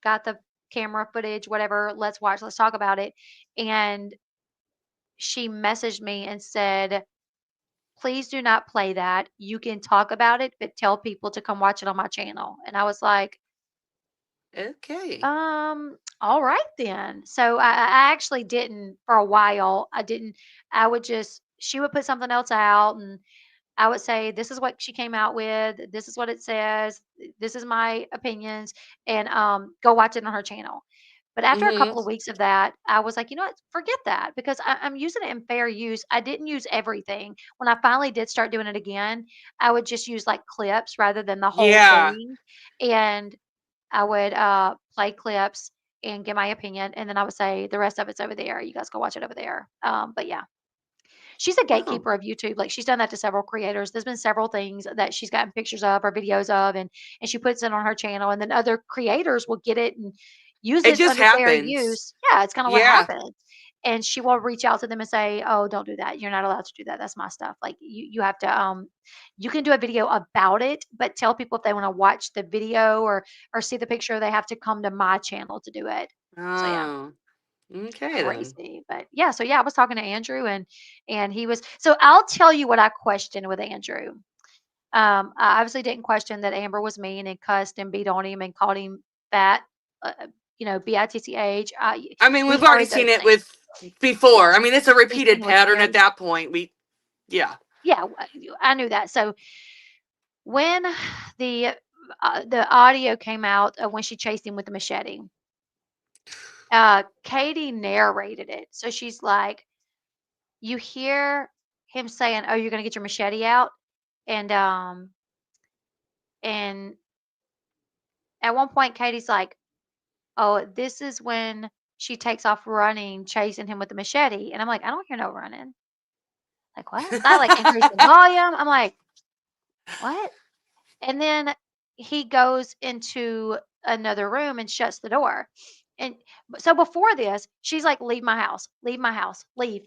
got the camera footage, whatever, let's watch, let's talk about it. And she messaged me and said, please do not play that. You can talk about it, but tell people to come watch it on my channel. And I was like, Okay. all right then. So I actually didn't for a while. I didn't, I would just, she would put something else out and I would say, this is what she came out with. This is what it says. This is my opinions. And go watch it on her channel. But after a Mm-hmm. couple of weeks of that, I was like, you know what? Forget that because I'm using it in fair use. I didn't use everything. When I finally did start doing it again, I would just use like clips rather than the whole Yeah. thing. And I would play clips and give my opinion. And then I would say, the rest of it's over there. You guys go watch it over there. But yeah, she's a Oh. gatekeeper of YouTube. Like she's done that to several creators. There's been several things that she's gotten pictures of or videos of, and she puts it on her channel, and then other creators will get it and use It it just under fair happens. use. Yeah, it's kind of what Yeah. happens. And she will reach out to them and say, "Oh, don't do that. You're not allowed to do that. That's my stuff. Like you have to you can do a video about it, but tell people if they want to watch the video or see the picture, they have to come to my channel to do it." So yeah, Oh. Okay then. crazy. But yeah, so yeah, I was talking to Andrew and he was, so I'll tell you what I questioned with Andrew. I obviously didn't question that Amber was mean and cussed and beat on him and called him fat, bitch. I mean, We we've already heard those seen it things. with Yeah, before. I mean, it's a we've repeated seen with pattern at kids. that point. Yeah. Yeah, I knew that. So when the the audio came out of when she chased him with the machete, Katie narrated it. So she's like, you hear him saying, "Oh, you're gonna get your machete out," and and at one point, Katie's like, "Oh, this is when she takes off running, chasing him with the machete," and I'm like, "I don't hear no running." Like what? So I like increase the volume. I'm like, "What?" And then he goes into another room and shuts the door. And so before this, she's like, leave my house, leave,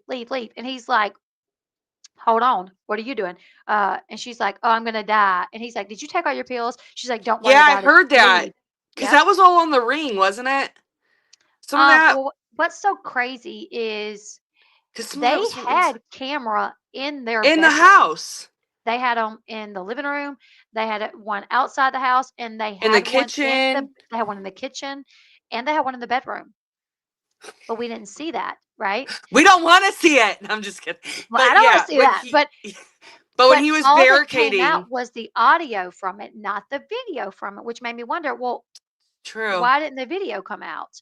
leave, leave," and he's like, hold on, what are you doing? And she's like, oh, I'm gonna die. And he's like, did you take all your pills? She's like, don't worry Yeah, I about it. heard that. Leave. Because Yep. that was all on the ring, wasn't it? Some of that. Well, what's so crazy is Because some of that they was from had camera in their in the bedroom. house, They had them in the living room. They had one outside the house, and in the kitchen. they had one in the kitchen, and they had one in the bedroom. But we didn't see that, right? We don't want to see it. I'm just kidding. Well, I But don't want to yeah, see that. but when But he was all that came barricading, out was the audio from it, not the video from it, which made me wonder, well, true. why didn't the video come out?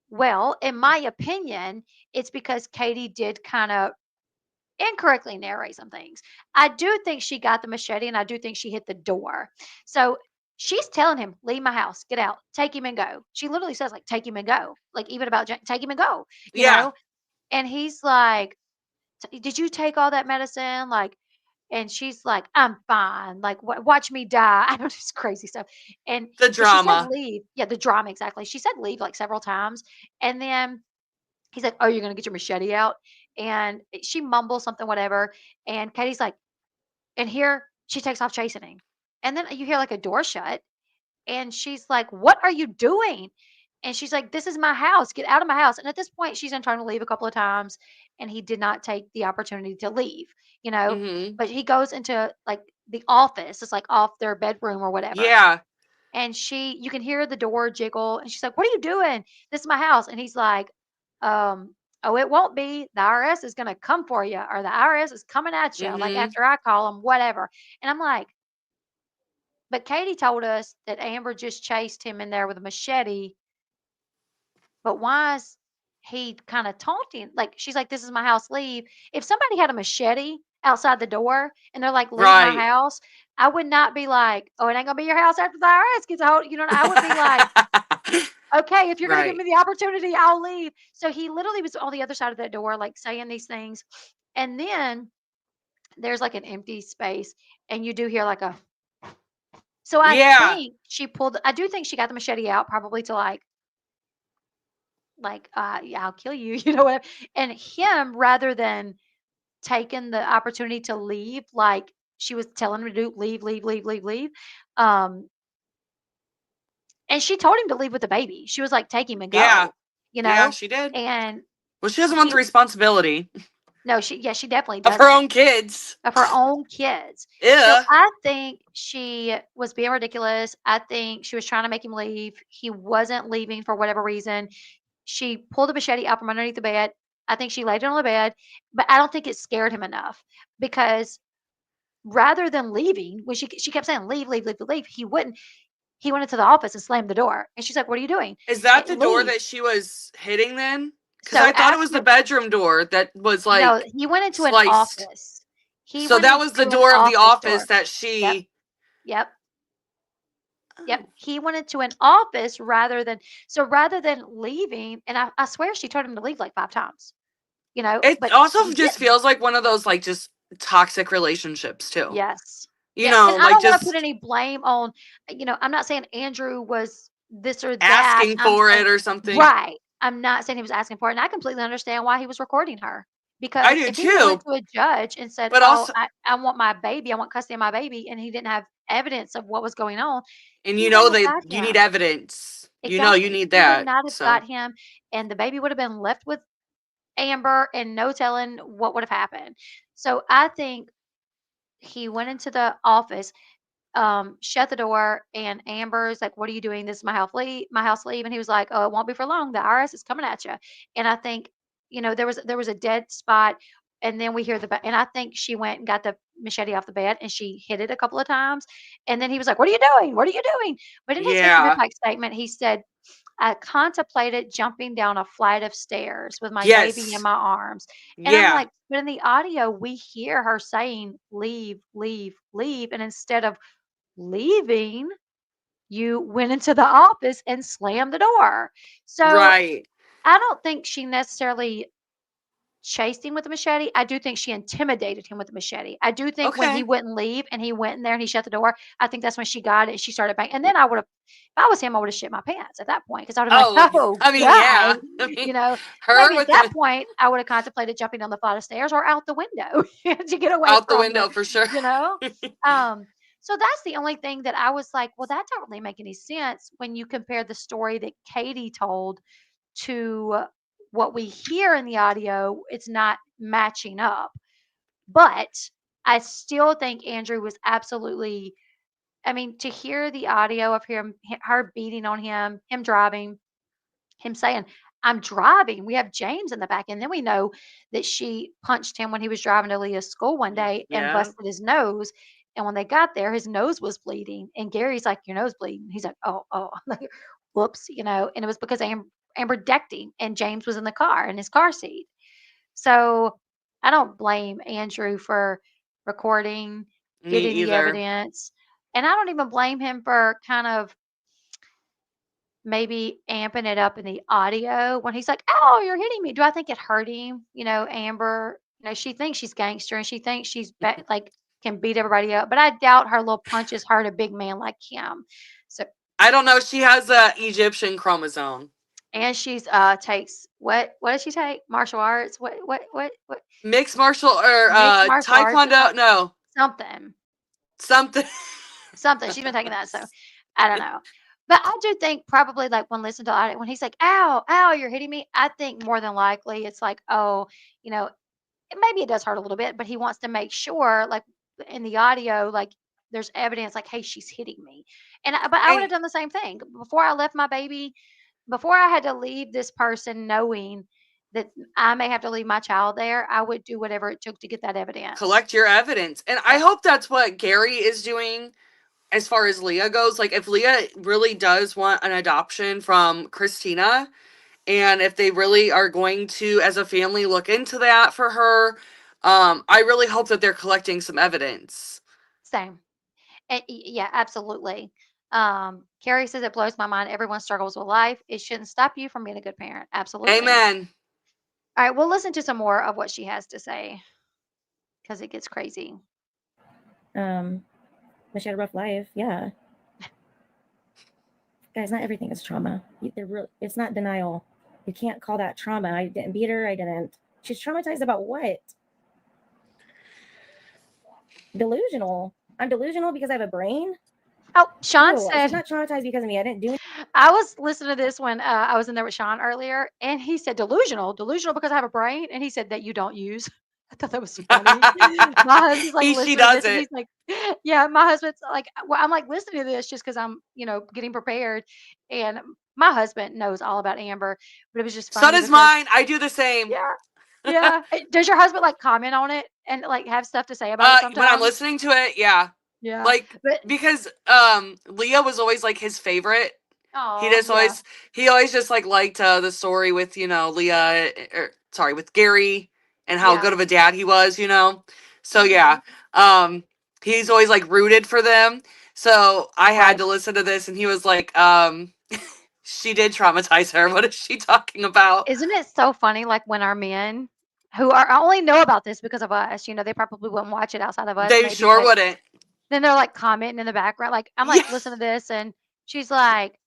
Well, in my opinion, it's because Katie did kind of incorrectly narrate some things. I do think she got the machete and I do think she hit the door. So she's telling him, leave my house, get out, take him and go. She literally says, like, take him and go. Like, even about take him and go, you Yeah, know? And he's like, did you take all that medicine? Like, and she's like, I'm fine. Like, watch me die. I don't know, it's crazy stuff. And the so she said, drama. leave. Yeah, the drama, exactly. She said, leave like several times. And then he's like, oh, you're going to get your machete out. And she mumbles something, whatever. And Katie's like, and here she takes off chasing him. And then you hear like a door shut. And she's like, "What are you doing?" And she's like, "This is my house. Get out of my house." And at this point, she's been trying to leave a couple of times, and he did not take the opportunity to leave, you know. Mm-hmm. But he goes into like the office, it's like off their bedroom or whatever. Yeah. And you can hear the door jiggle, and she's like, "What are you doing? This is my house." And he's like, "Oh, it won't be. The IRS is gonna come for you, or the IRS is coming at you, like Mm-hmm. after I call them, whatever." And I'm like, but Katie told us that Amber just chased him in there with a machete, but why is he kind of taunting? Like, she's like, "This is my house, leave." If somebody had a machete outside the door and they're like, "Leave my Right. house," I would not be like, "Oh, it ain't gonna be your house after the IRS gets a hold." I would be like, "Okay, if you're gonna give Right. me the opportunity, I'll leave." So he literally was on the other side of that door, like saying these things. And then there's like an empty space, and you do hear like a, so Yeah. I do think she got the machete out probably to yeah, I'll kill you, whatever. And him, rather than taking the opportunity to leave, like she was telling him to do, leave, leave, leave, leave, leave. Um, and she told him to leave with the baby. She was like, "Take him and Yeah. go," Yeah, she did. and Well, she doesn't want he, the responsibility no, she definitely of her doesn't, own kids. of her own kids. So Yeah. I think she was being ridiculous. I think she was trying to make him leave. He wasn't leaving for whatever reason. She pulled the machete out from underneath the bed. I think she laid it on the bed, but I don't think it scared him enough, because rather than leaving, when she kept saying, "Leave, leave, leave, leave," he wouldn't. He went into the office and slammed the door, and she's like, "What are you doing?" Is that the door Leave. that she was hitting then? Because So I thought it was the after, bedroom door that was no, like he went into an sliced. office. He So went that was the into an door of the office office door. that Yep, she. yep, yep. Oh. He went into an office rather than leaving, and I swear she told him to leave like 5 times, It but also he just didn't. feels like one of those like just toxic relationships too. Yes. You Yes, know, and I like don't wanna put just any blame on, I'm not saying Andrew was this or that. asking I'm for saying, it or something. right. I'm not saying he was asking for it, and I completely understand why he was recording her. I Because do if he would've too. went to a judge and said, But "Oh, also, I want my baby, I want custody of my baby," and he didn't have evidence of what was going on, and he you wouldn't know have that got you need him. evidence. You know you Exactly. need He would that. not have So got him, and the baby would have been left with Amber, and no telling what would have happened. So I think he went into the office, shut the door, and Amber's like, "What are you doing? This is my house, leave." And he was like, "Oh, it won't be for long. The IRS is coming at you." And I think, there was a dead spot, and then we hear and I think she went and got the machete off the bed, and she hit it a couple of times. And then he was like, "What are you doing? What are you doing?" But in his victim yeah. impact statement, he said, "I contemplated jumping down a flight of stairs with my baby in Yes. my arms." And I'm Yeah. like, but in the audio, we hear her saying, "Leave, leave, leave." And instead of leaving, you went into the office and slammed the door. So Right. I don't think she necessarily chased him with a machete. I do think she intimidated him with a machete. I do think when he Okay. wouldn't leave and he went in there and he shut the door, I think that's when she got it and she started banging. And then if I was him, I would have shit my pants at that point, because I would have been Oh, like, "Oh I mean, God," yeah. I mean, you know. her Maybe at with that the point I would have contemplated jumping down the flight of stairs or out the window to get away out the from the, window for sure. you know. Um, so that's the only thing that I was like, well, that don't really make any sense when you compare the story that Katie told to what we hear in the audio. It's not matching up. But I still think Andrew was absolutely, I mean, to hear the audio of her beating on him driving, him saying, "I'm driving." We have James in the back, and then we know that she punched him when he was driving to Leah's school one day and Yeah. busted his nose. And when they got there, his nose was bleeding. And Gary's like, "Your nose bleeding." He's like, "Oh, oh," like, whoops, And it was because Amber decked him, and James was in the car in his car seat. So I don't blame Andrew for recording, Me getting the either. evidence. And I don't even blame him for kind of maybe amping it up in the audio when he's like, "Oh, you're hitting me." Do I think it hurt him? Amber, she thinks she's gangster and she thinks she's like can beat everybody up, but I doubt her little punches hurt a big man like him. So, I don't know. She has a Egyptian chromosome. and she's takes what does she take? Martial arts? What Mixed martial or mixed martial arts or taekwondo? No. something. Something. Something. She's been taking that. So I don't know. But I do think probably like when he's like, ow, ow, you're hitting me. I think more than likely it's like, oh, you know, maybe it does hurt a little bit, but he wants to make sure, like in the audio, like there's evidence, like, hey, she's hitting me. But I would have And done the same thing before I left my baby, before I had to leave this person, knowing that I may have to leave my child there. I would do whatever it took to get that evidence. collect your evidence. And I Yep. hope that's what Gary is doing as far as Leah goes. Like, if Leah really does want an adoption from Kristina, and if they really are going to, as a family, look into that for her, I really hope that they're collecting some evidence. Same. Yeah, absolutely. Carrie says it blows my mind. Everyone struggles with life. It shouldn't stop you from being a good parent. Absolutely. Amen. All right, we'll listen to some more of what she has to say because it gets crazy. But she had a rough life. Yeah. Guys, not everything is trauma. It's not denial. You can't call that trauma. I didn't beat her. I didn't. She's traumatized about what? Delusional. I'm delusional because I have a brain. Oh, Sean No, said, she's not traumatized because of me. I didn't do anything. I was listening to this when I was in there with Sean earlier, and he said, delusional because I have a brain. And he said that you don't use. I thought that was funny. My husband's like She listening to does this, and it. he's like, yeah, my husband's like, well, I'm like listening to this just because I'm, getting prepared. And my husband knows all about Amber, but it was just So funny does because, mine. I do the same. yeah, yeah. Does your husband like comment on it and like have stuff to say about it When I'm sometimes? listening to it, yeah. Yeah. Like, But, because Leah was always like his favorite. He oh, just yeah. always just like liked the story with, Leah, with Gary, and how Yeah. good of a dad he was, So Mhm. yeah, he's always like rooted for them. So I had Right. to listen to this, and he was like, she did traumatize her. What is she talking about? Isn't it so funny, like, when our men who are only know about this because of us, they probably wouldn't watch it outside of us They maybe, sure but wouldn't. then they're, like, commenting in the background, like, I'm, like, Yeah. listening to this, and she's like,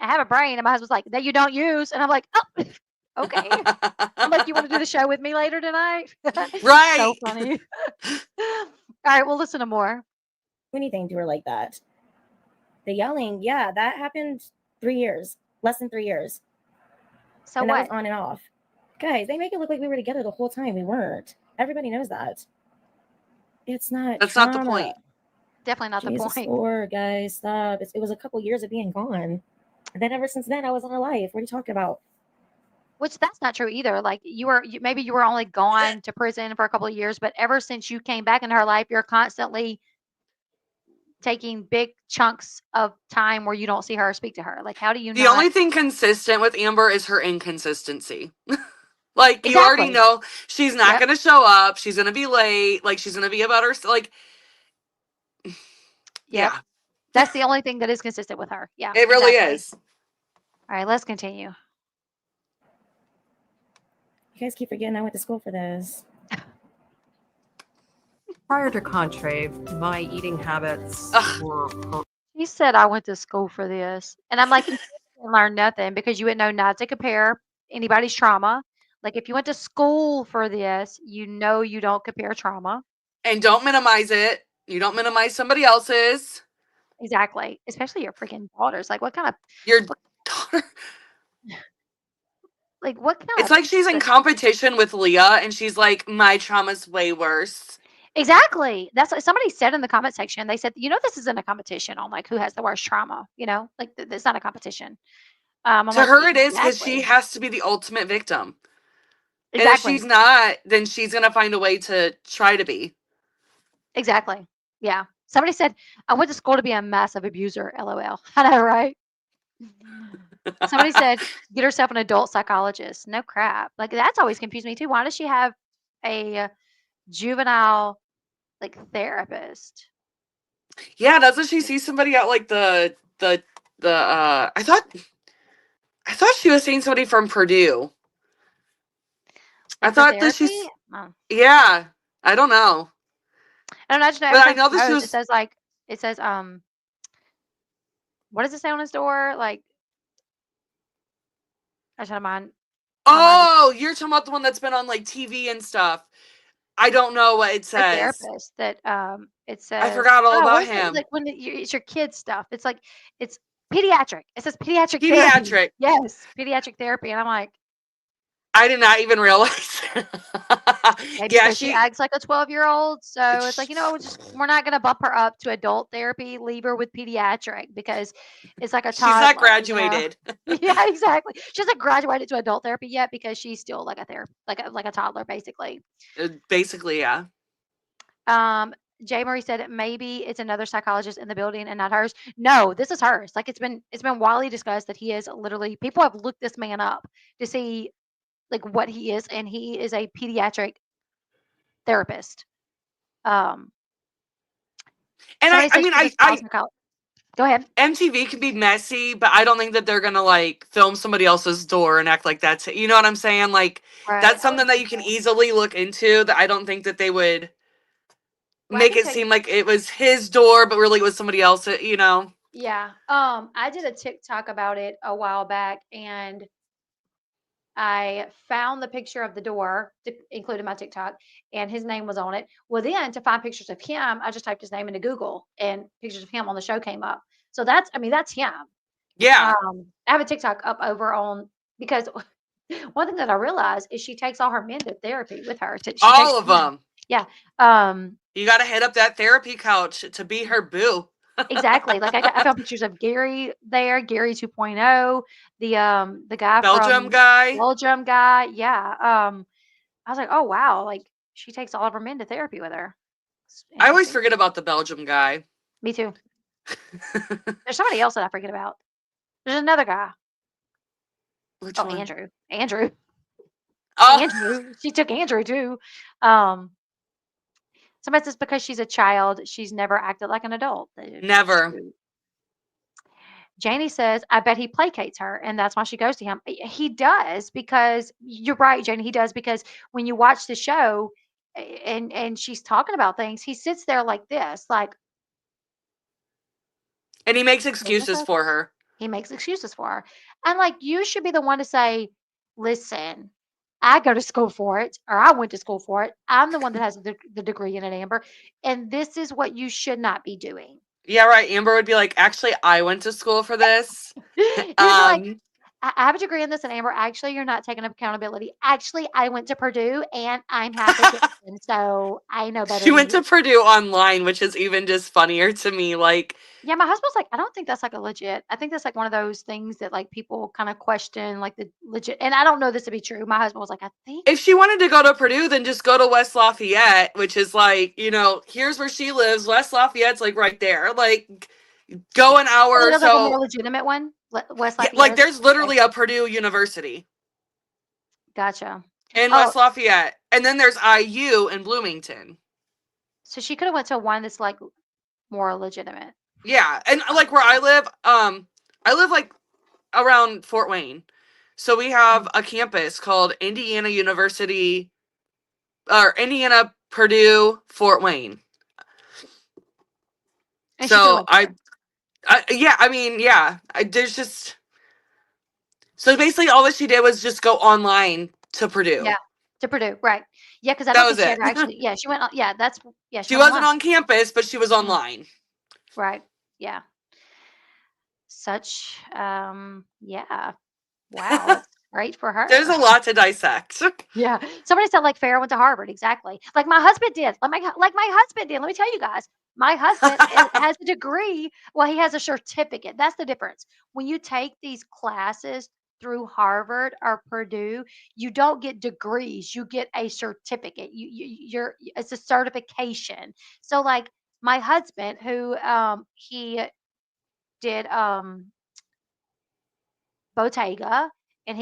"I have a brain," and my husband's like, "That you don't use," and I'm like, "Oh, okay." I'm like, "You wanna do the show with me later tonight?" So Right. funny. Alright, we'll listen to more. Anything to her like that. The yelling, yeah, that happened 3 years, less than 3 years. So And that was what? on and off. Guys, they make it look like we were together the whole time. We weren't. Everybody knows that. It's not That's not the trauma. point. Definitely not the Jesus point. Lord, guys, stop. It was a couple years of being gone. And then ever since then, I was on her life. What are you talking about? Which that's not true either, like, maybe you were only gone to prison for a couple of years, but ever since you came back into her life, you're constantly taking big chunks of time where you don't see her or speak to her. Like, how do you The not? only thing consistent with Amber is her inconsistency. Like, you already Exactly. know she's not Yep. going to show up. She's going to be late. Like, she's going to be about her. Like, Yep. yeah, That's the only thing that is consistent with her. Yeah, it really exactly. is. All right, let's continue. You guys keep forgetting I went to school for this. Prior to Contrave, my eating habits Ugh. were She said I went to school for this. And I'm like, you didn't learn nothing because you would know not to compare anybody's trauma. Like, if you went to school for this, you don't compare trauma. And don't minimize it. You don't minimize somebody else's. Exactly. Especially your freaking daughters. Like, Your what daughter. what kind It's of like she's in person? competition with Leah, and she's like, my trauma's way worse. Exactly. That's what somebody said in the comment section. They said, this isn't a competition on like who has the worst trauma, like it's not a competition. I'm To like, her, it is, because she exactly. has to be the ultimate victim. And if Exactly. she's not, then she's going to find a way to try to be. Exactly. Yeah. Somebody said, I went to school to be a massive abuser. LOL. I know, right? Somebody said, get herself an adult psychologist. No crap. Like, that's always confused me too. Why does she have a juvenile like therapist? Yeah, doesn't she see somebody at like I thought she was seeing somebody from Purdue. I Like for thought that therapy? she's Oh. yeah. I don't know. I don't know. I just know every But I time know she that she goes, was it says, what does it say on his door? Like, I just had my mind. Oh, you're talking about the one that's been on like TV and stuff. I don't know what it a says. therapist that it I says, forgot all oh, what about is it? him. Like when it's your kids stuff. It's like it's pediatric. It says pediatric therapy. Pediatric. Yes, pediatric therapy. And I'm like, I did not even realize. maybe Yeah, because she acts like a 12-year-old. So it's like, we're not gonna bump her up to adult therapy, leave her with pediatric because it's like a she's not toddler. graduated. Yeah, exactly. She hasn't graduated to adult therapy yet because she's still like a like a toddler, basically. Basically, yeah. Jay Marie said maybe it's another psychologist in the building and not hers. No, this is hers. Like it's been widely discussed that he is literally people have looked this man up to see like what he is, and he is a pediatric therapist. Um, And somebody I said mean, she's a child psychologist. Go ahead. MTV can be messy, but I don't think that they're gonna like film somebody else's door and act like that's it. You know what I'm saying? Like Right. that's I would something that think you can so. easily look into. That I don't think that they would Well, I make can it tell you. seem like it was his door, but really it was somebody else. You know? Yeah. I did a TikTok about it a while back, and I found the picture of the door to include in my TikTok, and his name was on it. Well, then to find pictures of him, I just typed his name into Google, and pictures of him on the show came up. So that's him. Yeah, I have a TikTok up over on because one thing that I realized is she takes all her men to therapy with her. She takes all of men. them. Yeah. Um, You got to hit up that therapy couch to be her boo. exactly. Like I found pictures of Gary there, Gary 2.0, the guy Belgium from guy. Belgium guy. Yeah. I was like, "Oh, wow." Like, she takes all of her men to therapy with her. It's I always interesting. forget about the Belgium guy. Me too. There's somebody else that I forget about. There's another guy. Which Oh, one? Andrew. Andrew. Oh, Andrew. She took Andrew too. Um, somebody says because she's a child, she's never acted like an adult. never. Shoot. Janie says, I bet he placates her, and that's why she goes to him. He does because you're right, Janie. He does because when you watch the show and she's talking about things, he sits there like this, like, And he makes business excuses as for her. he makes excuses for her. And like you should be the one to say, listen, I go to school for it, or I went to school for it. I'm the one that has the degree in it, Amber. And this is what you should not be doing. Yeah, right. Amber would be like, actually, I went to school for this. You'd be like, I have a degree in this, and Amber, actually, you're not taking accountability. Actually, I went to Purdue and I'm half Egyptian, so I know better she than went to you. Purdue online, which is even just funnier to me. Like, Yeah, my husband's like, I don't think that's like a legit. I think that's like one of those things that like people kind of question, like the legit. And I don't know this to be true. My husband was like, I think. if she wanted to go to Purdue, then just go to West Lafayette, which is like, here's where she lives. West Lafayette's like right there. Like, go an hour Oh, or there's like a more so. legitimate one, West Yeah, Lafayette. like Is there's okay, literally a Purdue University gotcha. in Oh, West Lafayette, and then there's IU in Bloomington. so she could have went to one that's like more legitimate. Yeah, and like where I live like around Fort Wayne. So we have Mhm. a campus called Indiana University or Indiana Purdue Fort Wayne. And she could have So went there. yeah, I mean, yeah, there's just so basically all that she did was just go online to Yeah, Purdue. to Purdue, right? Yeah, because I That don't was think she ever it. actually. Yeah, she went. Yeah, she She went wasn't online. on campus, but she was Mhm. online. Right. Yeah. Such. Yeah. Wow, that's great for There's her. a lot to dissect. Yeah. Somebody said like Farrah went to Harvard. Exactly. Like my husband did. Like my husband did. Let me tell you guys. My husband has a degree. Well, he has a certificate. That's the difference. When you take these classes through Harvard or Purdue, you don't get degrees. You get a certificate. You're it's a certification. So like my husband, who he did Bottega, and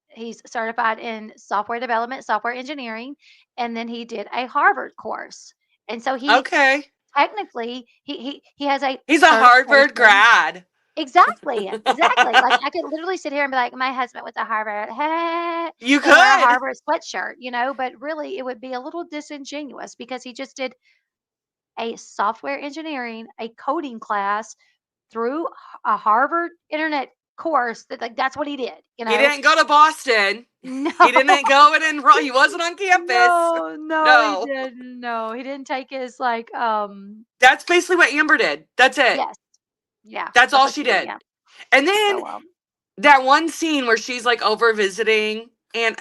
he's certified in software development, software engineering, and then he did a Harvard course. And so he Okay. technically he has a He's a Harvard certification. grad. Exactly, exactly. Like I could literally sit here and be like, my husband went to Harvard, You and wear a could. Harvard sweatshirt, but really it would be a little disingenuous because he just did a software engineering, a coding class through a Harvard internet course, that's what he did. You He know, didn't go to Boston. no, He didn't go and enroll. He wasn't on campus. no, he No. didn't. No, he didn't take his That's basically what Amber did. That's it. yes, yeah, That's that's all what she she did. did. Yeah. And then So that one scene where she's like over visiting, and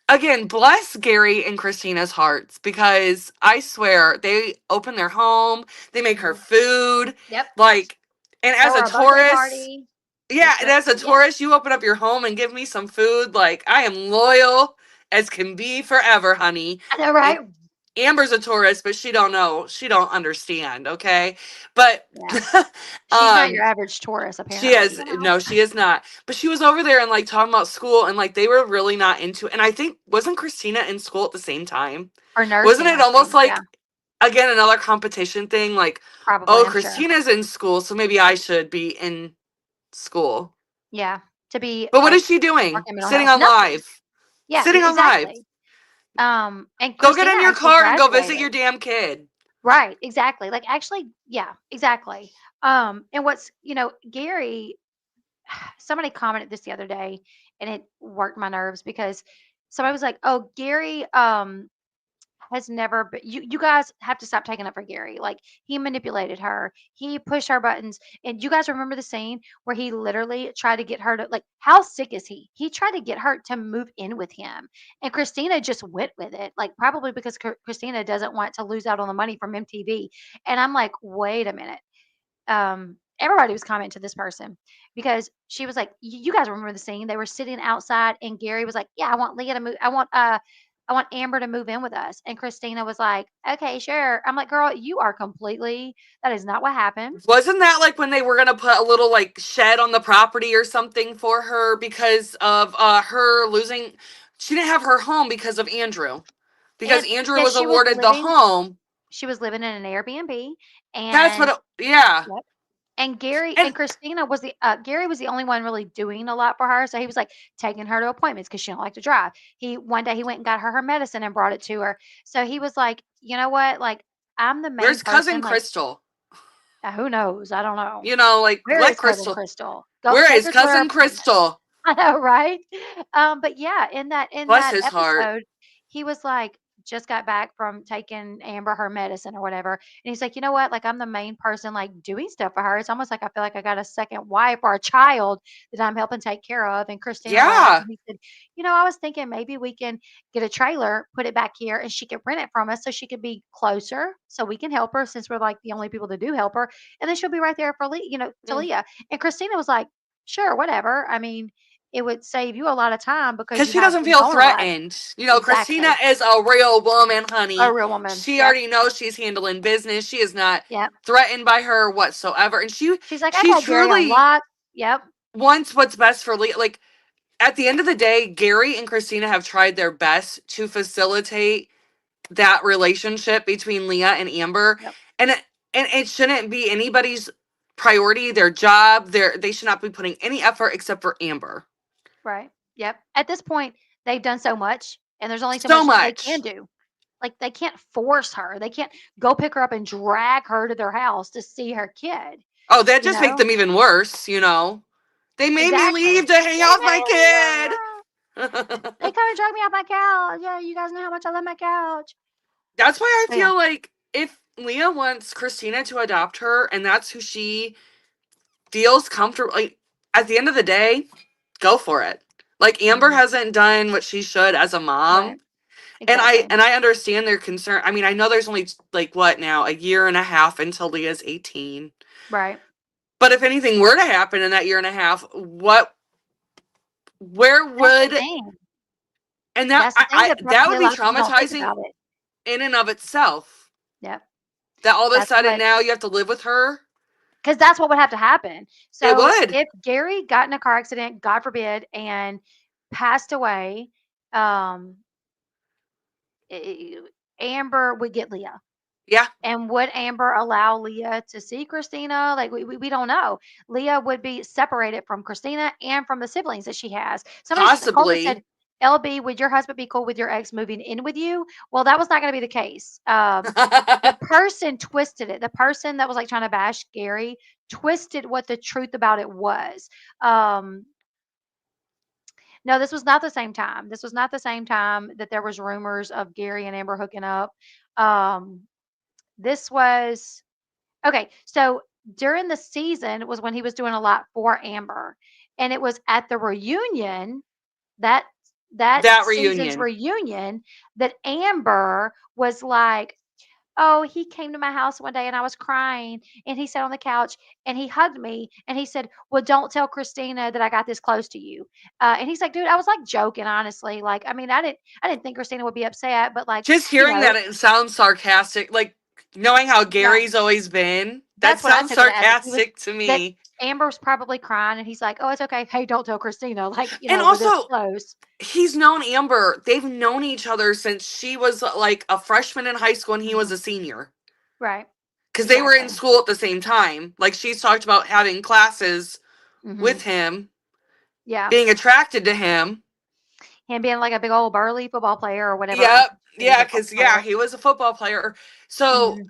again, bless Gary and Christina's hearts, because I swear they open their home, they make her mhm. food, Yep. like, and as Throw a her a birthday tourist, party. yeah, Just and as a yeah, tourist, you open up your home and give me some food, like, I am loyal as can be forever, honey. I know, right? And Amber's a tourist, but she don't know, she don't understand, okay? But Yeah. She's not your um average tourist, she apparently. has no, she is not. But she was over there and like talking about school, and like they were really not into it. And I think, wasn't Christina in school at the same time? Or Wasn't nursing, it I almost think. Yeah, like, again, another competition thing? Like, probably. oh, I'm sure. Christina's in school, so maybe I should be in school. Yeah, to be But what like is she doing? working mental Sitting health. on Nothing. live. Yeah, Sitting on live. exactly. And Go get Christina in your actually car and go visit graduated. your damn kid. Right, exactly. Like actually, yeah, exactly. And what's Gary, somebody commented this the other day, and it worked my nerves because somebody was like, "Oh, Gary, has never been, you guys have to stop taking up for Gary. Like he manipulated her. He pushed her buttons. And you guys remember the scene where he literally tried to get her to, like, how sick is he? He tried to get her to move in with him. And Christina just went with it. Like probably because Christina doesn't want to lose out on the money from MTV. And I'm like, wait a minute. Everybody was commenting to this person because she was like, You guys remember the scene? They were sitting outside, and Gary was like, "Yeah, I want Leah to move. I want Amber to move in with us." And Christina was like, "Okay, sure." I'm like, "Girl, you are completely. That is not what happened." Wasn't that like when they were gonna put a little like shed on the property or something for her because of her losing? She didn't have her home because of Andrew, because And Andrew because was awarded the home. she was living in an Airbnb, That's what. and Yeah, yep. And Gary and and Christina was the Gary was the only one really doing a lot for her. So he was like taking her to appointments because she don't like to drive. One day he went and got her medicine and brought it to her. So he was like, you know what? Like I'm the main where's cousin person. Like Crystal? who knows? I don't know. You know, like Where let is cousin Crystal. Crystal? Go Where take is her to her cousin appointment. Crystal? I know, right? But yeah, in Bless that his heart. episode, he was like, just got back from taking Amber her medicine or whatever, and he's like, you know what? Like, I'm the main person like doing stuff for her. It's almost like I feel like I got a second wife or a child that I'm helping take care of. And Christina laughed Yeah, and he said, I was thinking maybe we can get a trailer, put it back here, and she could rent it from us so she could be closer, so we can help her since we're like the only people that do help her, and then she'll be right there for to Leah. And Christina was like, sure, whatever. I mean, it would save you a lot of time because because you she have doesn't your feel own life. threatened. You know, Christina Exactly. is a real woman, A honey. real woman. She Yep. already knows she's handling business. She is not Yep. threatened by her whatsoever, and She's like, I she got Gary on truly lock. Yep. wants what's best for Leah. Like, at the end of the day, Gary and Christina have tried their best to facilitate that relationship between Leah and Amber, Yep. and it shouldn't be anybody's priority. Their job, they should not be putting any effort except for Amber. Right. Yep. At this point, they've done so much, and there's only so So much that they can much. do. Like they can't force her. They can't go pick her up and drag her to their house to see her kid. Oh, that You just make know. them even worse. You know, they made me Exactly. leave to hang out with my kid. They come and drag me off my couch. Yeah, you guys know how much I love my couch. That's why I So yeah. feel like if Leah wants Christina to adopt her, and that's who she feels comfortable, like, at the end of the day, go for it. Like, Amber Mhm. hasn't done what she should as a Right. mom, and Exactly. I understand their concern. I mean, I know there's only like what now, a year and a half until Leah's 18. Right. But if anything were to happen in that year and a half, where That's the would, thing. and That's the thing that that probably would a be lot of people don't think traumatizing about it. in and of itself. Yep. That all of a That's sudden what now you have to live with her. because that's what would have to happen. It So would. if Gary got in a car accident, God forbid, and passed away, um, Amber would get Leah. Yeah, And would Amber allow Leah to see Christina? Like we don't know. Leah would be separated from Christina and from the siblings that she has. Somebody Colton said possibly. Elle Bee, would your husband be cool with your ex moving in with you? Well, that was not going to be the case. The person twisted it. The person that was like trying to bash Gary twisted what the truth about it was. Um, no, this was not the same time. This was not the same time that there was rumors of Gary and Amber hooking up. Um, this was okay. So during the season was when he was doing a lot for Amber, and it was at the reunion that that That season's reunion. reunion that Amber was like, "Oh, he came to my house one day and I was crying and he sat on the couch and he hugged me and he said, "Well, don't tell Kristina that I got this close to you." And he's like, "Dude, I was like joking, honestly. Like, I mean, I didn't think Kristina would be upset, but like, Just you hearing know, that, it sounds sarcastic. Like, knowing how yeah, Gary's always been, that that's what I sounds took it as. He was sarcastic to that me. Amber's probably crying and he's like, "Oh, it's okay. Hey, don't tell Kristina." Like, And we're this also, close. he's known Amber. They've known each other since she was like a freshman in high school and he was Mhm. a senior. Right. Because they were in Exactly. school at the same time. Like, she's talked about having classes Mhm. with him, Yeah. being attracted to him. Him being like a big old burly football player or whatever. I Yep. think he was Yeah, a football because, yeah, player. he was a football player. So, Mhm.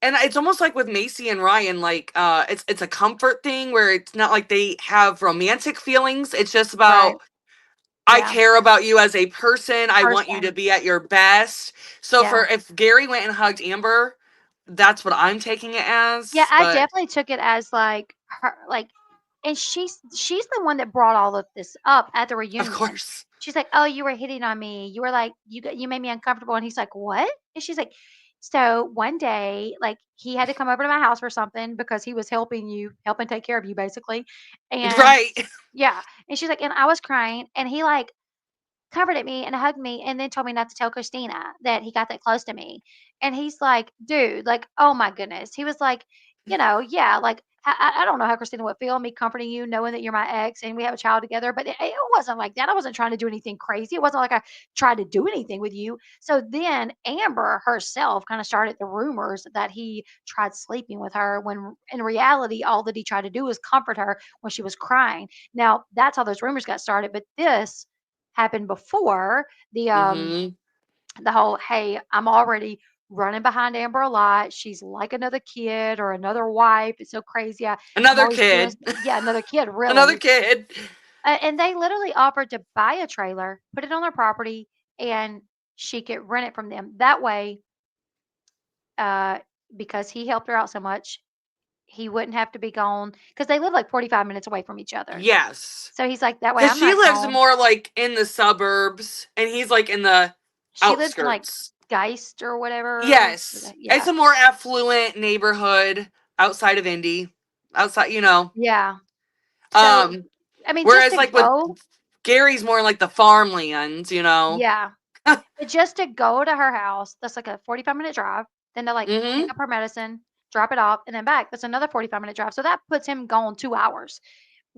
and it's almost like with Macy and Ryan, like, it's a comfort thing where it's not like they have romantic feelings. It's just Right. about, I Yeah. care about you as a person. I want you to Person. be at your best. So Yeah. for if Gary went and hugged Amber, that's what I'm taking it Yeah, as. I But definitely took it as like her like and she's the one that brought all of this up at the of reunion. course, She's like, "Oh, you were hitting on me. You were like you made me uncomfortable." And he's like, "What?" And she's like, "So one day, like he had to come over to my house for something because he was helping take care of you basically." And right. yeah, and she's like, "And I was crying and he like comforted me and hugged me and then told me not to tell Kristina that he got that close to me." And he's like, "Dude, like, oh my goodness." He was like, yeah, like, I don't know how Kristina would feel me comforting you, knowing that you're my ex and we have a child together, but it wasn't like that. I wasn't trying to do anything crazy. It wasn't like I tried to do anything with you. So then Amber herself kind of started the rumors that he tried sleeping with her when in reality, all that he tried to do was comfort her when she was crying. Now, that's how those rumors got started. But this happened before Hmm. the whole, "Hey, I'm already running behind Amber a lot. She's like another kid or another wife. It's so crazy. I'm Another always doing kid. yeah, another kid, Another really." kid. And they literally offered to buy a trailer, put it on their property, and she could rent it from them. That way, uh, because he helped her out so much, he wouldn't have to be gone because they live like 45 minutes away from each other. Yes. So he's like, "That way Because I'm she not lives gone." more like in the suburbs and he's like in the She lives in like outskirts. Geist or whatever. Yes. It's Yeah. a more affluent neighborhood outside of Indy. Outside, you know. Yeah. So, Um, I mean, just Whereas to like with go Gary's more like the farmlands, you know. yeah, but just to go to her house, that's like a 45-minute drive, then to, like, pick Hmm. up her medicine, drop it off, and then back, that's another 45-minute drive, so that puts him gone 2 hours.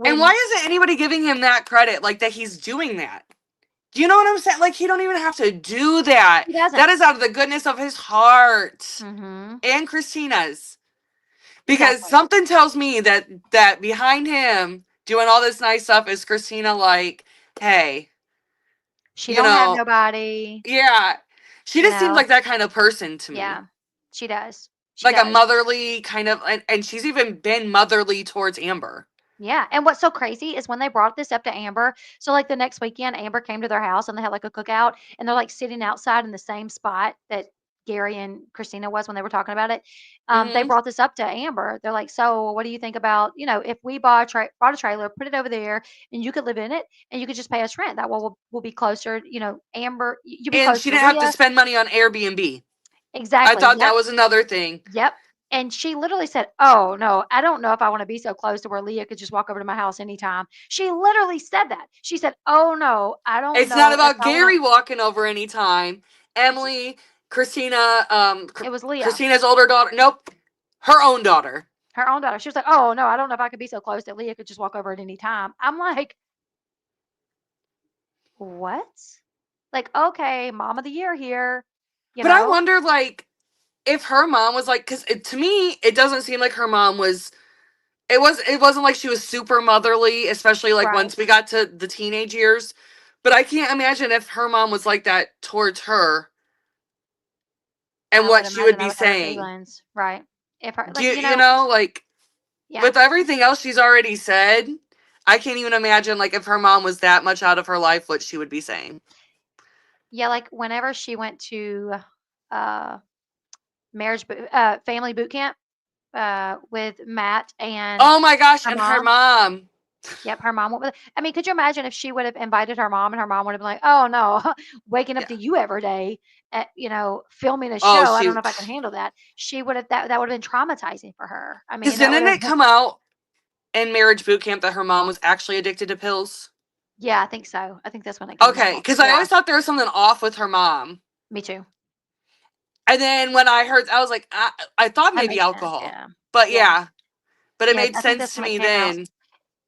And why When isn't anybody giving him that credit, like that he's doing that? Do you know what I'm saying? Like, he don't even have to do that. he doesn't. That is out of the goodness of his heart Mhm. and Christina's. Because Exactly. something tells me that behind him doing all this nice stuff is Christina. Like, hey, She you don't have know, nobody, yeah, she you just seems know? like that kind of person to me. Yeah. She does. She Like a does. motherly kind of, and she's even been motherly towards Amber. Yeah, and what's so crazy is when they brought this up to Amber, so, like, the next weekend, Amber came to their house, and they had, like, a cookout, and they're, like, sitting outside in the same spot that Gary and Christina was when they were talking about it. They Hmm. brought this up to Amber. They're like, "So, what do you think about, if we bought a trailer, put it over there, and you could live in it, and you could just pay us rent? That way we'll be closer, Amber, you'll be And closer she to didn't have to Leah." spend money on Airbnb. I Exactly. thought that Yep. was another thing. Yep. And she literally said, "Oh, no, I don't know if I wanna be so close to where Leah could just walk over to my house anytime." She literally said that. She said, "Oh, no, I don't It's not know if about I wanna." Gary walking over anytime. Emily, Christina, It was Leah, Christina's older daughter. Nope, her own daughter. her own daughter. She was like, "Oh, no, I don't know if I could be so close that Leah could just walk over at any time." I'm like, "What?" Like, "Okay, mom of the year here," you But I know? wonder, like, if her mom was like, because to me, it doesn't seem like her mom was. It wasn't like she was super motherly, especially like Right. once we got to the teenage years. But I can't imagine if her mom was like that towards her and I what would she would imagine that be with her saying. feelings, right? If her, Do like, you know, like, yeah, with everything else she's already said, I can't even imagine, like, if her mom was that much out of her life, what she would be saying. yeah. Like whenever she went to uh family boot camp with Matt and Oh my gosh, her and her mom. mom. Yep, her mom went with. I mean, could you imagine if she would have invited her mom and her mom would have been like, "Oh no, waking up Yeah. to you every day, at, filming a Oh, show. I don't know shoot. if I can handle that." She would have that would have been traumatizing for her. I Because mean, that would didn't have. it come out in marriage boot camp that her mom was actually addicted to pills? Yeah, I think so. I think that's when it came Okay, out. because I Yeah, always thought there was something off with her mom. me too. And then when I heard, I was like, I thought That maybe makes sense. alcohol. Yeah, But yeah, yeah, but it yeah. made I think sense that's to when it me came out. then.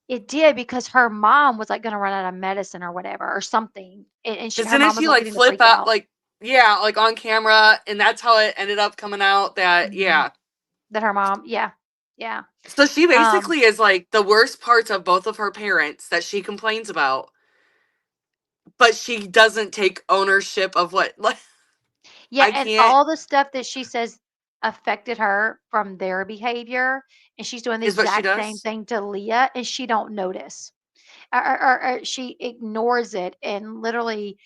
It did because her mom was like going to run out of medicine or whatever or something, and Because her didn't mom was she, like like, getting the flip freak out, out. like, yeah, like on camera, and that's how it ended up coming out that, Mhm. yeah. That her mom, yeah, yeah. So she Um, basically is, like, the worst parts of both of her parents that she complains about, but she doesn't take ownership of what, like, Yeah, I and can't, all the stuff that she says affected her from their behavior, and she's doing the is what she exact same does. thing to Leah, and she don't notice, or she ignores it, and literally,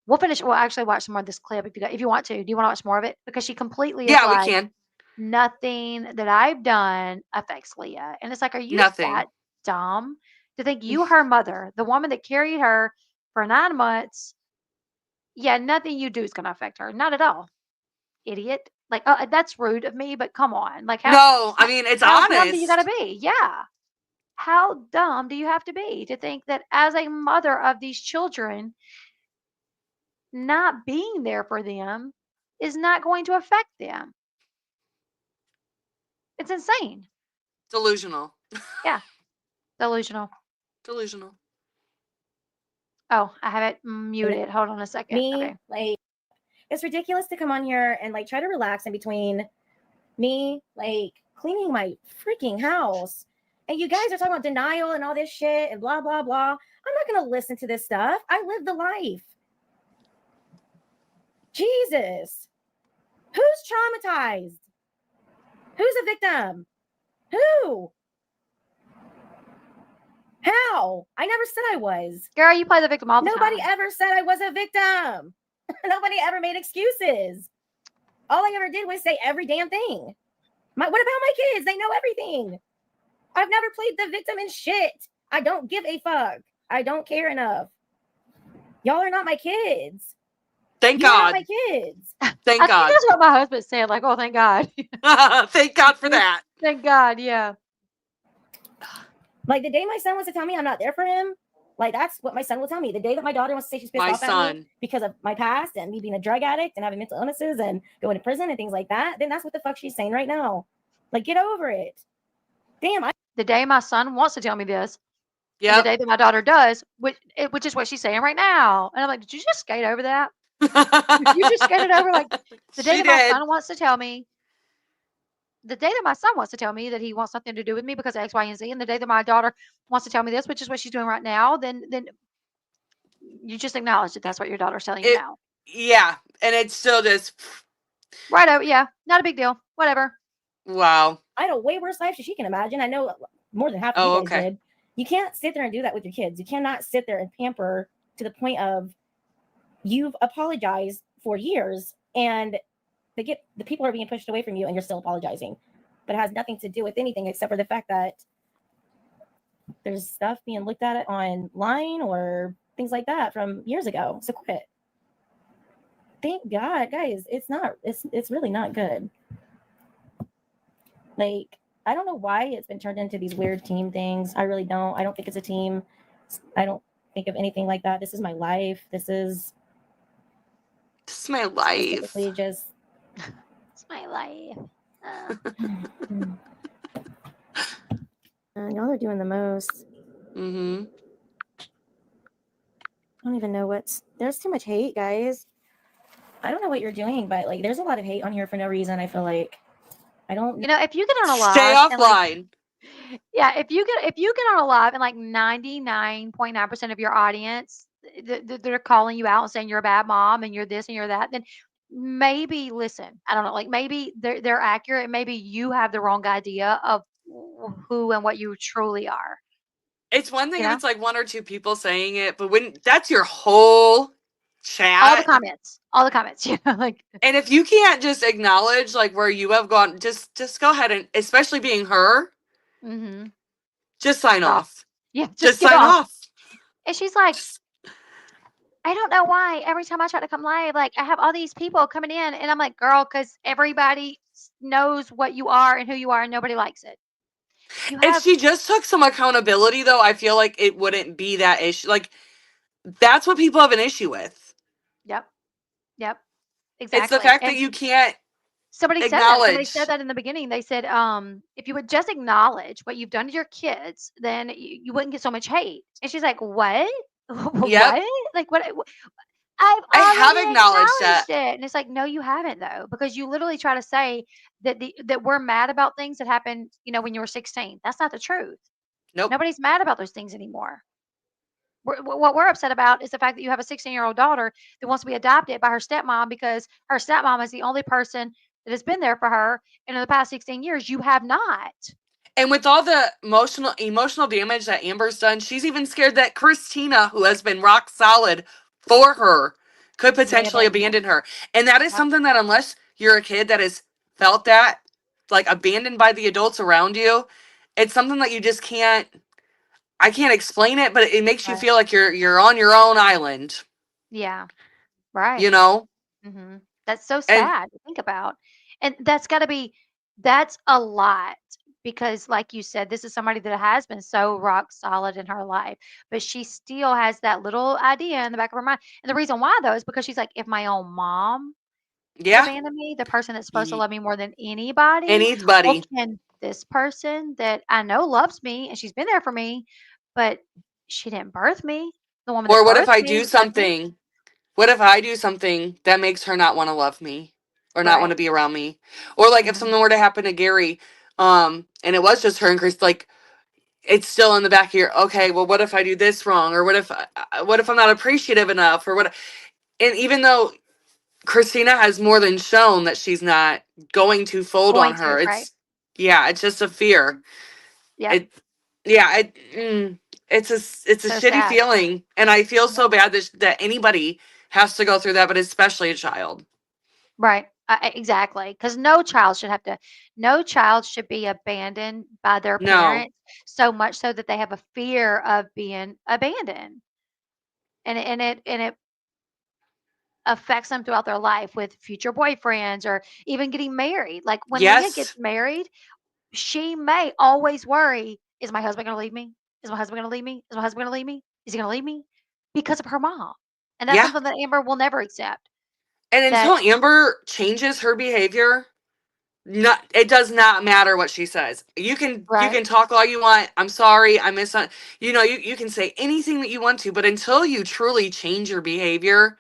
we'll finish. We'll actually watch some more of this clip if you want to. Do you want to watch more of it? Because she completely is Yeah, we like, can. nothing that I've done affects Leah, and it's like, are you Nothing. that dumb to think you, her mother, the woman that carried her for 9 months, yeah, nothing you do is going to affect her, not at all, idiot. Like, that's rude of me, but come on. Like, No, I mean, it's how dumb do you gotta honest. be? Yeah. How dumb do you have to be to think that as a mother of these children, not being there for them is not going to affect them? It's insane. Delusional. Yeah. Delusional. Delusional. Oh, I have it muted. Hold on a second. Me, Okay. like, it's ridiculous to come on here and like try to relax in between me, like, cleaning my freaking house. And you guys are talking about denial and all this shit and blah, blah, blah. I'm not going to listen to this stuff. I live the life. Jesus. Who's traumatized? Who's a victim? Who? How? I never said I was. Girl, you play the victim all the Nobody time. ever said I was a victim. Nobody ever made excuses. All I ever did was say every damn thing. What about my kids? They know everything. I've never played the victim in shit. I don't give a fuck. I don't care enough. Y'all are not my kids. Thank You are not God. my kids. I Thank think God. that's what my husband said. Like, oh, thank God. Thank God for that. Thank God. Yeah. Like the day my son wants to tell me I'm not there for him, like that's what my son will tell me. The day that my daughter wants to say she's pissed My off at me son. because of my past and me being a drug addict and having mental illnesses and going to prison and things like that, then that's what the fuck she's saying right now. Like, get over it. Damn, The day my son wants to tell me this, and the Yep. day that my daughter does, which is what she's saying right now. And I'm like, did you just skate over that? You just skated over, like, the day She that my did. son wants to tell me, the day that my son wants to tell me that he wants something to do with me because of X, Y, and Z, and the day that my daughter wants to tell me this, which is what she's doing right now, then you just acknowledge that that's what your daughter's telling you It, now. yeah, and it's still just Right over, yeah, not a big deal. Whatever. wow. I had a way worse life than she can imagine. I know more than half of Oh, you guys okay. did. You can't sit there and do that with your kids. You cannot sit there and pamper to the point of you've apologized for years and the people are being pushed away from you and you're still apologizing. But it has nothing to do with anything except for the fact that there's stuff being looked at online or things like that from years ago. So quit. Thank God, guys. It's really not good. Like, I don't know why it's been turned into these weird team things. I really don't. I don't think it's a team. I don't think of anything like that. This is my life. This is my life. specifically just It's my life. y'all are doing the most. Mm-hmm. I don't even know there's too much hate, guys. I don't know what you're doing, but like there's a lot of hate on here for no reason. I feel like I don't If you get on a Stay live and like, offline. yeah, if you get on a live and like 99.9% of your audience they're calling you out and saying you're a bad mom and you're this and you're that, then maybe listen. I don't know. Like maybe they're accurate. Maybe you have the wrong idea of who and what you truly are. It's one thing You if know, it's like 1 or 2 people saying it, but when that's your whole all the chat, comments, all the comments. You know, like and if you can't just acknowledge like where you have gone, just go ahead and, especially being her, mm-hmm. just sign Stop. off. Yeah, just Just get sign off. off. And she's like, Just- I don't know why every time I try to come live, like I have all these people coming in, and I'm like, girl, because everybody knows what you are and who you are, and nobody likes it. You If have, she just took some accountability, though, I feel like it wouldn't be that issue. Like, that's what people have an issue with. yep, yep, It's the exactly. fact that And you can't somebody said that. Somebody said acknowledge. that in the beginning. They said, if you would just acknowledge what you've done to your kids, then you wouldn't get so much hate. And she's like, what? Yep. What? Like what? I've I have already acknowledged acknowledged that. it. And it's like, no, you haven't though, because you literally try to say that we're mad about things that happened, when you were 16. That's not the truth. Nope. Nobody's mad about those things anymore. What we're upset about is the fact that you have a 16-year-old daughter that wants to be adopted by her stepmom because her stepmom is the only person that has been there for her. And in the past 16 years, you have not. And with all the emotional damage that Amber's done, she's even scared that Kristina, who has been rock solid for her, could May potentially abandon her. abandon her. And that is Yep. something that, unless you're a kid that has felt that, like abandoned by the adults around you, it's something that you just can't. I can't explain it, but it makes you Right. feel like you're on your own island. Yeah. You Right. know, That's so and sad to think about. And that's a lot because, like you said, this is somebody that has been so rock solid in her life, but she still has that little idea in the back of her mind. And the reason why, though, is because she's like, if my own mom could yeah, abandon me, the person that's supposed to love me more than anybody, well, anybody. can this person that I know loves me and she's been there for me, but she didn't birth me, the woman that Or what if birthed I do me, judge me? something? What if I do something that makes her not want to love me or not want Right. to be around me? Or like if Mhm. something were to happen to Gary, and it was just her and Chris, like it's still in the back of your, okay, well, what if I do this wrong? Or what if I'm not appreciative enough? Or what? And even though Kristina has more than shown that she's not going to fold on Going to, her, right. yeah, it's just a fear. Yep. It, yeah, it's a So shitty sad. feeling, and I feel Yep. so bad that anybody has to go through that, but especially a child. Right. Exactly. Because no child should be abandoned by their No. parents so much so that they have a fear of being abandoned. And it affects them throughout their life with future boyfriends or even getting married. Like when Leah gets Yes. married, she may always worry, is my husband going to leave me? Is my husband going to leave me? Is my husband going to leave me? Is he going to leave me? Because of her mom. And that's Yeah. something that Amber will never accept. And That until Amber changes her behavior, not it does not matter what she says. You right. can talk all you want. I'm sorry. I miss you can say anything that you want to, but until you truly change your behavior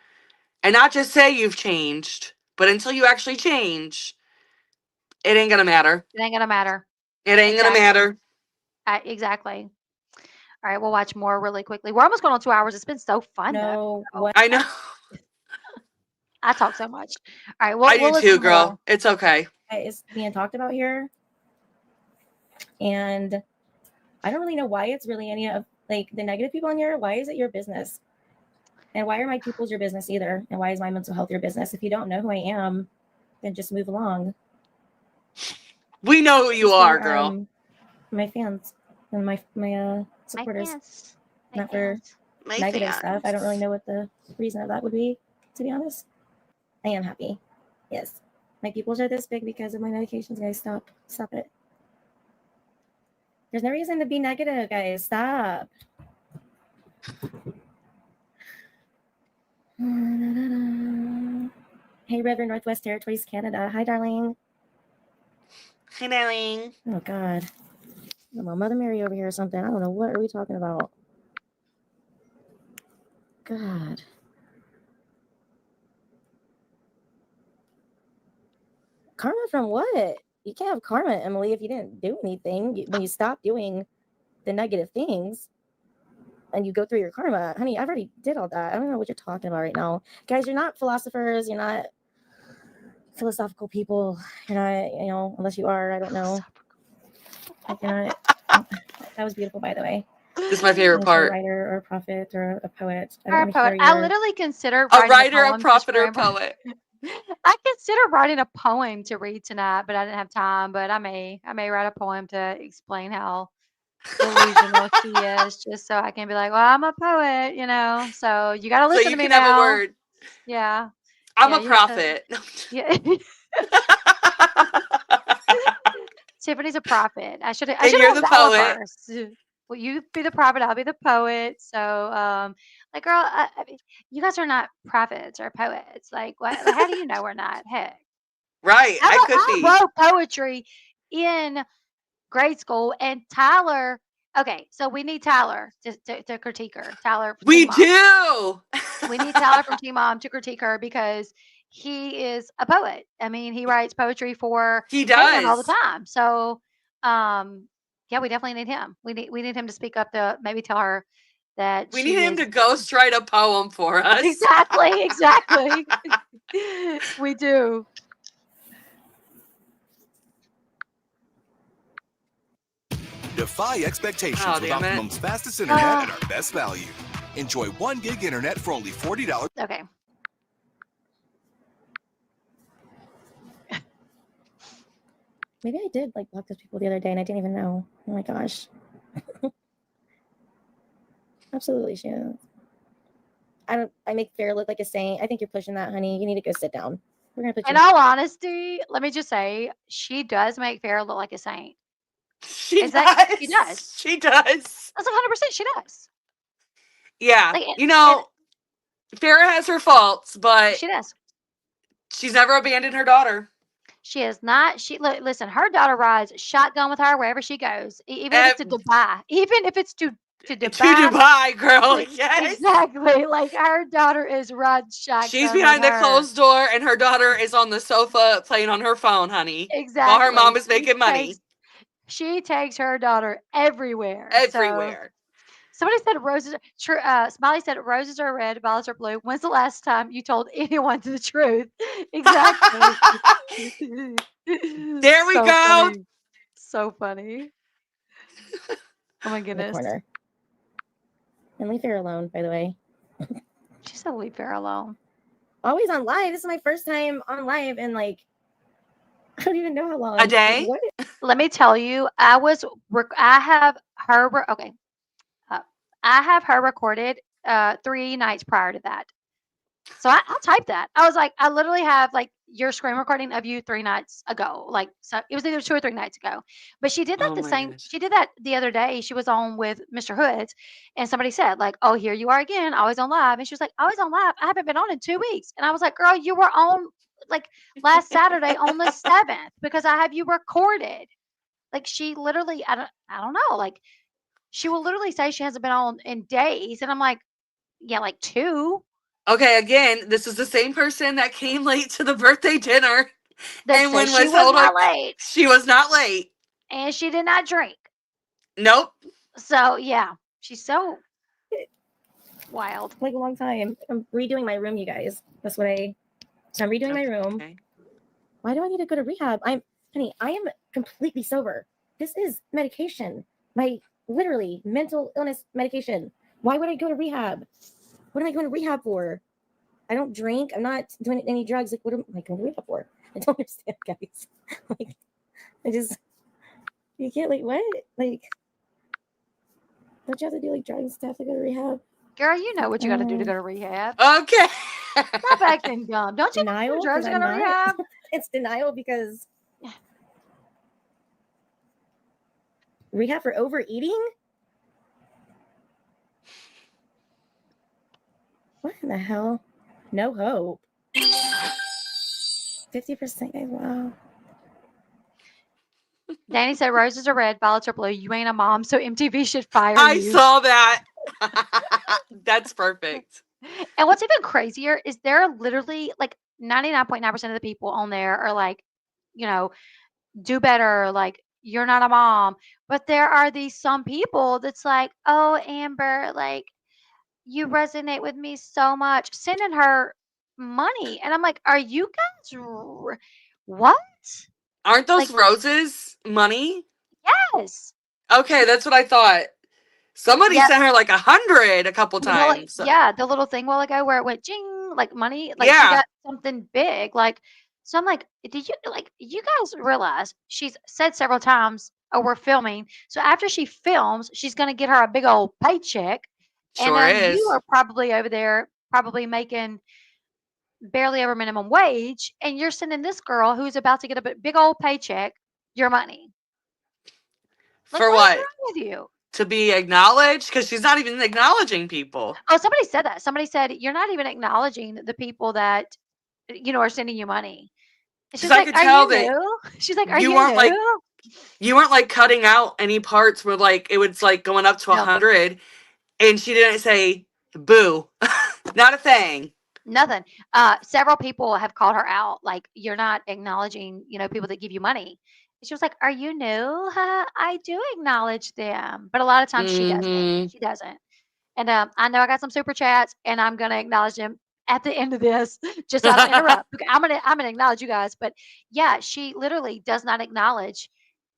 and not just say you've changed, but until you actually change, it ain't gonna matter. It ain't gonna matter. It ain't gonna Exactly. matter. Exactly. All right, we'll watch more really quickly. We're almost going on 2 hours. It's been so fun though. No, Oh, what I know. I talk so much. All right, I we'll do too, listen more. girl. It's okay. is being talked about here, and I don't really know why it's really any of like the negative people in here. Why is it your business? And why are my pupils your business either? And why is my mental health your business? If you don't know who I am, then just move along. We know who you It's are, for girl. my fans and my My supporters, fans. My not for fans. My negative stuff. I don't really fans. know what the reason of that would be, to be honest. I am happy. Yes. My pupils are this big because of my medications, guys. Stop it. There's no reason to be negative, guys. Stop. Hey, River, Northwest Territories, Canada. Hi, darling. Hi, darling. Oh, God. My Mother Mary over here or something. I don't know. What are we talking about? God. Karma from what? You can't have karma, Emily, if you didn't do anything. When you stop doing the negative things. and you go through your karma. Honey, I've already did all that. I don't know what you're talking about right now. Guys, you're not philosophers. You're not philosophical people. You're not, unless you are, I don't know. Like, you're not. That was beautiful, by the way. This is my favorite A part. writer or a prophet or a poet. I Or a don't want to poet. hear I your... literally considered A writing writer, a poem to prophet, or a Scramble. poet. I considered writing a poem to read tonight, but I didn't have time. But I may write a poem to explain how delusional she is, just so I can be like, well, I'm a poet, So you got to So listen you to me can have a now. word. Yeah. I'm Yeah, a you have to. prophet. Yeah. Tiffany's a prophet. I should And have you're asked the that one poet. first. Well, you be the prophet, I'll be the poet. So, like, girl, I mean, you guys are not prophets or poets. Like, what? Like, how do you know we're not? Heck, Right. I could I be. wrote poetry in grade school, and Tyler. Okay, so we need Tyler to critique her. Tyler from We Teen Mom. do. We need Tyler from Teen Mom to critique her because he is a poet. I mean, he writes poetry for He Caitlin all the does. time. So, yeah, we definitely need him. We need him to speak up to maybe tell her that We need she him is to ghost write a poem for us. exactly. We do. Defy expectations Oh, with damn it. Optimum's fastest internet at our best value. Enjoy 1 gig internet for only $40. Okay. Maybe I did like block those people the other day and I didn't even know. Oh my gosh. Absolutely, she is. I make Farrah look like a saint. I think you're pushing that, honey. You need to go sit down. We're gonna put In you. all honesty, let me just say, she does make Farrah look like a saint. She Is does. that she does? She does. That's 100%. She does. Yeah. Like, Farrah has her faults, but she does. she's never abandoned her daughter. She is not. Listen. Her daughter rides shotgun with her wherever she goes, even if it's to Dubai. Even if it's to To Dubai. Dubai, girl. Yes. Exactly. Like her daughter is riding She's shotgun with behind the her. closed door, and her daughter is on the sofa playing on her phone, honey. Exactly. While her mom is making money. She takes her daughter everywhere. So Everywhere. somebody said roses. Smiley said roses are red, violets are blue. When's the last time you told anyone the truth? Exactly. There we So go. funny. So funny. Oh my In the goodness. corner. And leave her alone, by the way. She said leave her alone. Always on live. This is my first time on live in like I don't even know how long. A day? What? Let me tell you, I have her. Okay, I have her recorded 3 nights prior to that. So I typed that. I was like, I literally have like your screen recording of you 3 nights ago. Like, so it was either 2 or 3 nights ago. But she did that Goodness. She did that the other day. She was on with Mr. Hoods, and somebody said like, "Oh, here you are again, always on live." And she was like, "Always on live. I haven't been on in 2 weeks." And I was like, "Girl, you were on like last Saturday on the 7th because I have you recorded." Like she literally, I don't know. Like she will literally say she hasn't been on in days, and I'm like, yeah, like 2. Okay, again, this is the same person that came late to the birthday dinner. That And says when she was was told not late, she was not late. and she did not drink. Nope. So yeah, she's so wild. Like a long time. I'm redoing my room, you guys. So I'm redoing my room. Okay. Why do I need to go to rehab? Honey, I am completely sober. This is medication. My literally mental illness medication. Why would I go to rehab? What am I going to rehab for? I don't drink. I'm not doing any drugs. Like, what am I going to rehab for? I don't understand, guys. Like, you can't, like, what? Like, don't you have to do, like, drugs stuff to go to rehab? Girl, you know what you got to do to go to rehab. Okay. Stop acting dumb. Don't you Denial? know drugs 'Cause to go I'm to not. rehab? It's denial because rehab for overeating? What in the hell? No hope. 50%, guys. Wow. Danny said roses are red, violets are blue. You ain't a mom, so MTV should fire I you. saw that. That's perfect. And what's even crazier is there are literally like 99.9% of the people on there are like, do better, like you're not a mom. But there are these some people that's like, oh, Amber, like, you resonate with me so much, sending her money. And I'm like, are you guys what? Aren't those Like, roses money? yes. Okay, that's what I thought. Somebody Yeah. sent her like 100 a couple Well, times. yeah, the little thing while ago where it went jing, like money, like she Yeah, got something big. Like, so I'm like, did you like you guys realize she's said several times, oh, we're filming. So after she films, she's gonna get her a big old paycheck. And sure you is. are probably over there probably making barely over minimum wage, and you're sending this girl who's about to get a big old paycheck your money. Like, For what is what? wrong with you? To be acknowledged? Because she's not even acknowledging people. Oh, somebody said that. Somebody said you're not even acknowledging the people that are sending you money. And Because she's I like, could "Are tell you that new?" She's like, "Are you you weren't like new?" you weren't like cutting out any parts where like it was like going up to No, 100, and she didn't say boo. Not a thing. nothing. Several people have called her out, like, "You're not acknowledging, people that give you money." And she was like, "Are you new?" I do acknowledge them, but a lot of times she doesn't. Mm-hmm. She doesn't. And I know I got some super chats, and I'm gonna acknowledge them at the end of this, just so I don't interrupt. Okay, I'm gonna acknowledge you guys, but yeah, she literally does not acknowledge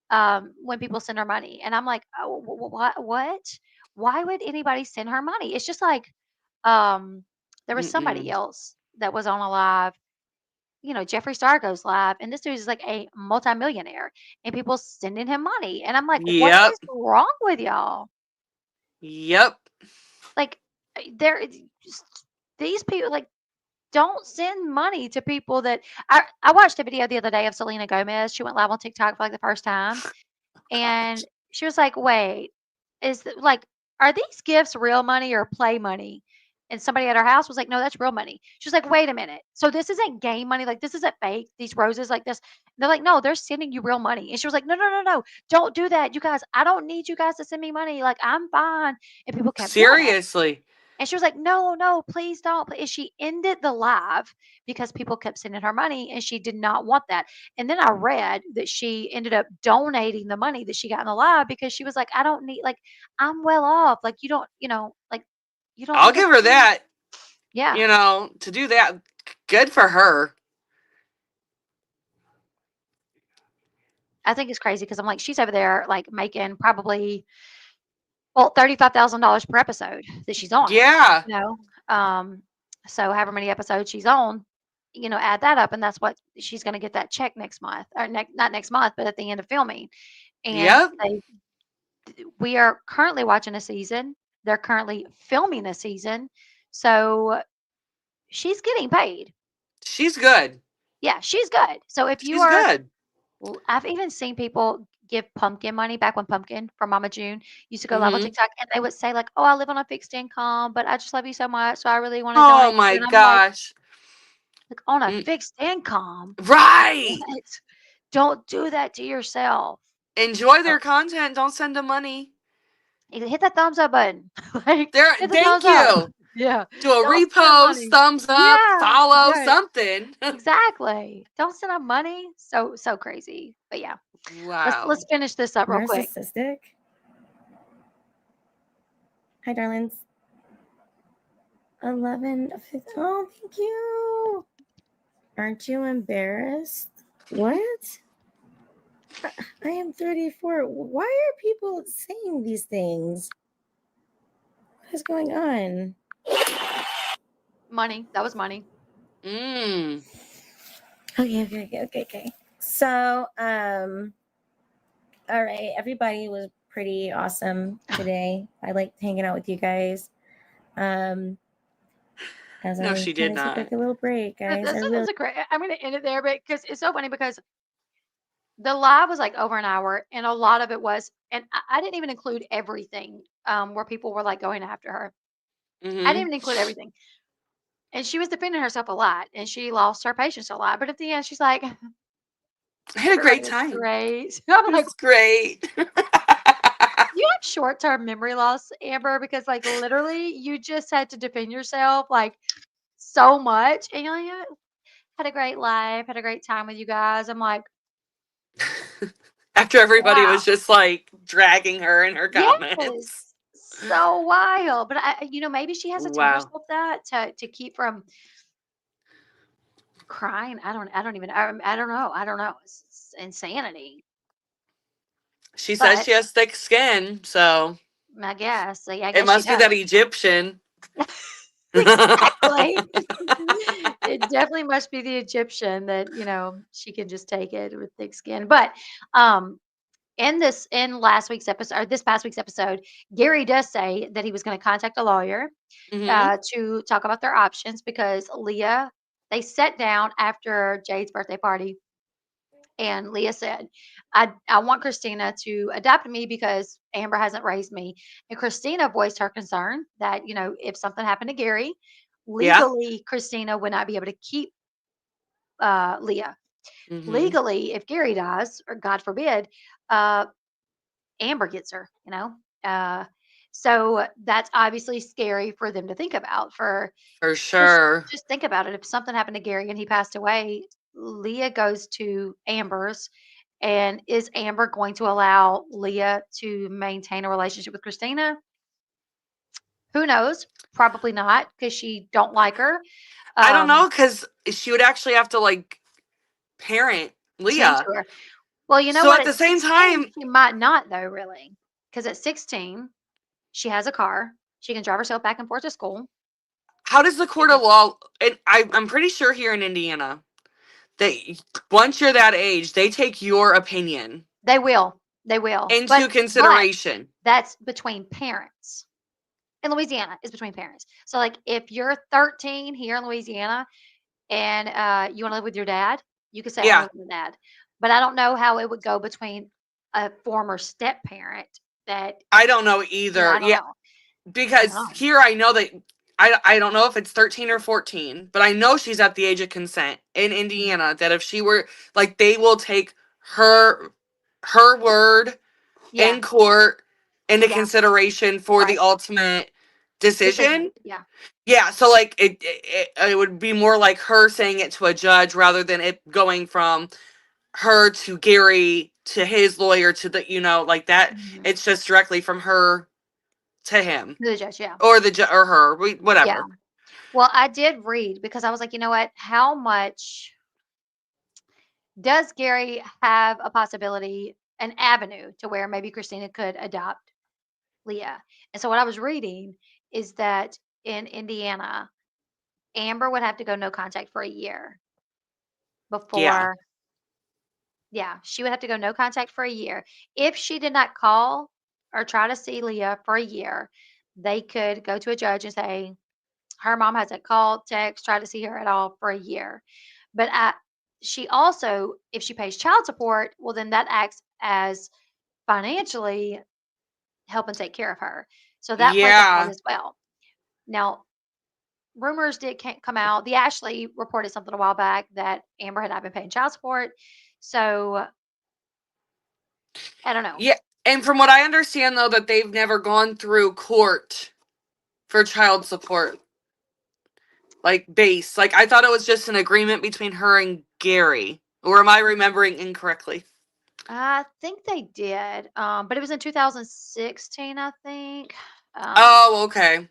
when people send her money, and I'm like, oh, what? What? Why would anybody send her money? It's just like um, there was somebody Mm-mm. else that was on a live. Jeffree Star goes live, and this dude is like a multimillionaire, and people sending him money, and I'm like, what Yep. is wrong with y'all? Yep. Like, there, these people like don't send money to people that I watched a video the other day of Selena Gomez. She went live on TikTok for like the first time, and she was like, "Wait, like, are these gifts real money or play money?" And somebody at her house was like, "No, that's real money." She was like, "Wait a minute. So this isn't game money? Like, this isn't fake? These roses like this?" And they're like, "No, they're sending you real money." And she was like, "No, no, no, no. Don't do that. You guys, I don't need you guys to send me money. Like, I'm fine." And people kept doing it. Seriously. And she was like, "No, no, please don't." And she ended the live because people kept sending her money and she did not want that. And then I read that she ended up donating the money that she got in the live because she was like, "I don't need, like, I'm well off. Like, you don't I'll need to give her send me." that. Yeah. To do that, good for her. I think it's crazy because I'm like, she's over there like making probably, well, $35,000 per episode that she's on, Yeah. you know? Um, so however many episodes she's on, add that up, and that's what she's going to get that check next month, or not next month, but at the end of filming. And Yep. we are currently watching a season. They're currently filming a season, so she's getting paid. She's good. Yeah, she's good. So if you She's are, good. I've even seen people give Pumpkin money back when Pumpkin from Mama June used to go live on Hmm. TikTok, and they would say like, "Oh, I live on a fixed income, but I just love you so much, so I really want to Oh donate to you." my And I'm gosh. like, on a Mm, fixed income, right. what? Don't do that to yourself. Enjoy So, their content. Don't send them money. either hit that thumbs up button, like There. hit the Thank thumbs up. you. Yeah, Do a don't send them repost, money. thumbs up, Yeah, follow, right. something. Exactly. Don't send them money. So crazy. But yeah, let's Wow. finish this up real quick. Narcissistic. Hi, darlings. 11. Oh, thank you. Aren't you embarrassed? What? I am 34. Why are people saying these things? What is going on? Money. That was money. Mm. Okay. So, all right, everybody was pretty awesome today. I liked hanging out with you guys. As No, I she did kind of took not. like a little break, guys. I This really is a great. I'm gonna end it there, but because it's so funny because the live was like over an hour, and a lot of it was, and I didn't even include everything. Where people were like going after her. I didn't Hmm. even include everything. And she was defending herself a lot, and she lost her patience a lot. But at the end, she's like, I had a "Everybody great was time. great." I'm It like, was great. "You have short-term memory loss, Amber, because like literally, you just had to defend yourself like so much, and you're like, "Yeah, had a great life, had a great time with you guys." I'm like, After everybody Wow. was just like dragging her in her comments. Yes. So wild. But maybe she has to tell Wow. herself that to keep from crying. I don't know. I don't know. It's insanity. She says But she has thick skin, so I guess. I it guess she must be that does. Egyptian. Exactly. It definitely must be the Egyptian that, she can just take it with thick skin. But um in last week's episode or this past week's episode, Gary does say that he was going to contact a lawyer Hmm. to talk about their options because they sat down after Jade's birthday party and Leah said, I want Kristina to adopt me because Amber hasn't raised me. And Kristina voiced her concern that, if something happened to Gary, Yeah. legally, Kristina would not be able to keep Leah. Hmm. Legally, if Gary dies, or God forbid, uh, Amber gets her, Uh, so that's obviously scary for them to think about. For Just, sure. just think about it. If something happened to Gary and he passed away, Leah goes to Amber's. And is Amber going to allow Leah to maintain a relationship with Kristina? Who knows? Probably not because she don't like her. I don't Um, know, because she would actually have to like parent Tend Leah. to her. Well, you know So what? at At the same 16, time, she might not though, really, because at 16, she has a car. She can drive herself back and forth to school. how does the She court can of law, and I'm pretty sure here in Indiana, they once you're that age, they take your opinion They will. They will. into But consideration. that's between parents. In Louisiana, it's between parents. So, like, if you're 13 here in Louisiana and you want to live with your dad, you could say, I want to Yeah, live with my dad. But I don't know how it would go between a former step parent that, I don't know either. I don't Yeah, know. I don't because know. here I know that I don't know if it's 13 or 14, but I know she's at the age of consent in Mhm. Indiana that if she were like they will take her word Yeah. in court into Yeah. consideration for Right. the ultimate Decision. decision. Yeah. Yeah, so like it would be more like her saying it to a judge rather than it going from her to Gary to his lawyer to the like that. Mhm. It's just directly from her to him The judge. Yeah. or or her, Yeah. whatever. Well, I did read because I was like, you know what? How much does Gary have a possibility, an avenue to where maybe Christina could adopt Leah? And so what I was reading is that in Indiana, Amber would have to go no contact for a year Yeah. before, yeah, she would have to go no contact for a year. If she did not call or try to see Leah for a year, they could go to a judge and say, her mom hasn't called, text, tried to see her at all for a year. But she also, if she pays child support, well, then that acts as financially helping take care of her. So that plays a part Yeah. as well. Now, rumors come out. The Ashley reported something a while back that Amber had not been paying child support. So I don't know. Yeah. And from what I understand though that they've never gone through court for child support. Like base. Like I thought it was just an agreement between her and Gary. Or am I remembering incorrectly? I think they did, but it was in 2016, I think. Oh, okay.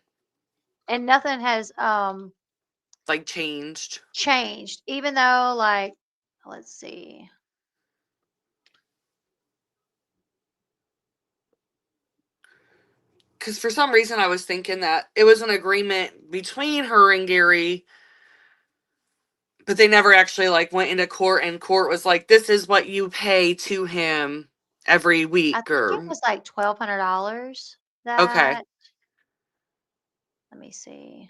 And nothing has Like changed. changed, even though, like, let's see. Because for some reason I was thinking that it was an agreement between her and Gary, but they never actually like went into court and court was like, this is what you pay to him every I week think it or was like $1,200 okay. that, let me see.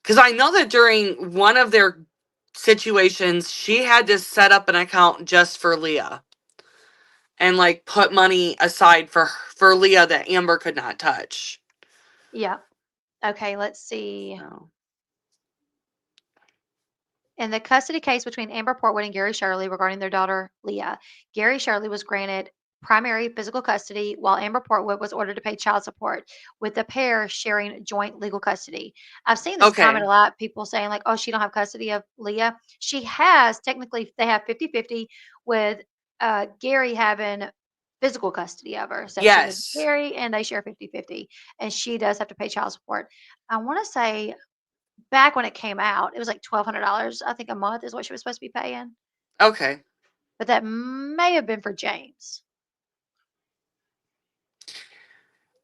Because I know that during one of their situations, she had to set up an account just for Leah and like put money aside for Leah that Amber could not touch. Yeah. Okay, let's see. So, In the custody case between Amber Portwood and Gary Shirley regarding their daughter Leah, Gary Shirley was granted primary physical custody while Amber Portwood was ordered to pay child support, with the pair sharing joint legal custody. I've seen this comment okay. a lot, people saying like, oh, she don't have custody of Leah. She has, technically, they have 50-50 with Gary having physical custody of her. So she lives with Yes. Gary and they share 50-50. And she does have to pay child support. I want to say back when it came out, it was like $1,200, I think, a month is what she was supposed to be paying. Okay. But that may have been for James.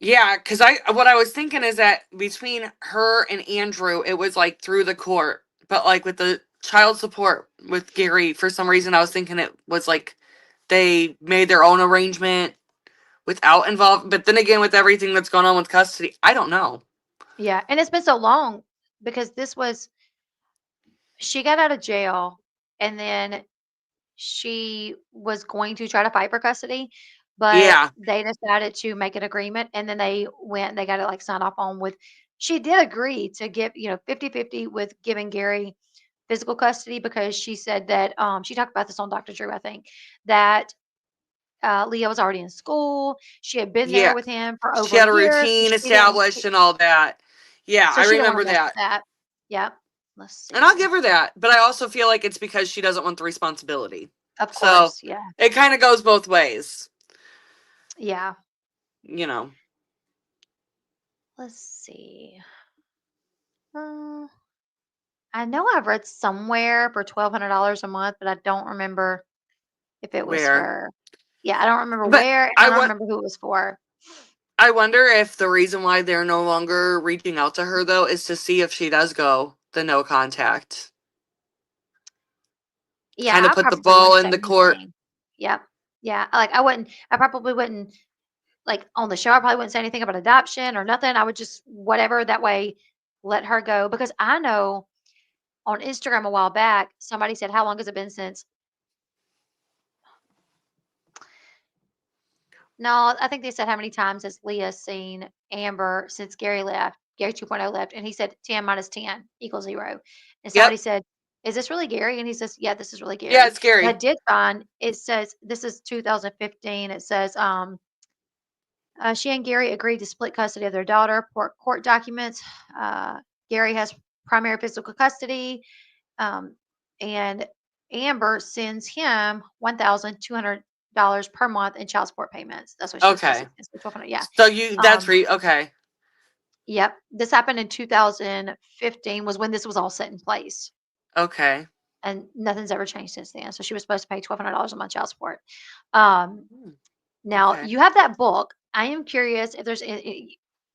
Yeah, because what I was thinking is that between her and Andrew, it was like through the court. But like with the child support with Gary, for some reason, I was thinking it was like they made their own arrangement without involved. But then again, with everything that's going on with custody, I don't know. Yeah. And it's been so long because she got out of jail and then she was going to try to fight for custody, but Yeah. they decided to make an agreement and then they got it like signed off on with, she did agree to give, 50-50 with giving Gary physical custody because she said that, she talked about this on Dr. Drew, I think, that Leah was already in school. She had been there Yeah. with him for She over had a a year. So routine she didn't, established and all that. Yeah, so I she didn't want to remember mess with that. that. Yep. Let's And I'll see. give her that. But I also feel like it's because she doesn't want the responsibility. Of So course. Yeah. it kind of goes both ways, Yeah. you know. Let's see. Uh, I know I've read somewhere for $1,200 a month, but I don't remember if it was Where. for. Yeah, I don't remember But where, and I don't remember who it was for. I wonder if the reason why they're no longer reaching out to her though is to see if she does go the no contact. Yeah, Kind of I put the probably ball wouldn't in say the court. anything. Yep. Yeah, like I probably wouldn't, like on the show, I probably wouldn't say anything about adoption or nothing. I would just, whatever, that way, let her go. Because I know on Instagram a while back, somebody said, how long has it been since? No, I think they said how many times has Leah seen Amber since Gary left, Gary 2.0 left, and he said 10 minus 10 equals 0. And somebody Yep. said, "Is this really Gary?" And he says, "Yeah, this is really Yeah, Gary." it's But I scary. did find it says this is 2015. It says she and Gary agreed to split custody of their daughter. Court documents. Gary has primary physical custody, um, and Amber sends him $1,200 per month in child support payments. That's what she was Okay. basically. So 1,200, yeah. So that's Um, okay. yep. This happened in 2015 was when this was all set in place, Okay. and nothing's ever changed since then. So she was supposed to pay $1,200 a month child support. Um, Now Okay. you have that book. I am curious if there's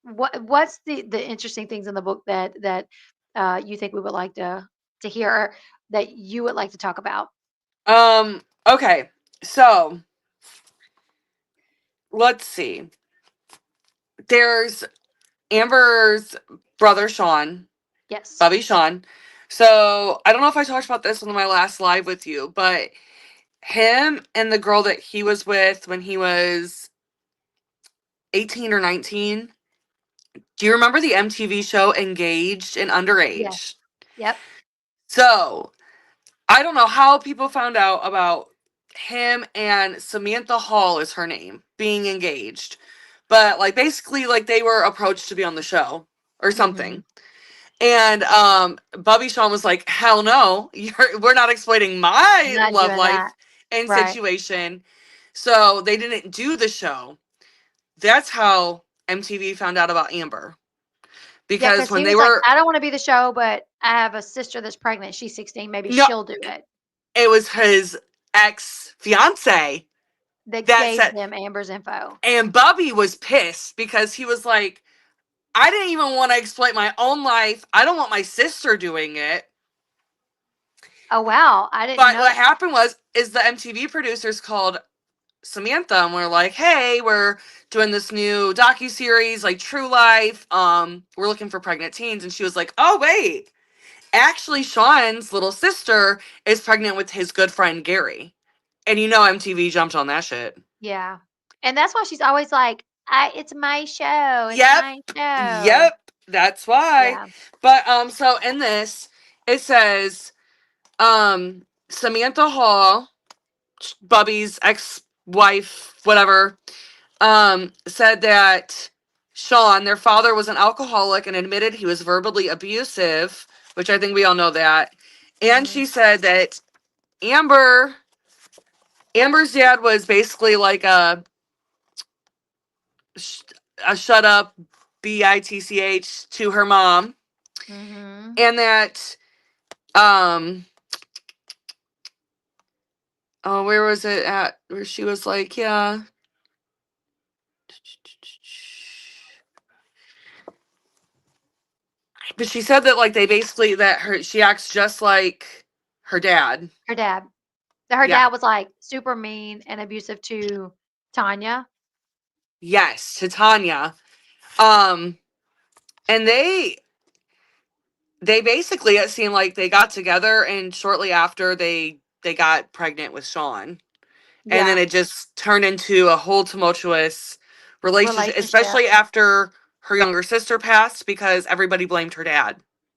what's the interesting things in the book that you think we would like to hear or that you would like to talk about. Okay. So let's see. There's Amber's brother Sean, Yes. Bubby Sean. So I don't know if I talked about this on my last live with you, but him and the girl that he was with when he was 18 or 19. Do you remember the MTV show Engaged and Yes. Underage? Yep. So I don't know how people found out about him and Samantha Hall is her name being engaged. But like basically like they were approached to be on the show or Mhm. something. And Bubby Sean was like, "Hell no, we're not exploiting my Not love doing life that. and Right. situation." So they didn't do the show. That's how MTV found out about Amber. Yeah, Because because when he they was like, were I don't want to be the show, but I have a sister that's pregnant. She's 16. Maybe no, she'll do it. it was his ex fiance That that gave said, them Amber's info. and Bubby was pissed because he was like, I didn't even want to exploit my own life. I don't want my sister doing it. Oh wow, I didn't But know what that. happened is the MTV producers called Samantha and we're like, hey, we're doing this new docu-series like True Life. We're looking for pregnant teens. And she was like, oh wait, actually Sean's little sister is pregnant with his good friend Gary. And MTV jumped on that shit. Yeah, and that's why she's always like, it's my show. It's Yep. my show." Yep. That's why. Yeah. But so in this, it says Samantha Hall, Bubby's ex-wife, whatever, said that Sean, their father, was an alcoholic and admitted he was verbally abusive, which I think we all know that. And Mhm. she said that Amber Amber's dad was basically like a shut up bitch to her mom, Mm-hmm. and that um oh, where was it at where she was like, yeah, but she said that like they basically that her she acts just like her dad. Her dad. Her Yeah. dad was like super mean and abusive to Tanya. Yes, to Tanya. Um and they basically, it seemed like they got together, and shortly after they got pregnant with Sean. And then Yeah. it just turned into a whole tumultuous relationship, Relationship. especially after her younger sister passed, because everybody blamed her dad.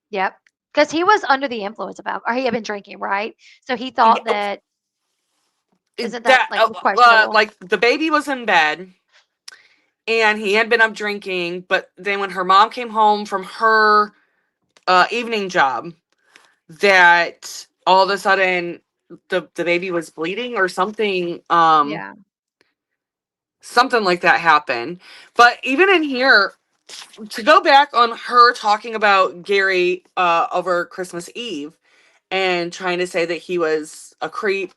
Yep. Because he was under the influence of alcohol, or he had been drinking, right? So he Yeah, thought that, isn't that that like questionable? like the baby was in bed and he had been up drinking, but then when her mom came home from her evening job, that all of a sudden the baby was bleeding or something. Yeah. Something like that happened. But even in here, to go back on her talking about Gary over Christmas Eve and trying to say that he was a creep,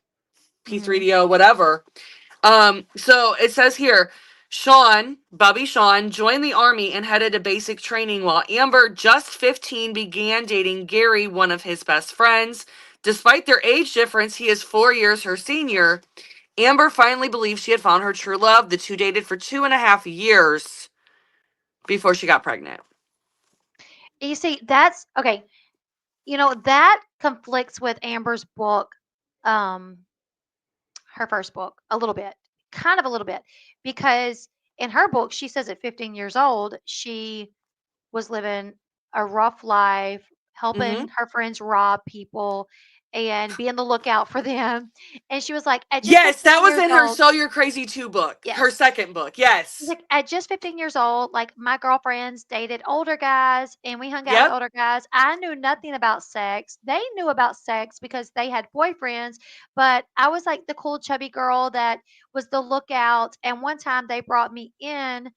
Mm-hmm. P3DO, whatever. So it says here, Bubby Sean, joined the army and headed to basic training while Amber, just 15, began dating Gary, one of his best friends. Despite their age difference, he is 4 years her senior. Amber finally believed she had found her true love. The two dated for 2.5 years before she got pregnant. You see, that's okay. That conflicts with Amber's book, um, her first book, a little bit, kind of a little bit, because in her book, she says at 15 years old, she was living a rough life, Mm-hmm. helping her friends rob people and be on the lookout for them. And she was like, at just Yes, that 15 was years in her old, So You're Crazy 2 book. Her yes. second book. She's Yes. like, at just 15 years old, like my girlfriends dated older guys and we hung out with Yep. older guys. I knew nothing about sex. They knew about sex because they had boyfriends, but I was like the cool chubby girl that was the lookout. And one time they brought me in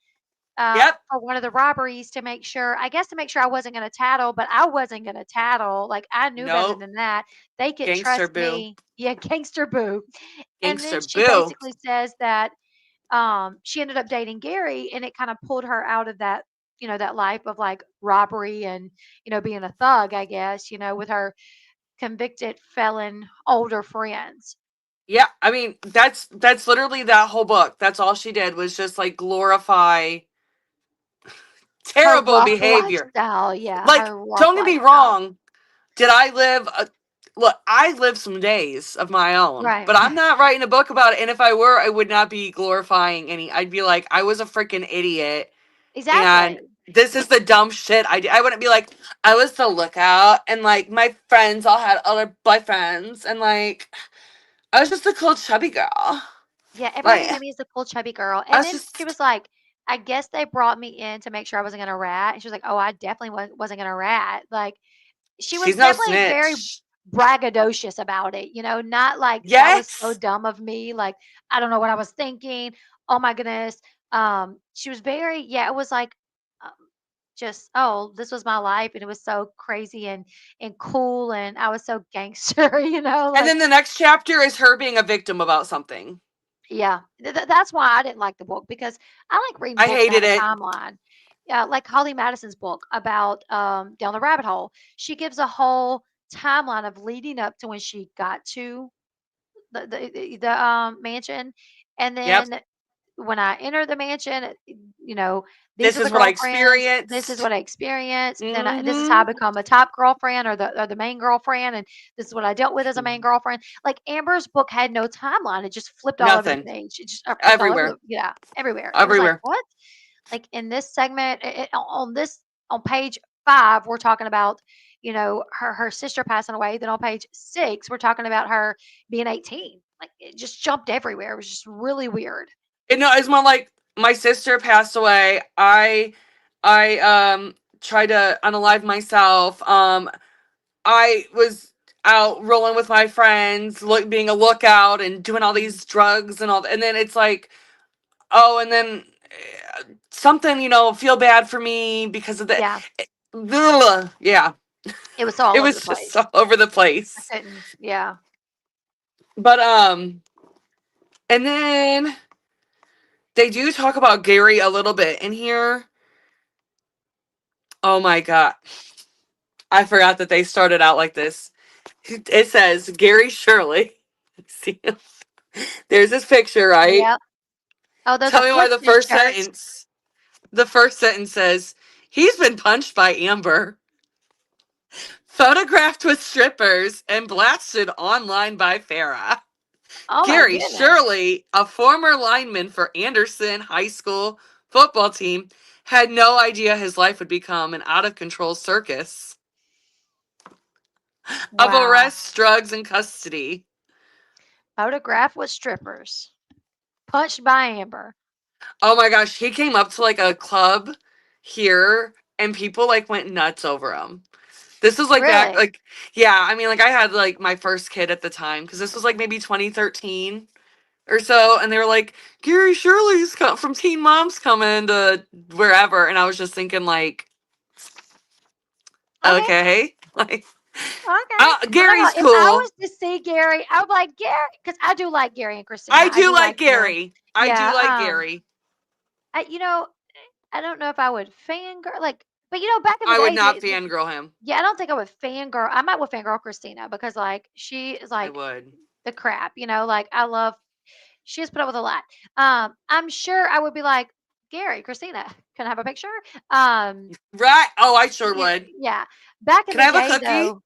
Yep. for one of the robberies to make sure, I guess to make sure I wasn't going to tattle, but I wasn't going to tattle. Like I knew better Nope. than that. They could Gangster trust boo. me. Yeah, gangster boo. And then Gangster she boo. basically says that she ended up dating Gary and it kind of pulled her out of that, that life of like robbery and, being a thug, I guess, with her convicted felon older friends. Yeah, I mean, that's literally that whole book. That's all she did was just like glorify Her terrible rough behavior. lifestyle. Yeah, Like, her rough don't get me lifestyle. wrong. Did I live look, I lived some days of my own, Right. but I'm not writing a book about it. And if I were, I would not be glorifying any. I'd be like, I was a freaking idiot, and Exactly. this is the dumb shit I did. I wouldn't be like, I was the lookout, and like my friends all had other boyfriends, and like I was just a cool chubby girl. Yeah, everybody Like knew me as the cool chubby girl. I And was then she just, was like, I guess they brought me in to make sure I wasn't gonna rat. And she was like, oh, I definitely wasn't gonna rat. Like she was she's no definitely very snitch. braggadocious about it, not like that was so Yes. dumb of me. Like, I don't know what I was thinking. Oh my goodness. She was very, yeah, it was like um, just, oh, this was my life and it was so crazy and cool and I was so gangster, And like then the next chapter is her being a victim about something. yeah. That's why I didn't like the book because I like reading I books that have hated a it. timeline. Yeah, like Holly Madison's book about Down the Rabbit Hole. She gives a whole timeline of leading up to when she got to the mansion, and Yep. then when I enter the mansion, these This are the is what I girlfriends. This is experienced. what I experienced. Then this is how Mm-hmm. I become a top girlfriend or the main girlfriend, and this is what I dealt with as a main girlfriend. Like Amber's book had no timeline; it just flipped all over the Nothing. page. It just flipped all over Everywhere. everywhere. It was like Everywhere. what? Like in this segment, on page 5, we're talking about her sister passing away. Then on page 6, we're talking about her being 18. Like it just jumped everywhere. It was just really weird. No, it's more like my sister passed away. I tried to unalive myself. I was out rolling with my friends, being a lookout and doing all these drugs and all. And then it's like, oh, and then something, feel bad for me because of that. Yeah. Yeah, It was all it over the was just place. all over the I place. couldn't. Yeah. But and then they do talk about Gary a little bit in here. Oh my God. I forgot that they started out like this. It says Gary Shirley. See, there's this picture, right? Yeah. Oh, those Tell are me why t-shirts. the first sentence says, he's been punched by Amber, photographed with strippers, and blasted online by Farrah. Oh my Gary goodness. Shirley, a former lineman for Anderson High School football team, had no idea his life would become an out-of-control circus of Wow. arrests, drugs, and custody. Photograph with strippers. Punched by Amber. Oh my gosh, he came up to like a club here and people like went nuts over him. This was like back Really? like yeah, I mean like I had like my first kid at the time cuz this was like maybe 2013 or so and they were like Gary Shirley's from Teen Mom's coming to wherever and I was just thinking like Okay. okay, like Okay. Well, no. Gary's If I cool. was to see Gary, I would like Gary because I do like Gary and Christina. I I do do like like them. Gary. I do Yeah. like Gary. I, I don't know if I would fangirl but back in the I would day, not fangirl him. yeah, I don't think I would fangirl. I might would fangirl Christina because like she is I like would. the crap, like I love. She has put up with a lot. I'm sure I would be like Gary, Christina, can I have a picture? Um, Right? Oh, I sure yeah, would. yeah. Back in Can I the have a day, cookie? though,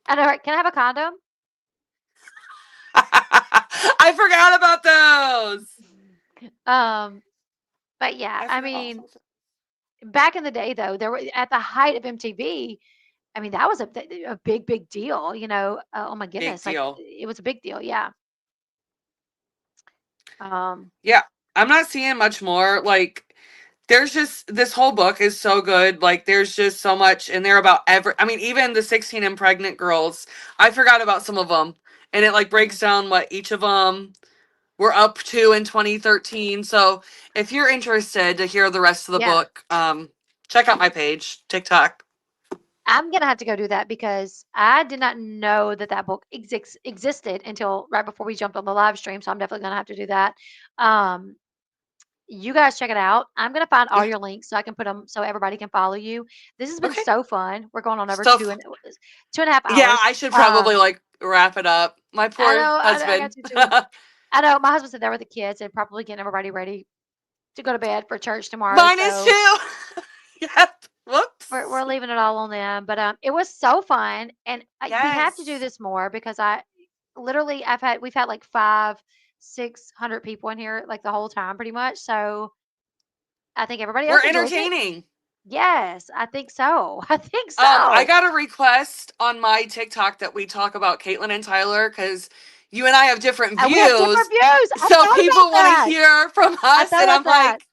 I know. Right, can I have a condom? I forgot about those. Um, but yeah, I I forgot all mean, about back in the day, though, there were at the height of MTV. I mean, that was a big, big deal. Oh my big goodness, like deal. it was a big deal. Yeah. Um, Yeah, I'm not seeing much more. Like, there's just this whole book is so good. Like, there's just so much in there about every. I mean, even the 16 and pregnant girls. I forgot about some of them, and it like mhm. breaks down what each of them were up to in 2013. So, if you're interested to hear the rest of the Yeah. book, check out my page, TikTok. I'm gonna have to go do that because I did not know that that book existed until right before we jumped on the live stream. So I'm definitely gonna have to do that. Um, you guys check it out. I'm gonna find all Yeah. your links so I can put them so everybody can follow you. This has been Okay. so fun. We're going on over Stuff. 2.5 Yeah, hours. I should probably like wrap it up. My poor I know, I got husband. to too. I know my husband's in there with the kids and probably getting everybody ready to go to bed for church tomorrow. Mine is So too. Yep. we're Whoops. leaving it all on them. But it was so fun, and we have to do Yes. this more because literally we've had like 600 people in here like the whole time pretty much. So I think everybody We're else enjoys it. entertaining. Yes, I think so. I think I so. got a request on my TikTok that we talk about Caitlin and Tyler because you and I have different We have different views. views. I So thought about people want to that. hear from I us, thought and about I'm that. like,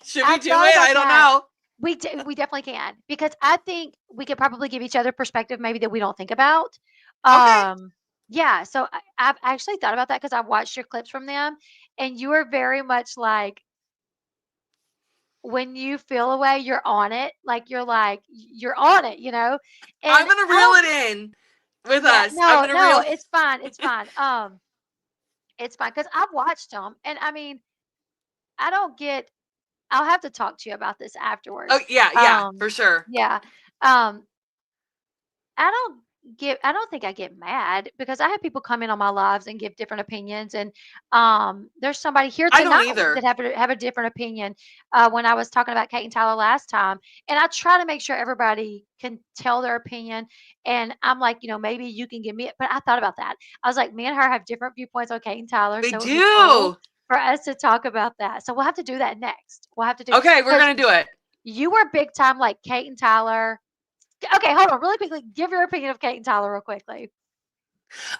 should I we do thought it? about I don't that. know. We definitely can because I think we could probably give each other perspective maybe that we don't think about. Okay. Yeah, so I've actually thought about that because I've watched your clips from them, and you are very much like when you feel a way, you're on it. You're on it, I'm And gonna I reel don't. it in with Yeah, us. I'm no, gonna no, reel. it's fine. It's fine. It's fine because I've watched them, and I mean, I don't get. I'll have to talk to you about this Oh afterwards. yeah, yeah, for sure. Yeah. Um, I don't think I get mad because I have people come in on my lives and give different opinions. And there's somebody here I don't tonight that either. have a different opinion when I was talking about Kate and Tyler last time. And I try to make sure everybody can tell their opinion. And I'm like, maybe you can give me it. But I thought about that. I was like, me and her have different viewpoints on Kate and Tyler. We So it would be cool do. for us to talk about that. So we'll have to do that next. We'll have to do Okay, we're because gonna do it. you were big time like Kate and Tyler. Okay, hold on, really quickly. Give your opinion of Kate and Tyler real quickly.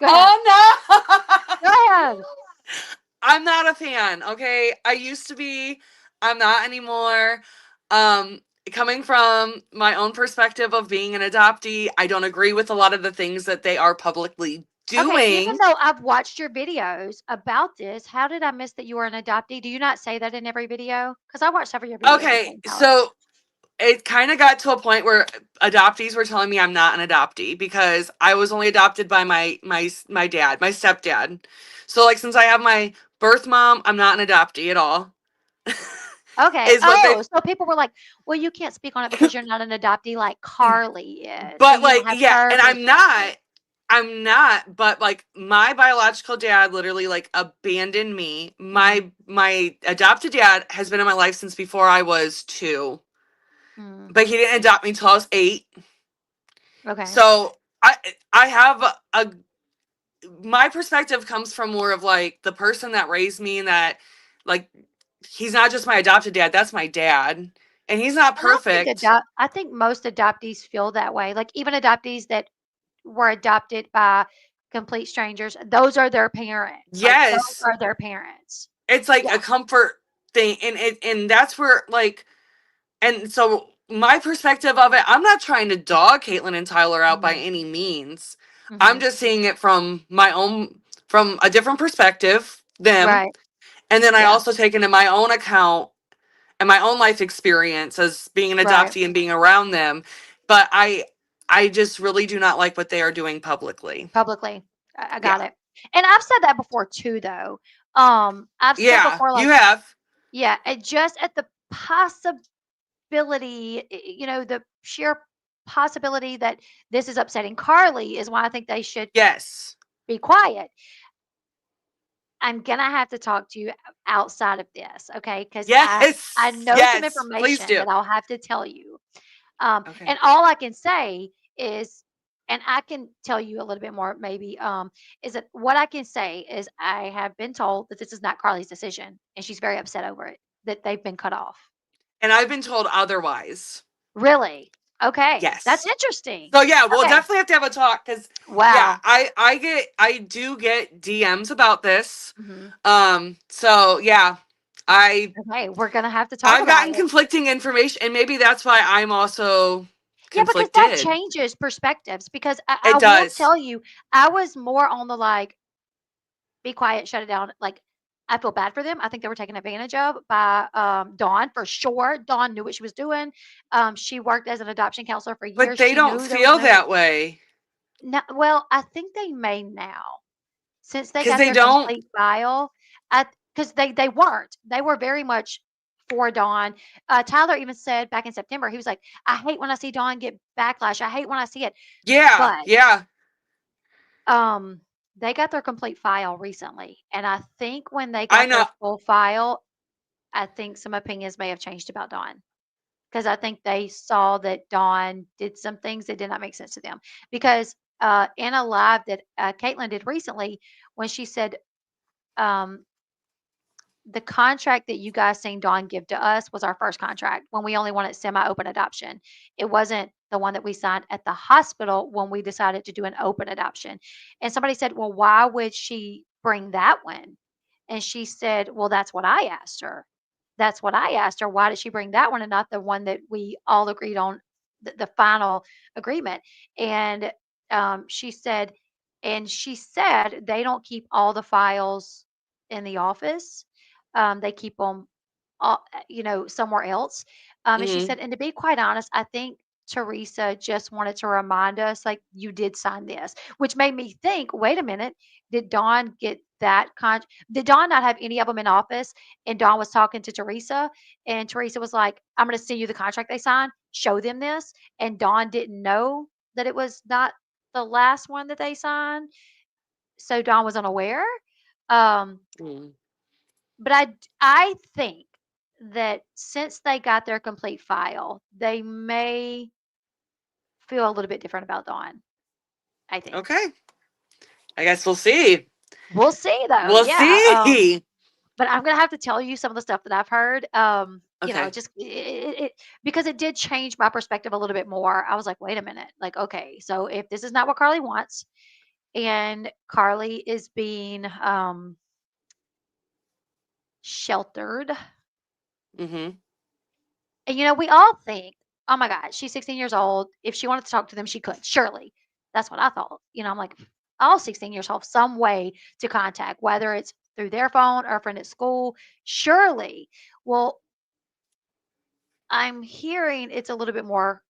Go ahead. Oh Go no! ahead. I'm not a fan. Okay, I used to be. I'm not anymore. coming from my own perspective of being an adoptee, I don't agree with a lot of the things that they are publicly Okay, even doing. though I've watched your videos about this, how did I miss that you were an adoptee? Do you not say that in every video? Because I watched several of your videos with Okay, Kate Tyler. so it kind of got to a point where adoptees were telling me I'm not an adoptee because I was only adopted by my dad, my stepdad. So like since I have my birth mom, I'm not an adoptee at all. Okay. Is what they Oh, so people were like, "Well, you can't speak on it because you're not an adoptee like Carly is, so but you don't like have yeah, her and perspective." I'm not, but like my biological dad literally like abandoned me. Mhm. My adopted dad has been in my life since before I was 2, Mm. but he didn't adopt me till I was 8. Okay. So I have a my perspective comes from more of like the person that raised me, and that like he's not just my adopted dad, that's my dad, and he's not And perfect. I think most adoptees feel that way. Like even adoptees that were adopted by complete strangers, those are their parents. Like those Yes, are their parents. it's like Yeah. a comfort thing, and that's where like, and so my perspective of it, I'm not trying to dog Caitlin and Tyler out by Mhm. any means. I'm Mhm. just seeing it from my own, from a different perspective, them. Right. And then I Yeah. also take into my own account and my own life experience as being an Right. adoptee and being around them. But I just really do not like what they are doing publicly. Publicly. I got Yeah. it. And I've said that before too, though. I've said Yeah, before, you like, have. yeah, and just at the possibility, the sheer possibility that this is upsetting Carly is why I think they should Yes. be quiet. I'm gonna have to talk to you outside of this, okay? Because I Yes. know some Yes. Please information do. that I'll have to tell you. Okay. And all I can say is, and I can tell you a little bit more maybe, is that what I can say is I have been told that this is not Carly's decision, and she's very upset over it, that they've been cut off. And I've been told otherwise. Really? Okay, that's Yes. interesting. So yeah, we'll Okay. definitely have to have a talk because yeah, Wow. I do get DMs about this. Mhm. So yeah, Okay, we're gonna have to talk I've about gotten it. conflicting information, and maybe that's why I'm also Yeah, because that conflicted. changes perspectives. Because I It will does. tell you, I was more on the like, be quiet, shut it down. Like, I feel bad for them. I think they were taken advantage of by Dawn for sure. Dawn knew what she was doing. She worked as an adoption counselor for But years. they She don't knew there was feel no. that way No, well, I think they may now, since they because got they their don't. complete file. Because they weren't. They were very much for Dawn. Tyler even said back in September, he was like, "I hate when I see Dawn get backlash. I hate when I see it." Yeah, But yeah, Um, they got their complete file recently, and I think when they I got know. their full file, I think some opinions may have changed about Dawn because I think they saw that Dawn did some things that did not make sense to them. Because in a live that Caitlin did recently, when she said, um, the contract that you guys seen Dawn give to us was our first contract when we only wanted semi-open adoption. It wasn't the one that we signed at the hospital when we decided to do an open adoption. And somebody said, "Well, why would she bring that one?" And she said, "Well, that's what I asked her. That's what I asked her. Why did she bring that one and not the one that we all agreed on, the final agreement?" And she said, they don't keep all the files in the office. They keep them, somewhere else. And she Mhm. said, and to be quite honest, I think Teresa just wanted to remind us, like, you did sign this, which made me think, wait a minute, did Dawn get that did Dawn not have any of them in office? And Dawn was talking to Teresa, and Teresa was like, "I'm going to send you the contract they signed, show them this." And Dawn didn't know that it was not the last one that they signed. So Dawn was unaware. Um, Mm. but I think that since they got their complete file, they may feel a little bit different about Dawn, I think. Okay, I guess we'll see. We'll see though. We'll Yeah. see. But I'm gonna have to tell you some of the stuff that I've heard. Okay. Just because it did change my perspective a little bit more. I was like, wait a minute, like, okay, so if this is not what Carly wants, and Carly is being sheltered, Mhm. And we all think, oh my God, she's 16 years old. If she wanted to talk to them, she could. Surely. That's what I thought. I'm like, all 16 years old, some way to contact, whether it's through their phone or a friend at school. Surely. Well, I'm hearing it's a little bit more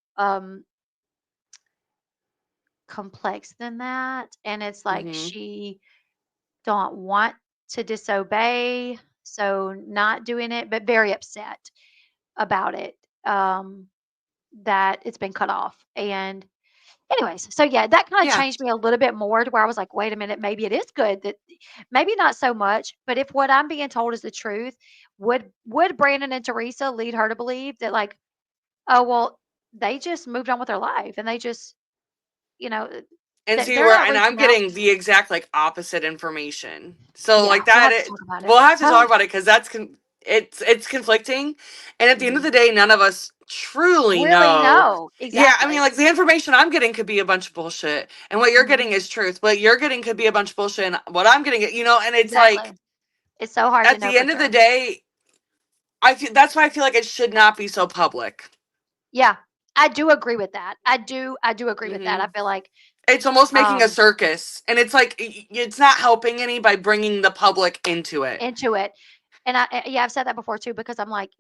complex than that. And it's like Hmm. she don't want to disobey, so not doing it, but very upset about it. That it's been cut off. And anyways, so yeah, that kind of Yeah. changed me a little bit more to where I was like, wait a minute, maybe it is good that maybe not so much, but if what I'm being told is the truth, would Brandon and Teresa lead her to believe that like, oh well, they just moved on with their life and they just, you know, And see they're where, not and I'm reaching out. getting the exact like opposite information. So Yeah, like we'll that, have to talk about it. we'll have to Oh, talk about it because it's conflicting, and at the end of mhm. the day, none of us truly Really know. no, Yeah, I mean, exactly. like the information I'm getting could be a bunch of bullshit, and what you're getting Mhm. is truth. What you're getting could be a bunch of bullshit, and what I'm getting, and it's like Exactly. It's so hard to at know the for end of the sure. day, I feel that's why I feel like it should not be so public. Yeah, I do agree with that. I do agree with that. I Hmm. feel like It's almost making a um circus, and it's like it's not helping any by bringing the public into it. into it. And yeah, I've said that before too because I'm like,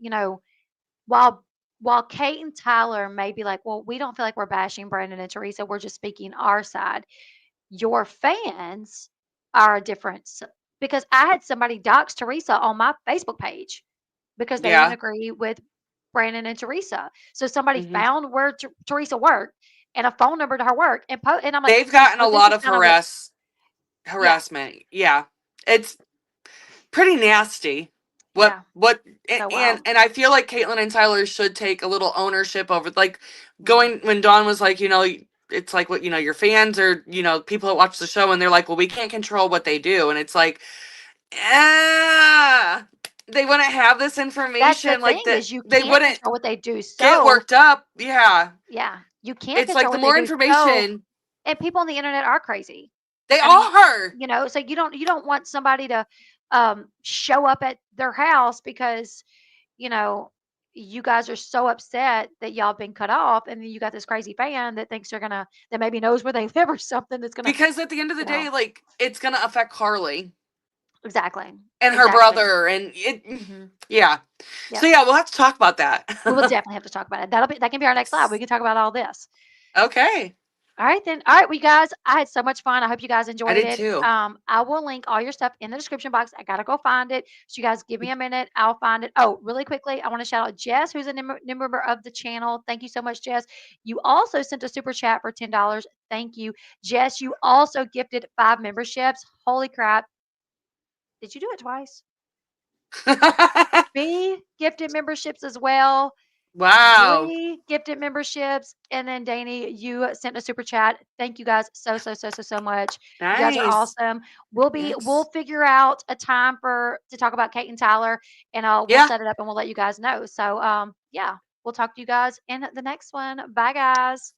while Kate and Tyler may be like, well, we don't feel like we're bashing Brandon and Teresa, we're just speaking our side. Your fans are a difference because I had somebody dox Teresa on my Facebook page because they didn't Yeah. agree with Brandon and Teresa. So somebody Hmm. found where Teresa worked and a phone number to her work and I'm like, They've gotten so a this lot is of kind of what, yeah, harassment. Yeah. It's pretty nasty. yeah, What so wild. and I feel like Caitlyn and Tyler should take a little ownership over like Mhm. going when Dawn was like, it's like what your fans or people that watch the show and they're like, well, we can't control what they do, and it's like, ah, they wouldn't have this That's the information like thing that. is you They can't wouldn't control what they do. get So worked up. Yeah, yeah, you can't it's like control the what they more do. So information and people on the internet are crazy. they I mean, are. so you don't want somebody to show up at their house because, you know, you guys are so upset that y'all been cut off and then you got this crazy fan that thinks that maybe knows where they live or something that's gonna, Because at the end of the you know, day, like it's gonna affect Carly exactly. and her Exactly. brother, and it. Hmm. Yeah. So Yep. yeah, we'll have to talk about We will that. definitely have to talk about it. That can be our next live. We can talk about all this. Okay, All right then. All right, well, you guys, I had so much fun. I hope you guys I enjoyed did it. too. I will link all your stuff in the description box. I gotta go find it. So you guys give me a minute. I'll find it. Oh, really quickly, I want to shout out Jess, who's a new member of the channel. Thank you so much, Jess. You also sent a super chat for $10. Thank you, Jess. You also gifted 5 memberships. Holy crap! Did you do it twice? B gifted memberships as well. Wow, Bree gifted memberships, and then Danny, you sent a super chat. Thank you guys so much. You guys are nice. awesome. We'll Yes. figure out a time to talk about Kate and Tyler, and we'll Yeah. set it up and we'll let you guys know. So yeah, we'll talk to you guys in the next one. Bye guys.